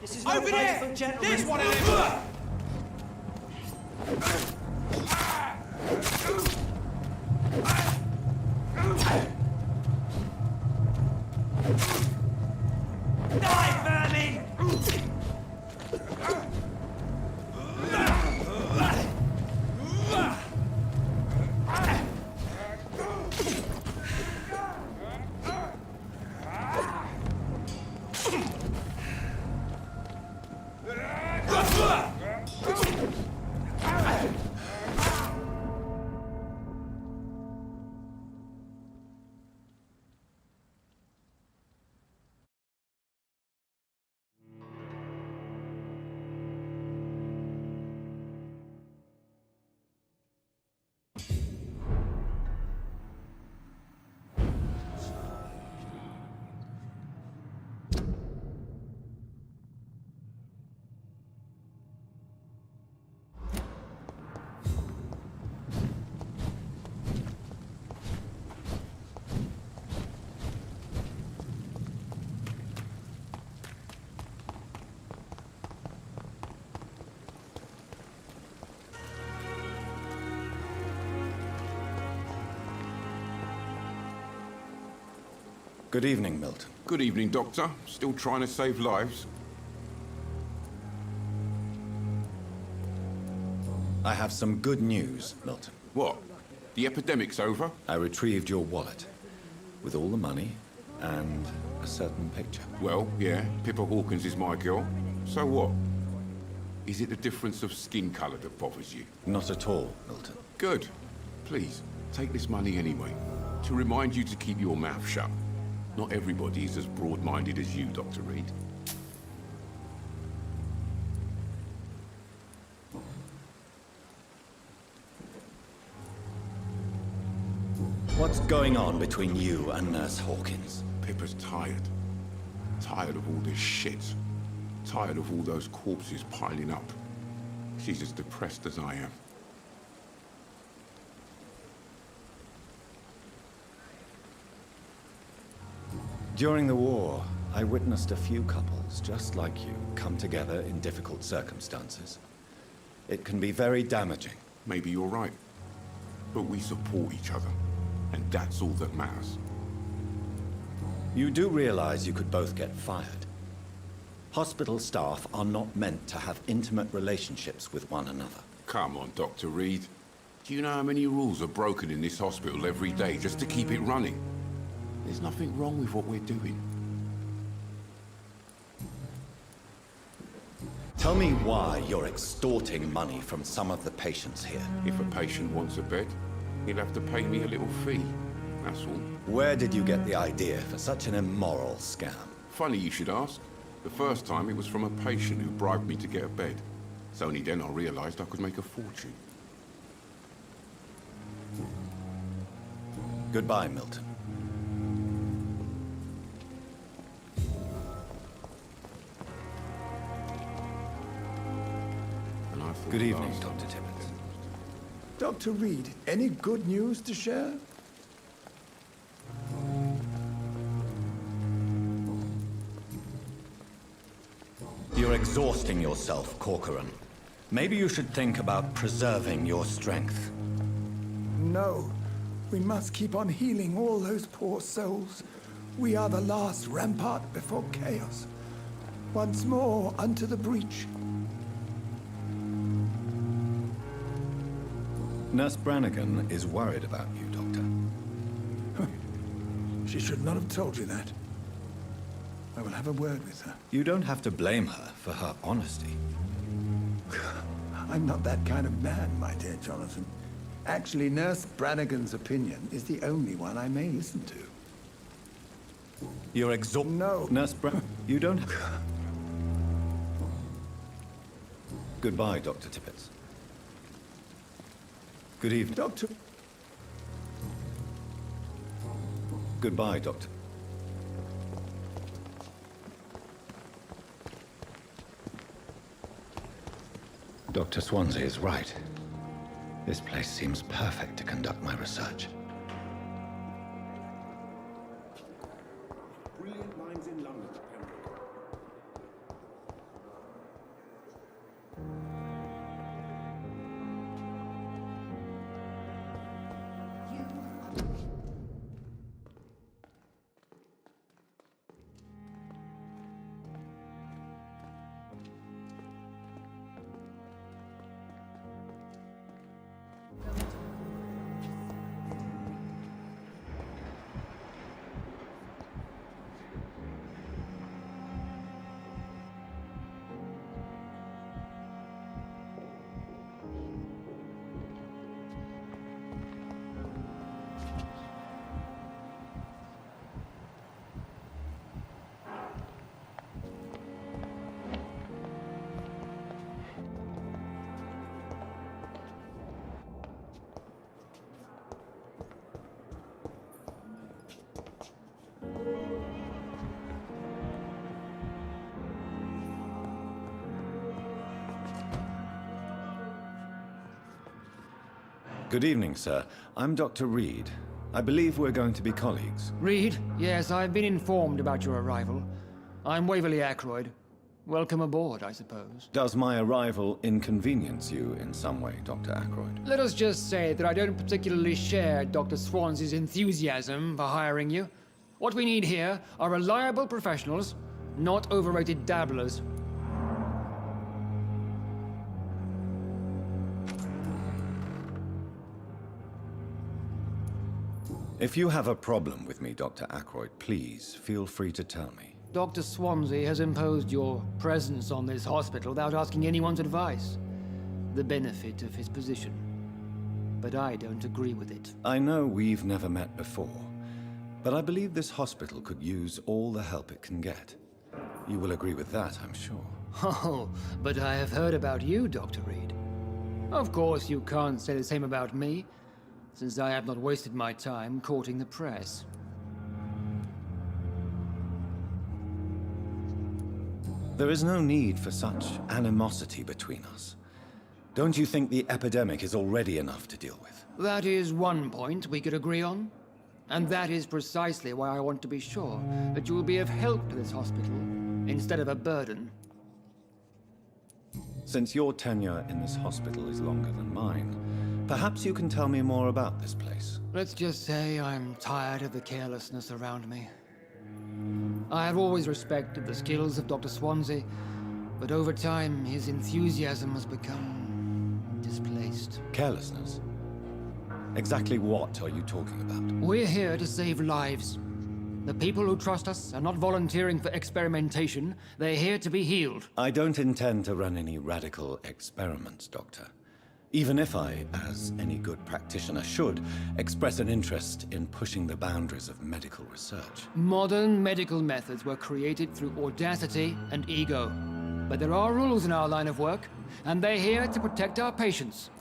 This is over there! There's one of them! Die, vermin! Good evening, Milton. Good evening, Doctor. Still trying to save lives? I have some good news, Milton. What? The epidemic's over? I retrieved your wallet, with all the money and a certain picture. Well, yeah, Pippa Hawkins is my girl. So what? Is it the difference of skin colour that bothers you? Not at all, Milton. Good. Please, take this money anyway. To remind you to keep your mouth shut. Not everybody is as broad-minded as you, Dr. Reed. What's going on between you and Nurse Hawkins? Pippa's tired. Tired of all this shit. Tired of all those corpses piling up. She's as depressed as I am. During the war, I witnessed a few couples just like you come together in difficult circumstances. It can be very damaging. Maybe you're right. But we support each other. And that's all that matters. You do realize you could both get fired. Hospital staff are not meant to have intimate relationships with one another. Come on, Dr. Reed. Do you know how many rules are broken in this hospital every day just to keep it running? There's nothing wrong with what we're doing. Tell me why you're extorting money from some of the patients here. If a patient wants a bed, he'll have to pay me a little fee. That's all. Where did you get the idea for such an immoral scam? Funny you should ask. The first time it was from a patient who bribed me to get a bed. It's only then I realized I could make a fortune. Goodbye, Milton. Good evening, Dr. Timmons. Dr. Reed, any good news to share? You're exhausting yourself, Corcoran. Maybe you should think about preserving your strength. No. We must keep on healing all those poor souls. We are the last rampart before chaos. Once more unto the breach. Nurse Brannigan is worried about you, Doctor. She should not have told you that. I will have a word with her. You don't have to blame her for her honesty. I'm not that kind of man, my dear Jonathan. Actually, Nurse Brannigan's opinion is the only one I may listen to. You're exhausted. No. Nurse you don't... Goodbye, Dr. Tippett. Good evening. Doctor... Goodbye, Doctor. Dr. Swansea is right. This place seems perfect to conduct my research. Brilliant minds in London, Good evening, sir. I'm Dr. Reed. I believe we're going to be colleagues. Reed? Yes, I've been informed about your arrival. I'm Waverly Ackroyd. Welcome aboard, I suppose. Does my arrival inconvenience you in some way, Dr. Ackroyd? Let us just say that I don't particularly share Dr. Swansea's enthusiasm for hiring you. What we need here are reliable professionals, not overrated dabblers. If you have a problem with me, Dr. Ackroyd, please feel free to tell me. Dr. Swansea has imposed your presence on this hospital without asking anyone's advice. The benefit of his position. But I don't agree with it. I know we've never met before, but I believe this hospital could use all the help it can get. You will agree with that, I'm sure. Oh, but I have heard about you, Dr. Reed. Of course, you can't say the same about me, since I have not wasted my time courting the press. There is no need for such animosity between us. Don't you think the epidemic is already enough to deal with? That is one point we could agree on. And that is precisely why I want to be sure that you will be of help to this hospital, instead of a burden. Since your tenure in this hospital is longer than mine, perhaps you can tell me more about this place. Let's just say I'm tired of the carelessness around me. I have always respected the skills of Dr. Swansea, but over time his enthusiasm has become displaced. Carelessness? Exactly what are you talking about? We're here to save lives. The people who trust us are not volunteering for experimentation. They're here to be healed. I don't intend to run any radical experiments, Doctor. Even if I, as any good practitioner should, express an interest in pushing the boundaries of medical research. Modern medical methods were created through audacity and ego. But there are rules in our line of work, and they're here to protect our patients.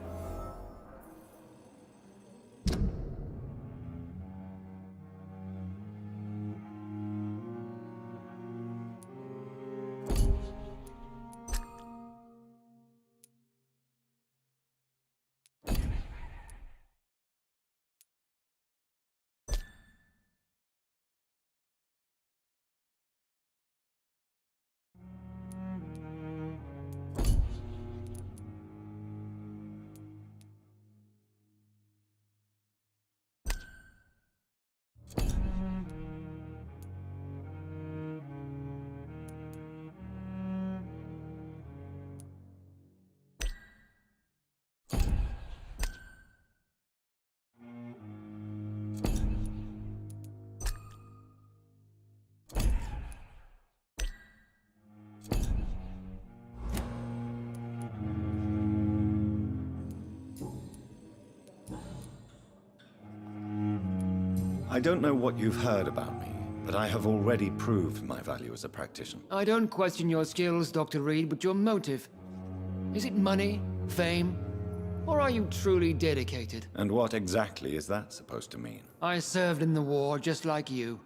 I don't know what you've heard about me, but I have already proved my value as a practitioner. I don't question your skills, Dr. Reed, but your motive. Is it money, fame, or are you truly dedicated? And what exactly is that supposed to mean? I served in the war just like you.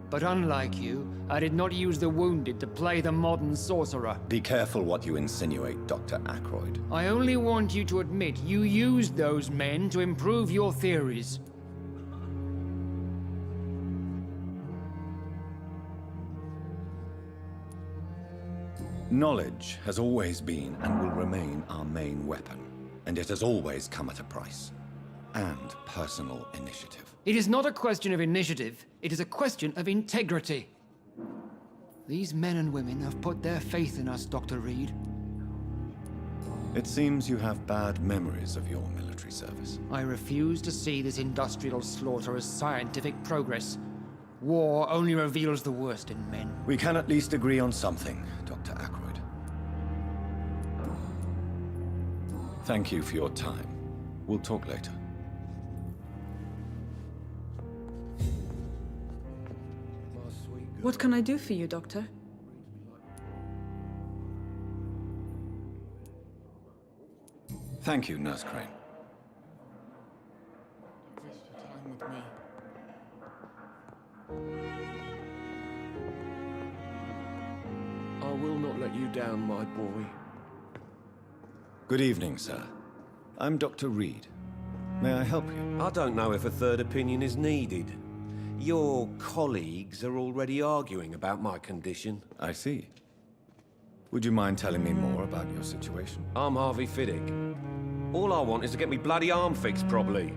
But unlike you, I did not use the wounded to play the modern sorcerer. Be careful what you insinuate, Dr. Ackroyd. I only want you to admit you used those men to improve your theories. Knowledge has always been and will remain our main weapon, and it has always come at a price. And personal initiative. It is not a question of initiative, it is a question of integrity. These men and women have put their faith in us, Dr. Reed. It seems you have bad memories of your military service. I refuse to see this industrial slaughter as scientific progress. War only reveals the worst in men. We can at least agree on something, Dr. Ackroyd. Thank you for your time. We'll talk later. What can I do for you, Doctor? Thank you, Nurse Crane. Waste your time with me. I will not let you down, my boy. Good evening, sir. I'm Dr. Reed. May I help you? I don't know if a third opinion is needed. Your colleagues are already arguing about my condition. I see. Would you mind telling me more about your situation? I'm Harvey Fiddick. All I want is to get me bloody arm fixed properly.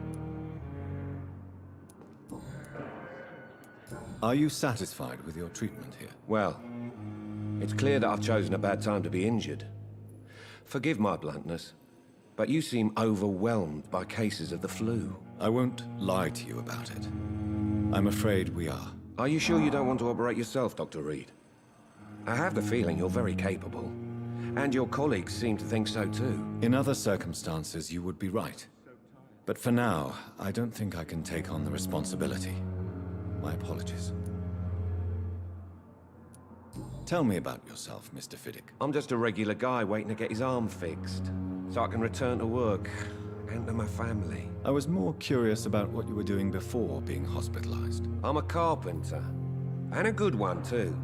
Are you satisfied with your treatment here? Well, it's clear that I've chosen a bad time to be injured. Forgive my bluntness, but you seem overwhelmed by cases of the flu. I won't lie to you about it. I'm afraid we are. Are you sure you don't want to operate yourself, Dr. Reed? I have the feeling you're very capable, and your colleagues seem to think so too. In other circumstances, you would be right. But for now, I don't think I can take on the responsibility. My apologies. Tell me about yourself, Mr. Fiddick. I'm just a regular guy waiting to get his arm fixed, so I can return to work and to my family. I was more curious about what you were doing before being hospitalized. I'm a carpenter, and a good one too.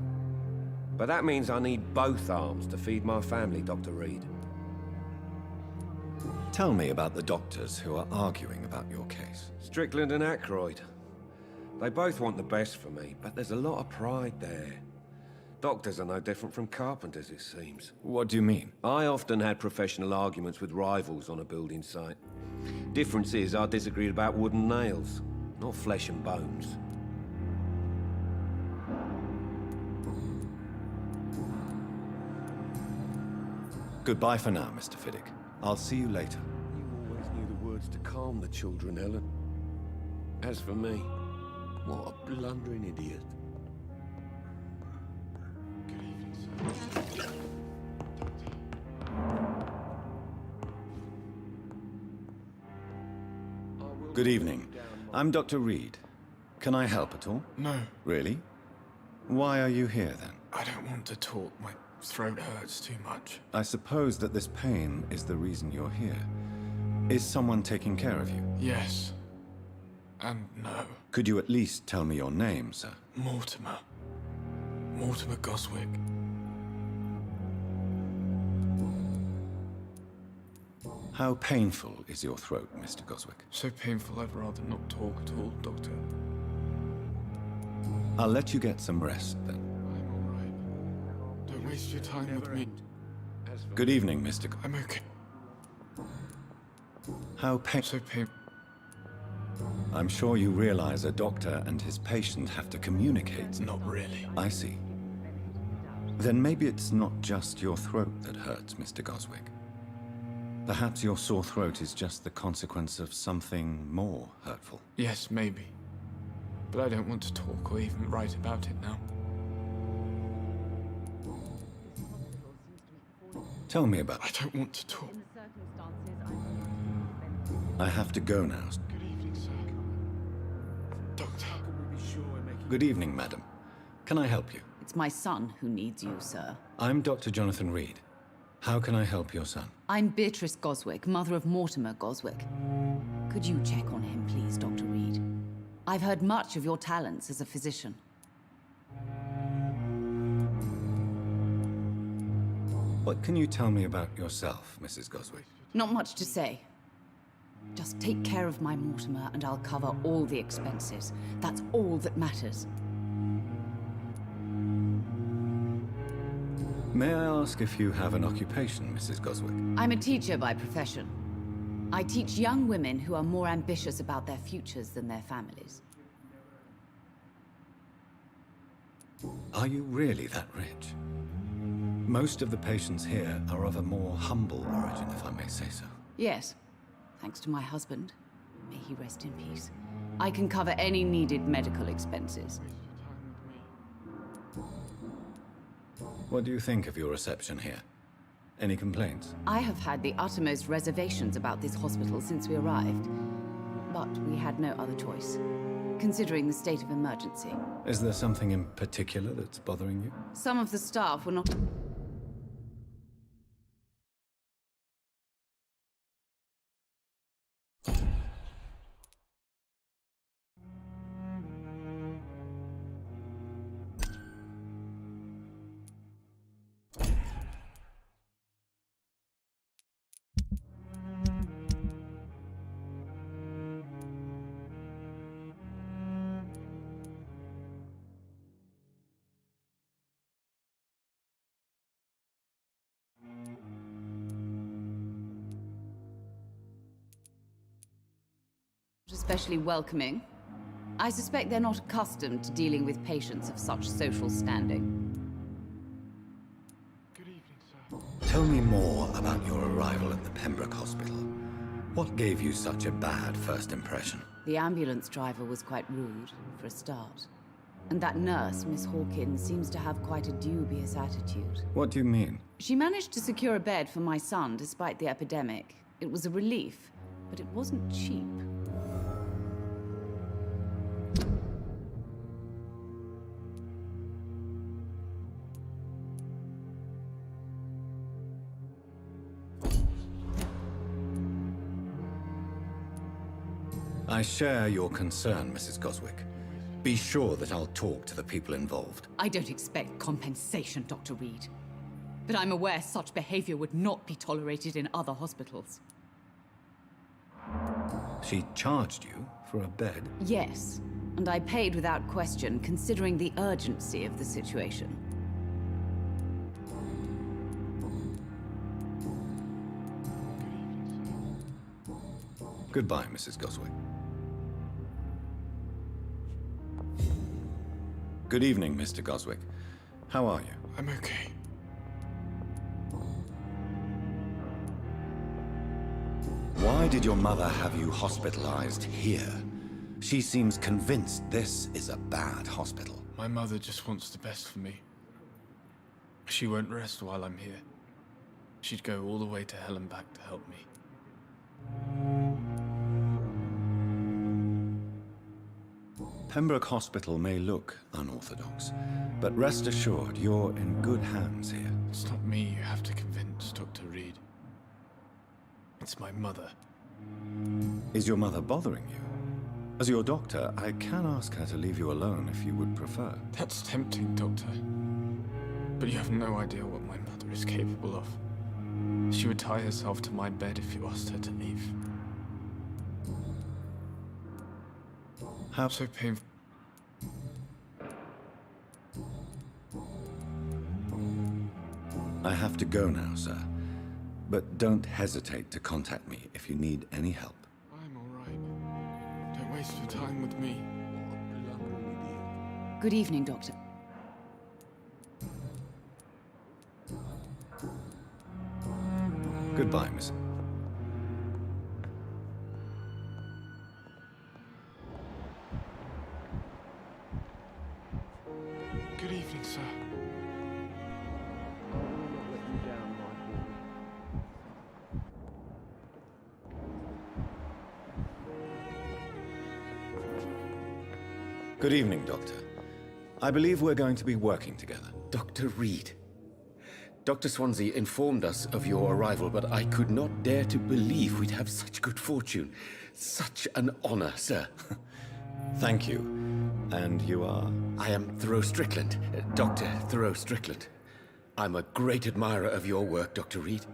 But that means I need both arms to feed my family, Dr. Reed. Tell me about the doctors who are arguing about your case. Strickland and Aykroyd. They both want the best for me, but there's a lot of pride there. Doctors are no different from carpenters, it seems. What do you mean? I often had professional arguments with rivals on a building site. Difference is, I disagreed about wooden nails, not flesh and bones. Goodbye for now, Mr. Fiddick. I'll see you later. You always knew the words to calm the children, Helen. As for me, what a blundering idiot. Good evening. I'm Dr. Reed. Can I help at all? No. Really? Why are you here, then? I don't want to talk. My throat hurts too much. I suppose that this pain is the reason you're here. Is someone taking care of you? Yes. And no. Could you at least tell me your name, sir? Mortimer. Mortimer Goswick. How painful is your throat, Mr. Goswick? So painful I'd rather not talk at all, Doctor. I'll let you get some rest, then. I'm all right. Don't waste your time with me. Good evening, Mr. I'm okay. How So painful. I'm sure you realize a doctor and his patient have to communicate. Not really. I see. Then maybe it's not just your throat that hurts, Mr. Goswick. Perhaps your sore throat is just the consequence of something more hurtful. Yes, maybe. But I don't want to talk or even write about it now. Tell me about I don't want to talk. I have to go now. Good evening, sir. Doctor. Good evening, madam. Can I help you? It's my son who needs you, sir. I'm Dr. Jonathan Reed. How can I help your son? I'm Beatrice Goswick, mother of Mortimer Goswick. Could you check on him, please, Dr. Reed? I've heard much of your talents as a physician. What can you tell me about yourself, Mrs. Goswick? Not much to say. Just take care of my Mortimer and I'll cover all the expenses. That's all that matters. May I ask if you have an occupation, Mrs. Goswick? I'm a teacher by profession. I teach young women who are more ambitious about their futures than their families. Are you really that rich? Most of the patients here are of a more humble origin, if I may say so. Yes, thanks to my husband. May he rest in peace. I can cover any needed medical expenses. What do you think of your reception here? Any complaints? I have had the uttermost reservations about this hospital since we arrived. But we had no other choice, considering the state of emergency. Is there something in particular that's bothering you? Some of the staff were not... especially welcoming. I suspect they're not accustomed to dealing with patients of such social standing. Tell me more about your arrival at the Pembroke Hospital. What gave you such a bad first impression? The ambulance driver was quite rude, for a start. And that nurse, Miss Hawkins, seems to have quite a dubious attitude. What do you mean? She managed to secure a bed for my son despite the epidemic. It was a relief, but it wasn't cheap. I share your concern, Mrs. Goswick. Be sure that I'll talk to the people involved. I don't expect compensation, Dr. Reed. But I'm aware such behavior would not be tolerated in other hospitals. She charged you for a bed? Yes, and I paid without question, considering the urgency of the situation. Goodbye, Mrs. Goswick. Good evening, Mr. Goswick. How are you? I'm okay. Why did your mother have you hospitalized here? She seems convinced this is a bad hospital. My mother just wants the best for me. She won't rest while I'm here. She'd go all the way to hell and back to help me. Pembroke Hospital may look unorthodox, but rest assured you're in good hands here. It's not me you have to convince, Dr. Reed. It's my mother. Is your mother bothering you? As your doctor, I can ask her to leave you alone if you would prefer. That's tempting, Doctor. But you have no idea what my mother is capable of. She would tie herself to my bed if you asked her to leave. How so painful? I have to go now, sir. But don't hesitate to contact me if you need any help. I'm all right. Don't waste your time with me. Good evening, Doctor. Goodbye, Miss. Good evening, sir. Good evening, Doctor. I believe we're going to be working together. Dr. Reed. Dr. Swansea informed us of your arrival, but I could not dare to believe we'd have such good fortune. Such an honor, sir. Thank you. And you are? I am Thoreau Strickland, Dr. Thoreau Strickland. I'm a great admirer of your work, Dr. Reed.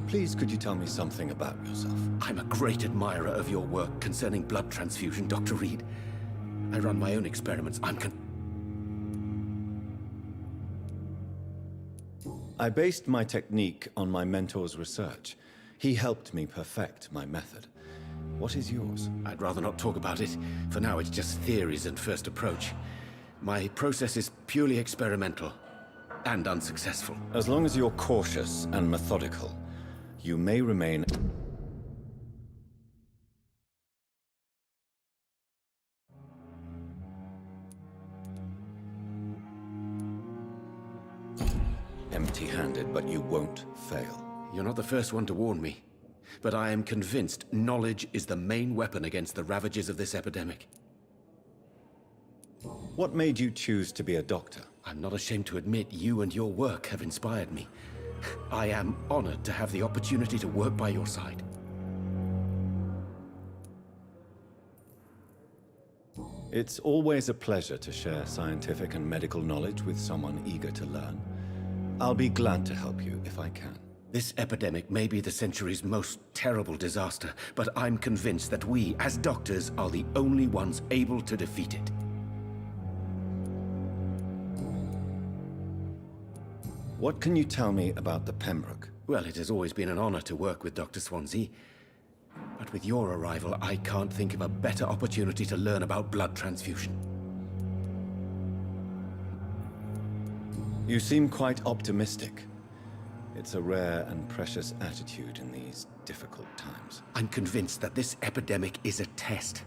Please, could you tell me something about yourself? I'm a great admirer of your work concerning blood transfusion, Dr. Reed. I run my own experiments. I based my technique on my mentor's research. He helped me perfect my method. What is yours? I'd rather not talk about it. For now, it's just theories and first approach. My process is purely experimental and unsuccessful. As long as you're cautious and methodical, you may remain... empty-handed, but you won't fail. You're not the first one to warn me, but I am convinced knowledge is the main weapon against the ravages of this epidemic. What made you choose to be a doctor? I'm not ashamed to admit you and your work have inspired me. I am honored to have the opportunity to work by your side. It's always a pleasure to share scientific and medical knowledge with someone eager to learn. I'll be glad to help you if I can. This epidemic may be the century's most terrible disaster, but I'm convinced that we, as doctors, are the only ones able to defeat it. What can you tell me about the Pembroke? Well, it has always been an honor to work with Dr. Swansea. But with your arrival, I can't think of a better opportunity to learn about blood transfusion. You seem quite optimistic. It's a rare and precious attitude in these difficult times. I'm convinced that this epidemic is a test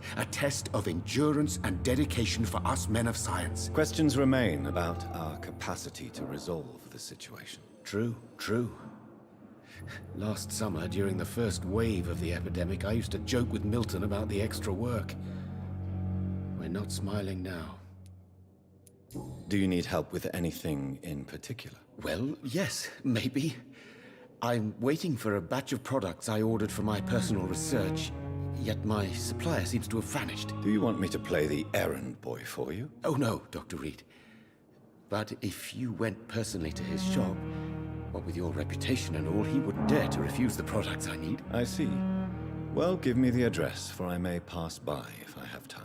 of endurance and dedication for us men of science. Questions remain about our capacity to resolve the situation. True, true. Last summer, during the first wave of the epidemic, I used to joke with Milton about the extra work. We're not smiling now. Do you need help with anything in particular? Well, yes, maybe. I'm waiting for a batch of products I ordered for my personal research, yet my supplier seems to have vanished. Do you want me to play the errand boy for you? Oh no, Dr. Reed. But if you went personally to his shop, what with your reputation and all, he wouldn't dare to refuse the products I need. I see. Well, give me the address, for I may pass by if I have time.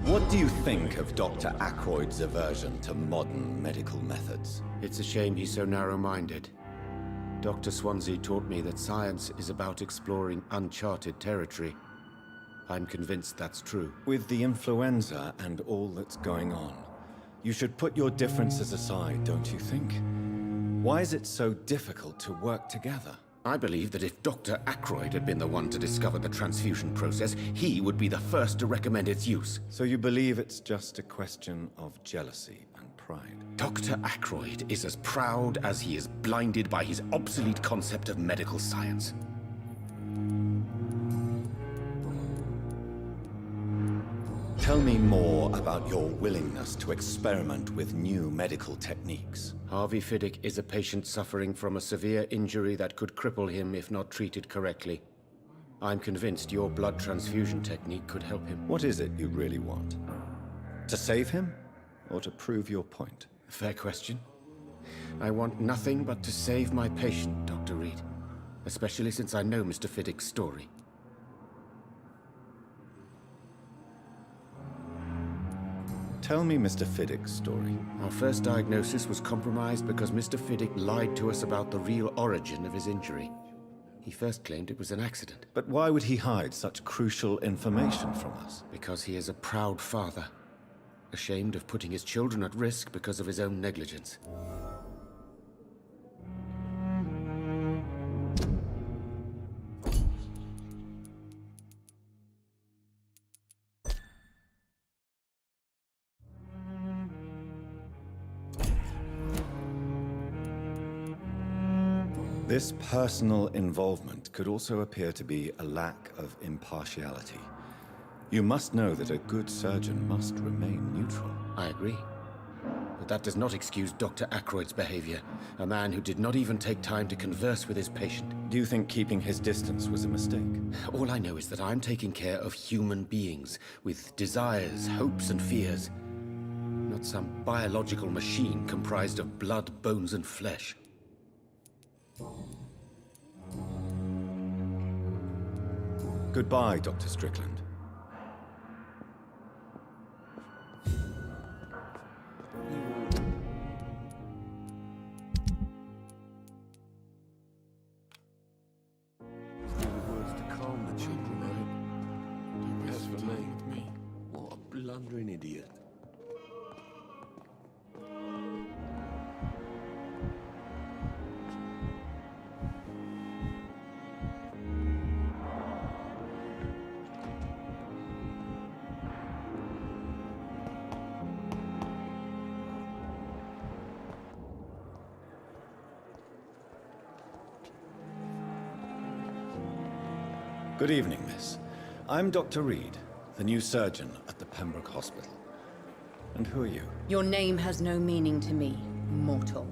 What do you think of Dr. Ackroyd's aversion to modern medical methods? It's a shame he's so narrow-minded. Dr. Swansea taught me that science is about exploring uncharted territory. I'm convinced that's true. With the influenza and all that's going on, you should put your differences aside, don't you think? Why is it so difficult to work together? I believe that if Dr. Ackroyd had been the one to discover the transfusion process, he would be the first to recommend its use. So you believe it's just a question of jealousy and pride? Dr. Ackroyd is as proud as he is blinded by his obsolete concept of medical science. Tell me more about your willingness to experiment with new medical techniques. Harvey Fiddick is a patient suffering from a severe injury that could cripple him if not treated correctly. I'm convinced your blood transfusion technique could help him. What is it you really want? To save him, or to prove your point? Fair question. I want nothing but to save my patient, Dr. Reed. Especially since I know Mr. Fiddick's story. Tell me Mr. Fiddick's story. Our first diagnosis was compromised because Mr. Fiddick lied to us about the real origin of his injury. He first claimed it was an accident. But why would he hide such crucial information from us? Because he is a proud father, ashamed of putting his children at risk because of his own negligence. This personal involvement could also appear to be a lack of impartiality. You must know that a good surgeon must remain neutral. I agree. But that does not excuse Dr. Ackroyd's behavior, a man who did not even take time to converse with his patient. Do you think keeping his distance was a mistake? All I know is that I'm taking care of human beings, with desires, hopes, and fears. Not some biological machine comprised of blood, bones, and flesh. Goodbye, Dr. Strickland. Words to calm the children, eh? As for me, what a blundering idiot. Good evening, miss. I'm Dr. Reed, the new surgeon at the Pembroke Hospital. And who are you? Your name has no meaning to me, mortal.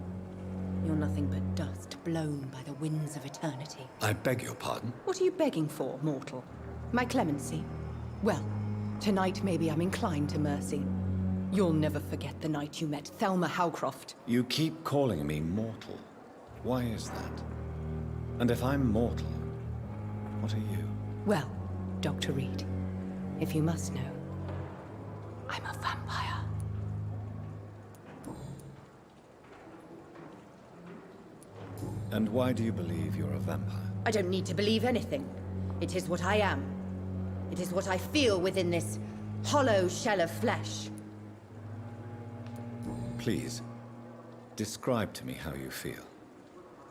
You're nothing but dust blown by the winds of eternity. I beg your pardon? What are you begging for, mortal? My clemency? Well, tonight maybe I'm inclined to mercy. You'll never forget the night you met Thelma Howcroft. You keep calling me mortal. Why is that? And if I'm mortal, what are you? Well, Dr. Reed, if you must know, I'm a vampire. And why do you believe you're a vampire? I don't need to believe anything. It is what I am. It is what I feel within this hollow shell of flesh. Please, describe to me how you feel.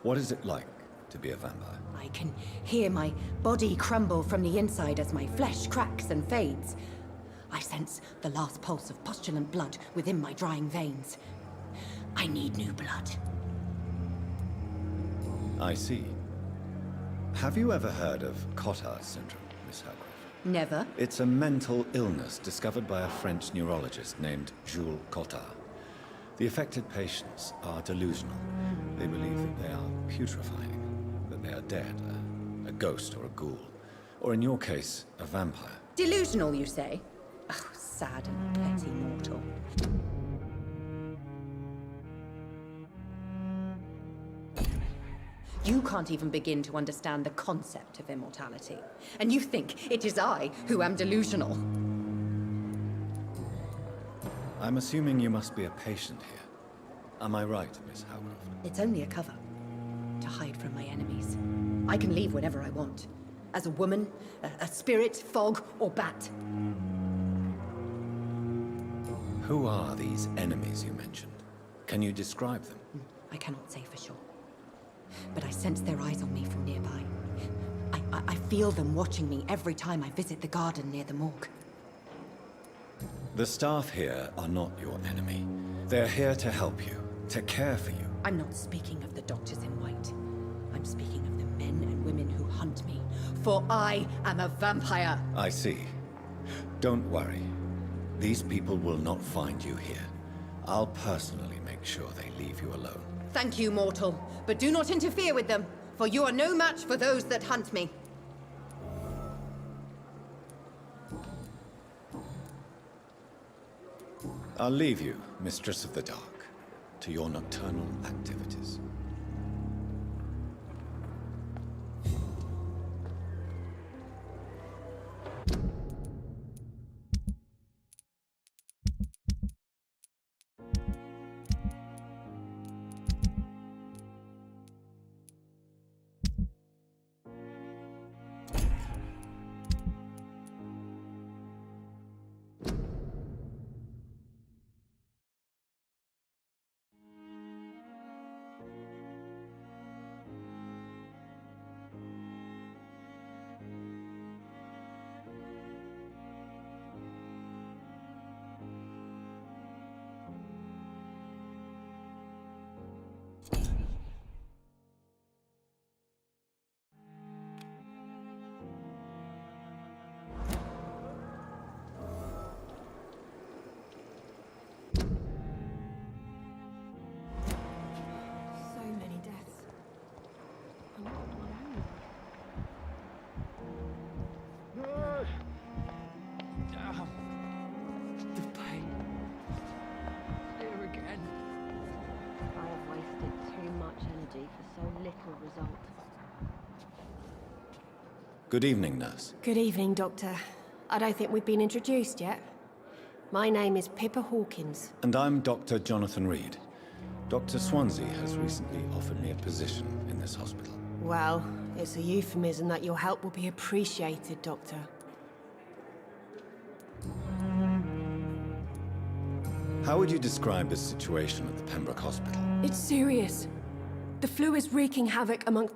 What is it like to be a vampire? I can hear my body crumble from the inside as my flesh cracks and fades. I sense the last pulse of postulant blood within my drying veins. I need new blood. I see. Have you ever heard of Cotard syndrome, Miss Howcroft? Never. It's a mental illness discovered by a French neurologist named Jules Cotard. The affected patients are delusional. They believe that they are putrefying, that they are dead, a ghost or a ghoul, or in your case, a vampire. Delusional, you say? Oh, sad and petty mortal. You can't even begin to understand the concept of immortality. And you think it is I who am delusional. I'm assuming you must be a patient here. Am I right, Miss Howcroft? It's only a cover. To hide from my enemies. I can leave whenever I want. As a woman, a spirit, fog, or bat. Who are these enemies you mentioned? Can you describe them? I cannot say for sure. But I sense their eyes on me from nearby. I feel them watching me every time I visit the garden near the morgue. The staff here are not your enemy. They're here to help you, to care for you. I'm not speaking of the doctors in white. I'm speaking of the men and women who hunt me. For I am a vampire. I see. Don't worry. These people will not find you here. I'll personally make sure they leave you alone. Thank you, mortal. But do not interfere with them, for you are no match for those that hunt me. I'll leave you, Mistress of the Dark, to your nocturnal activities. Good evening, nurse. Good evening, Doctor. I don't think we've been introduced yet. My name is Pippa Hawkins. And I'm Dr. Jonathan Reed. Dr. Swansea has recently offered me a position in this hospital. Well, it's a euphemism that your help will be appreciated, Doctor. How would you describe the situation at the Pembroke Hospital? It's serious. The flu is wreaking havoc among...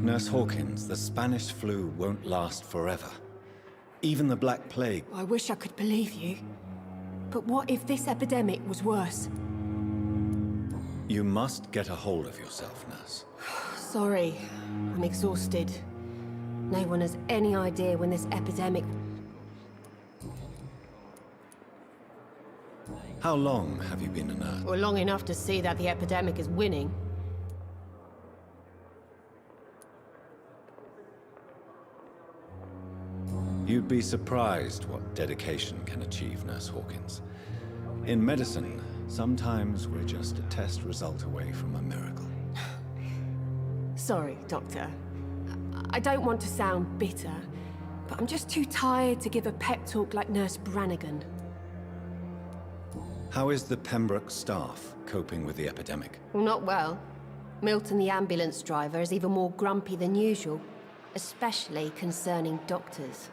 Nurse Hawkins, the Spanish flu won't last forever. Even the Black Plague. I wish I could believe you. But what if this epidemic was worse? You must get a hold of yourself, nurse. Sorry, I'm exhausted. No one has any idea when this epidemic... How long have you been a nurse? Well, long enough to see that the epidemic is winning. You'd be surprised what dedication can achieve, Nurse Hawkins. In medicine, sometimes we're just a test result away from a miracle. Sorry, Doctor. I don't want to sound bitter, but I'm just too tired to give a pep talk like Nurse Brannigan. How is the Pembroke staff coping with the epidemic? Well, not well. Milton, the ambulance driver, is even more grumpy than usual, especially concerning doctors.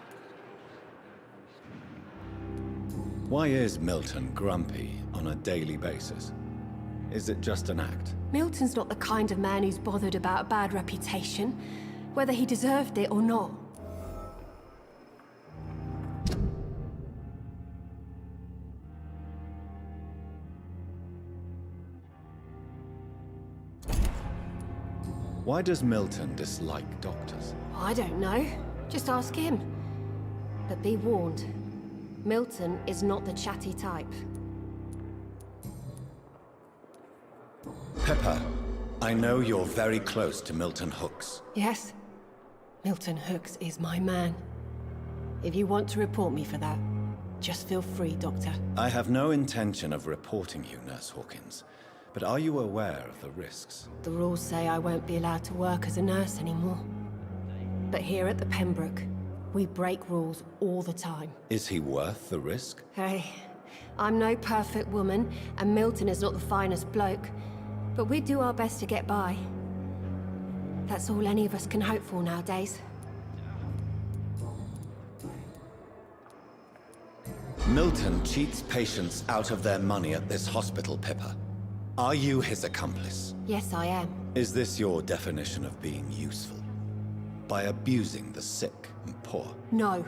Why is Milton grumpy on a daily basis? Is it just an act? Milton's not the kind of man who's bothered about a bad reputation, whether he deserved it or not. Why does Milton dislike doctors? I don't know. Just ask him. But be warned, Milton is not the chatty type. Pepper, I know you're very close to Milton Hooks. Yes? Milton Hooks is my man. If you want to report me for that, just feel free, Doctor. I have no intention of reporting you, Nurse Hawkins. But are you aware of the risks? The rules say I won't be allowed to work as a nurse anymore. But here at the Pembroke, we break rules all the time. Is he worth the risk? Hey, I'm no perfect woman, and Milton is not the finest bloke. But we do our best to get by. That's all any of us can hope for nowadays. Milton cheats patients out of their money at this hospital, Pippa. Are you his accomplice? Yes, I am. Is this your definition of being useful? By abusing the sick and poor? No.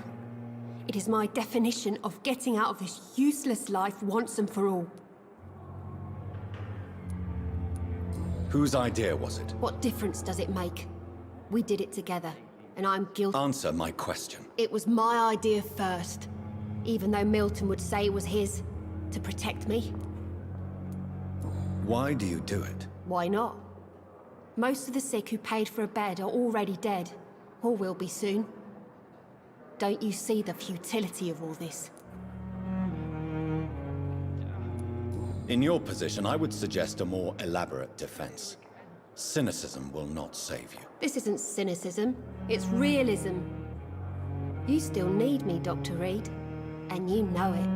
It is my definition of getting out of this useless life once and for all. Whose idea was it? What difference does it make? We did it together, and I'm guilty. Answer my question. It was my idea first, even though Milton would say it was his, to protect me. Why do you do it? Why not? Most of the sick who paid for a bed are already dead, or will be soon. Don't you see the futility of all this? In your position, I would suggest a more elaborate defense. Cynicism will not save you. This isn't cynicism, it's realism. You still need me, Dr. Reed, and you know it.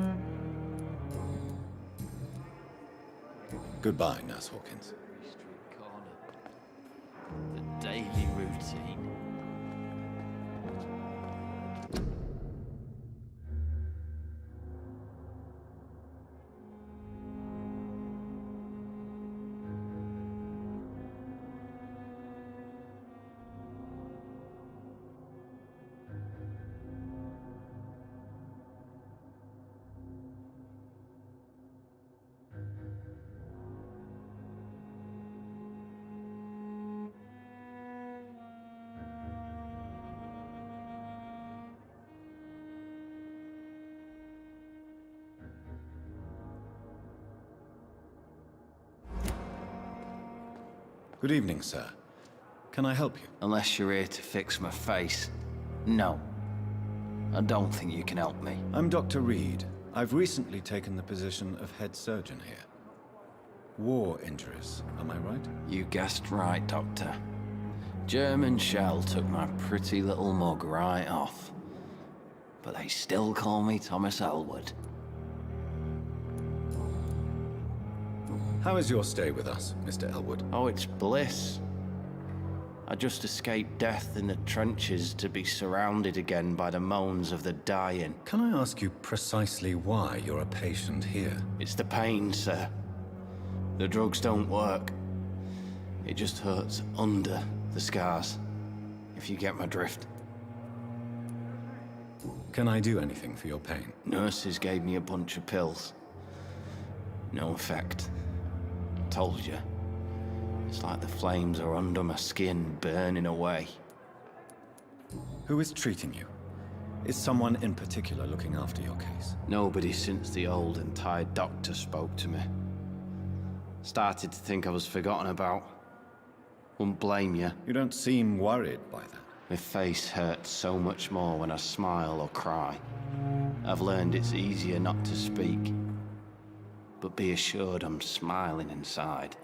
Goodbye, Nurse Hawkins. The daily routine. Good evening, sir. Can I help you? Unless you're here to fix my face. No. I don't think you can help me. I'm Dr. Reed. I've recently taken the position of head surgeon here. War injuries, am I right? You guessed right, Doctor. German shell took my pretty little mug right off. But they still call me Thomas Elwood. How is your stay with us, Mr. Elwood? Oh, it's bliss. I just escaped death in the trenches to be surrounded again by the moans of the dying. Can I ask you precisely why you're a patient here? It's the pain, sir. The drugs don't work. It just hurts under the scars, if you get my drift. Can I do anything for your pain? Nurses gave me a bunch of pills. No effect. Told you. It's like the flames are under my skin, burning away. Who is treating you? Is someone in particular looking after your case? Nobody since the old and tired doctor spoke to me. Started to think I was forgotten about. Wouldn't blame you. You don't seem worried by that. My face hurts so much more when I smile or cry. I've learned it's easier not to speak. But be assured I'm smiling inside.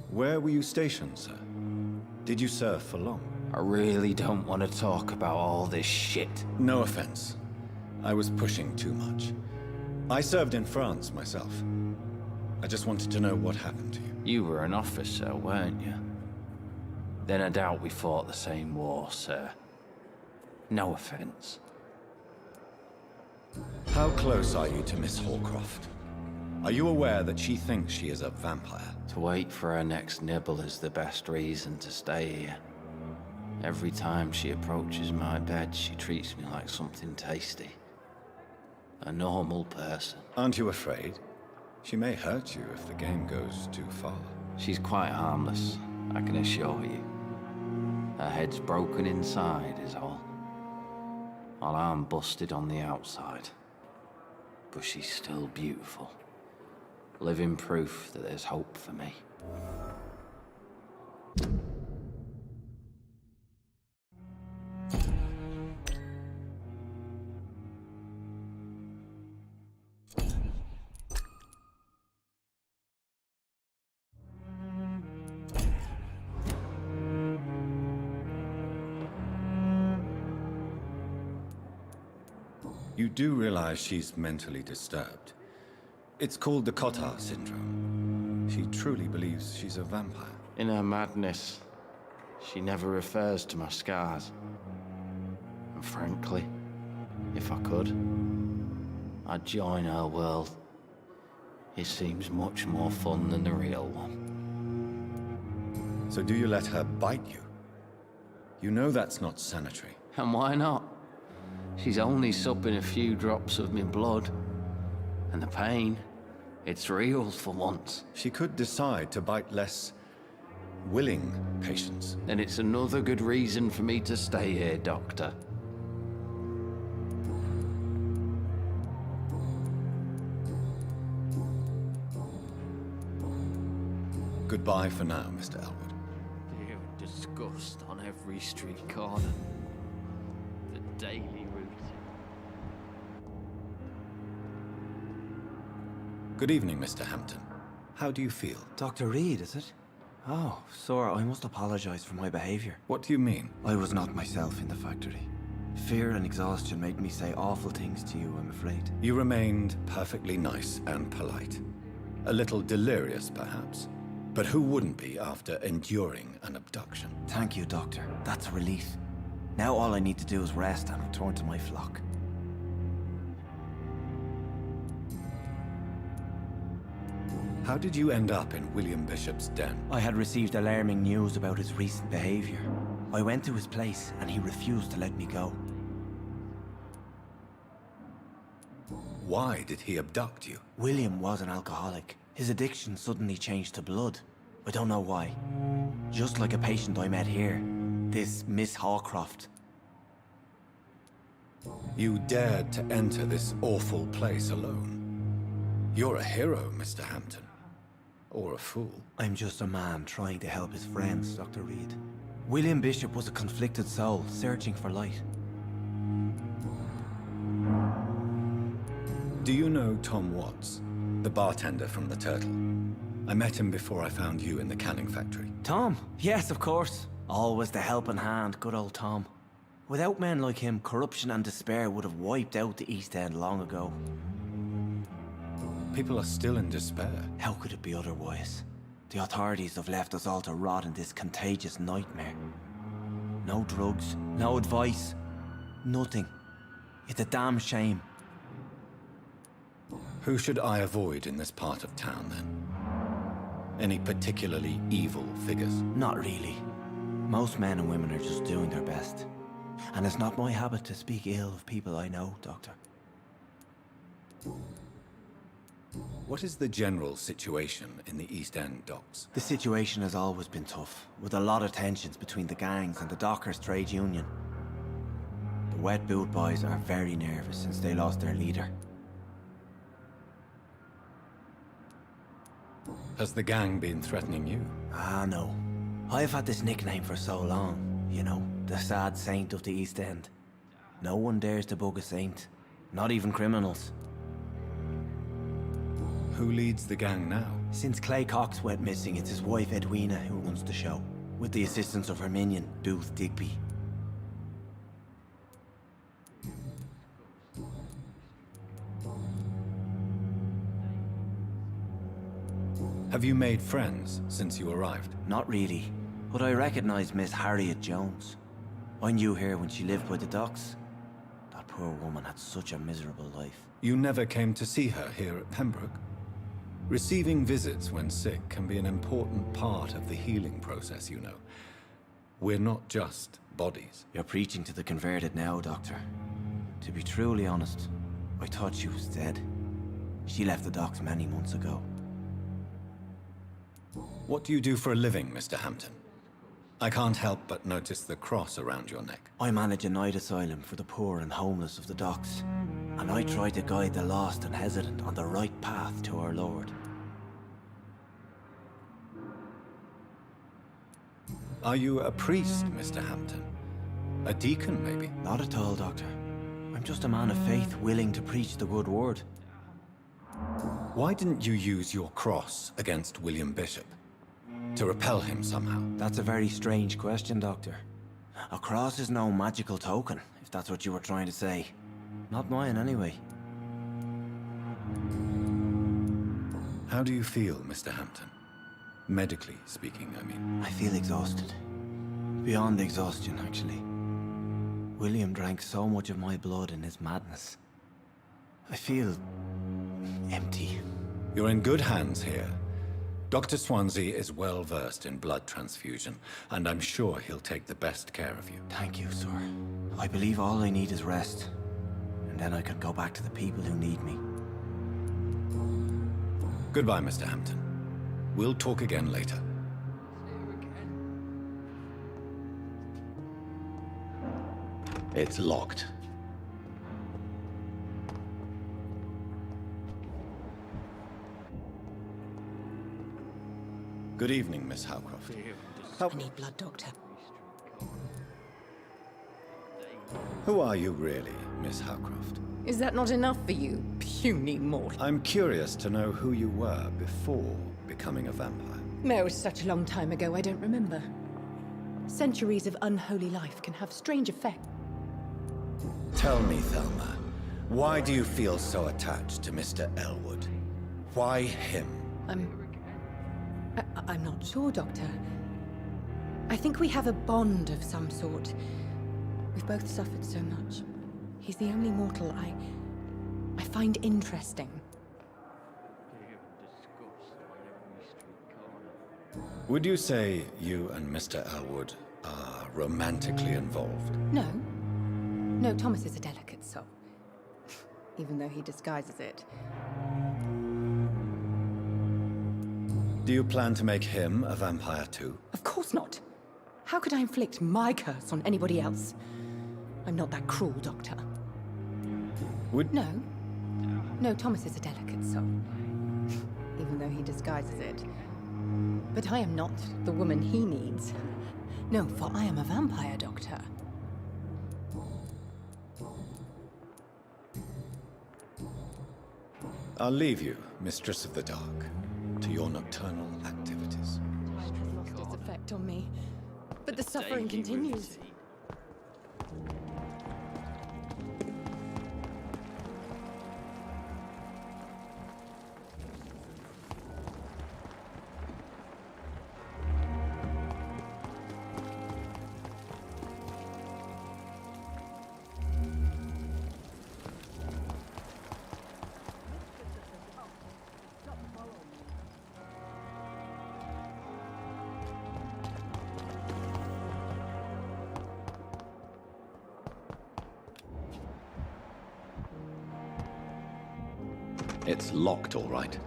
Where were you stationed, sir? Did you serve for long? I really don't want to talk about all this shit. No offense. I was pushing too much. I served in France myself. I just wanted to know what happened to you. You were an officer, weren't you? Then I doubt we fought the same war, sir. No offense. How close are you to Miss Hallcroft? Are you aware that she thinks she is a vampire? To wait for her next nibble is the best reason to stay here. Every time she approaches my bed, she treats me like something tasty. A normal person. Aren't you afraid? She may hurt you if the game goes too far. She's quite harmless, I can assure you. Her head's broken inside is all. While I'm busted on the outside. But she's still beautiful. Living proof that there's hope for me. You do realize she's mentally disturbed. It's called the Cotard syndrome. She truly believes she's a vampire. In her madness, she never refers to my scars. And frankly, if I could, I'd join her world. It seems much more fun than the real one. So do you let her bite you? You know that's not sanitary. And why not? She's only supping a few drops of my blood. And the pain, it's real for once. She could decide to bite less willing patients. Then it's another good reason for me to stay here, Doctor. Goodbye for now, Mr. Elwood. You disgust on every street corner. The daily route. Good evening, Mr. Hampton. How do you feel? Dr. Reed, is it? Oh, sir, I must apologize for my behavior. What do you mean? I was not myself in the factory. Fear and exhaustion made me say awful things to you, I'm afraid. You remained perfectly nice and polite. A little delirious, perhaps. But who wouldn't be after enduring an abduction? Thank you, Doctor. That's a relief. Now all I need to do is rest and return to my flock. How did you end up in William Bishop's den? I had received alarming news about his recent behavior. I went to his place and he refused to let me go. Why did he abduct you? William was an alcoholic. His addiction suddenly changed to blood. I don't know why. Just like a patient I met here. This Miss Hallcroft. You dared to enter this awful place alone. You're a hero, Mr. Hampton. Or a fool. I'm just a man trying to help his friends, Dr. Reed. William Bishop was a conflicted soul, searching for light. Do you know Tom Watts, the bartender from the Turtle? I met him before I found you in the canning factory. Tom? Yes, of course. Always the helping hand, good old Tom. Without men like him, corruption and despair would have wiped out the East End long ago. People are still in despair. How could it be otherwise? The authorities have left us all to rot in this contagious nightmare. No drugs, no advice, nothing. It's a damn shame. Who should I avoid in this part of town, then? Any particularly evil figures? Not really. Most men and women are just doing their best. And it's not my habit to speak ill of people I know, Doctor. What is the general situation in the East End docks? The situation has always been tough, with a lot of tensions between the gangs and the dockers' trade union. The wet boot boys are very nervous since they lost their leader. Has the gang been threatening you? Ah, no. I've had this nickname for so long, you know, the sad saint of the East End. No one dares to bug a saint, not even criminals. Who leads the gang now? Since Clay Cox went missing, it's his wife Edwina who runs the show, with the assistance of her minion, Booth Digby. Have you made friends since you arrived? Not really, but I recognise Miss Harriet Jones. I knew her when she lived by the docks. That poor woman had such a miserable life. You never came to see her here at Pembroke? Receiving visits when sick can be an important part of the healing process, you know. We're not just bodies. You're preaching to the converted now, Doctor. To be truly honest, I thought she was dead. She left the docks many months ago. What do you do for a living, Mr. Hampton? I can't help but notice the cross around your neck. I manage a night asylum for the poor and homeless of the docks. And I try to guide the lost and hesitant on the right path to our Lord. Are you a priest, Mr. Hampton? A deacon, maybe? Not at all, Doctor. I'm just a man of faith willing to preach the good word. Why didn't you use your cross against William Bishop? To repel him somehow? That's a very strange question, Doctor. A cross is no magical token, if that's what you were trying to say. Not mine, anyway. How do you feel, Mr. Hampton? Medically speaking, I mean. I feel exhausted. Beyond exhaustion, actually. William drank so much of my blood in his madness. I feel empty. You're in good hands here. Dr. Swansea is well versed in blood transfusion, and I'm sure he'll take the best care of you. Thank you, sir. I believe all I need is rest. And then I can go back to the people who need me. Goodbye, Mr. Hampton. We'll talk again later. It's locked. Good evening, Miss Howcroft. I need blood, Doctor. Who are you really, Miss Howcroft? Is that not enough for you, puny mortal? I'm curious to know who you were before becoming a vampire. No, it was such a long time ago, I don't remember. Centuries of unholy life can have strange effects. Tell me, Thelma, why do you feel so attached to Mr. Elwood? Why him? I'm not sure, Doctor. I think we have a bond of some sort. We've both suffered so much. He's the only mortal I find interesting. Would you say you and Mr. Elwood are romantically involved? No. No, Thomas is a delicate soul. Even though he disguises it. Do you plan to make him a vampire too? Of course not. How could I inflict my curse on anybody else? I'm not that cruel, Doctor. No. No, Thomas is a delicate soul. Even though he disguises it. But I am not the woman he needs. No, for I am a vampire, Doctor. I'll leave you, Mistress of the Dark, to your nocturnal activities. Lost its effect on me, but the suffering continues. It's locked, all right.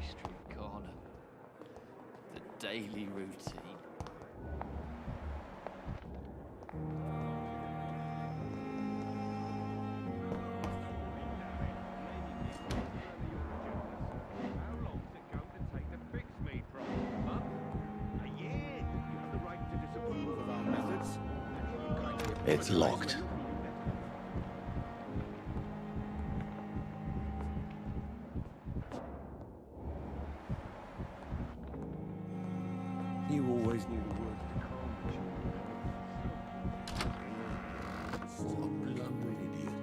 Street corner. The daily routine. It's locked. You always knew the words to calm the children. Stop blundering, idiot.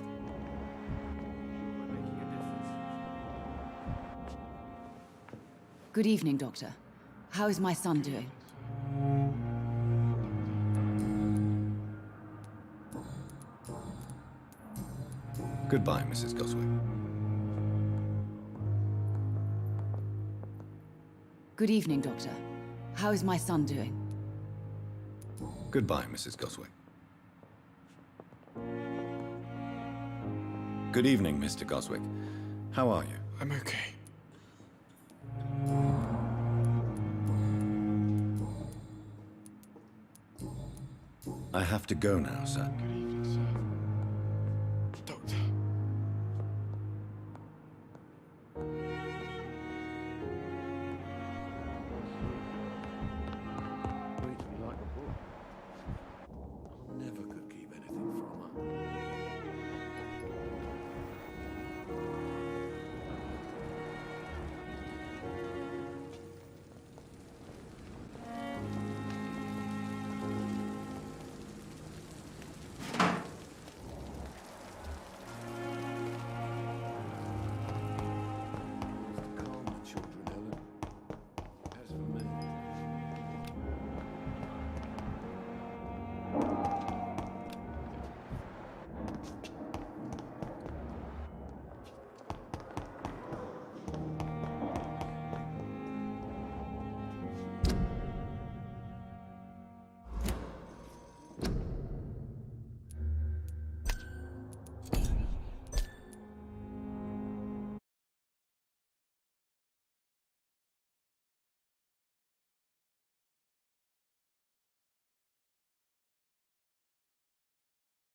We're making a difference. Good evening, Doctor. How is my son doing? Goodbye, Mrs. Goswick. Good evening, Doctor. How is my son doing? Goodbye, Mrs. Goswick. Good evening, Mr. Goswick. How are you? I'm okay. I have to go now, sir. Good evening.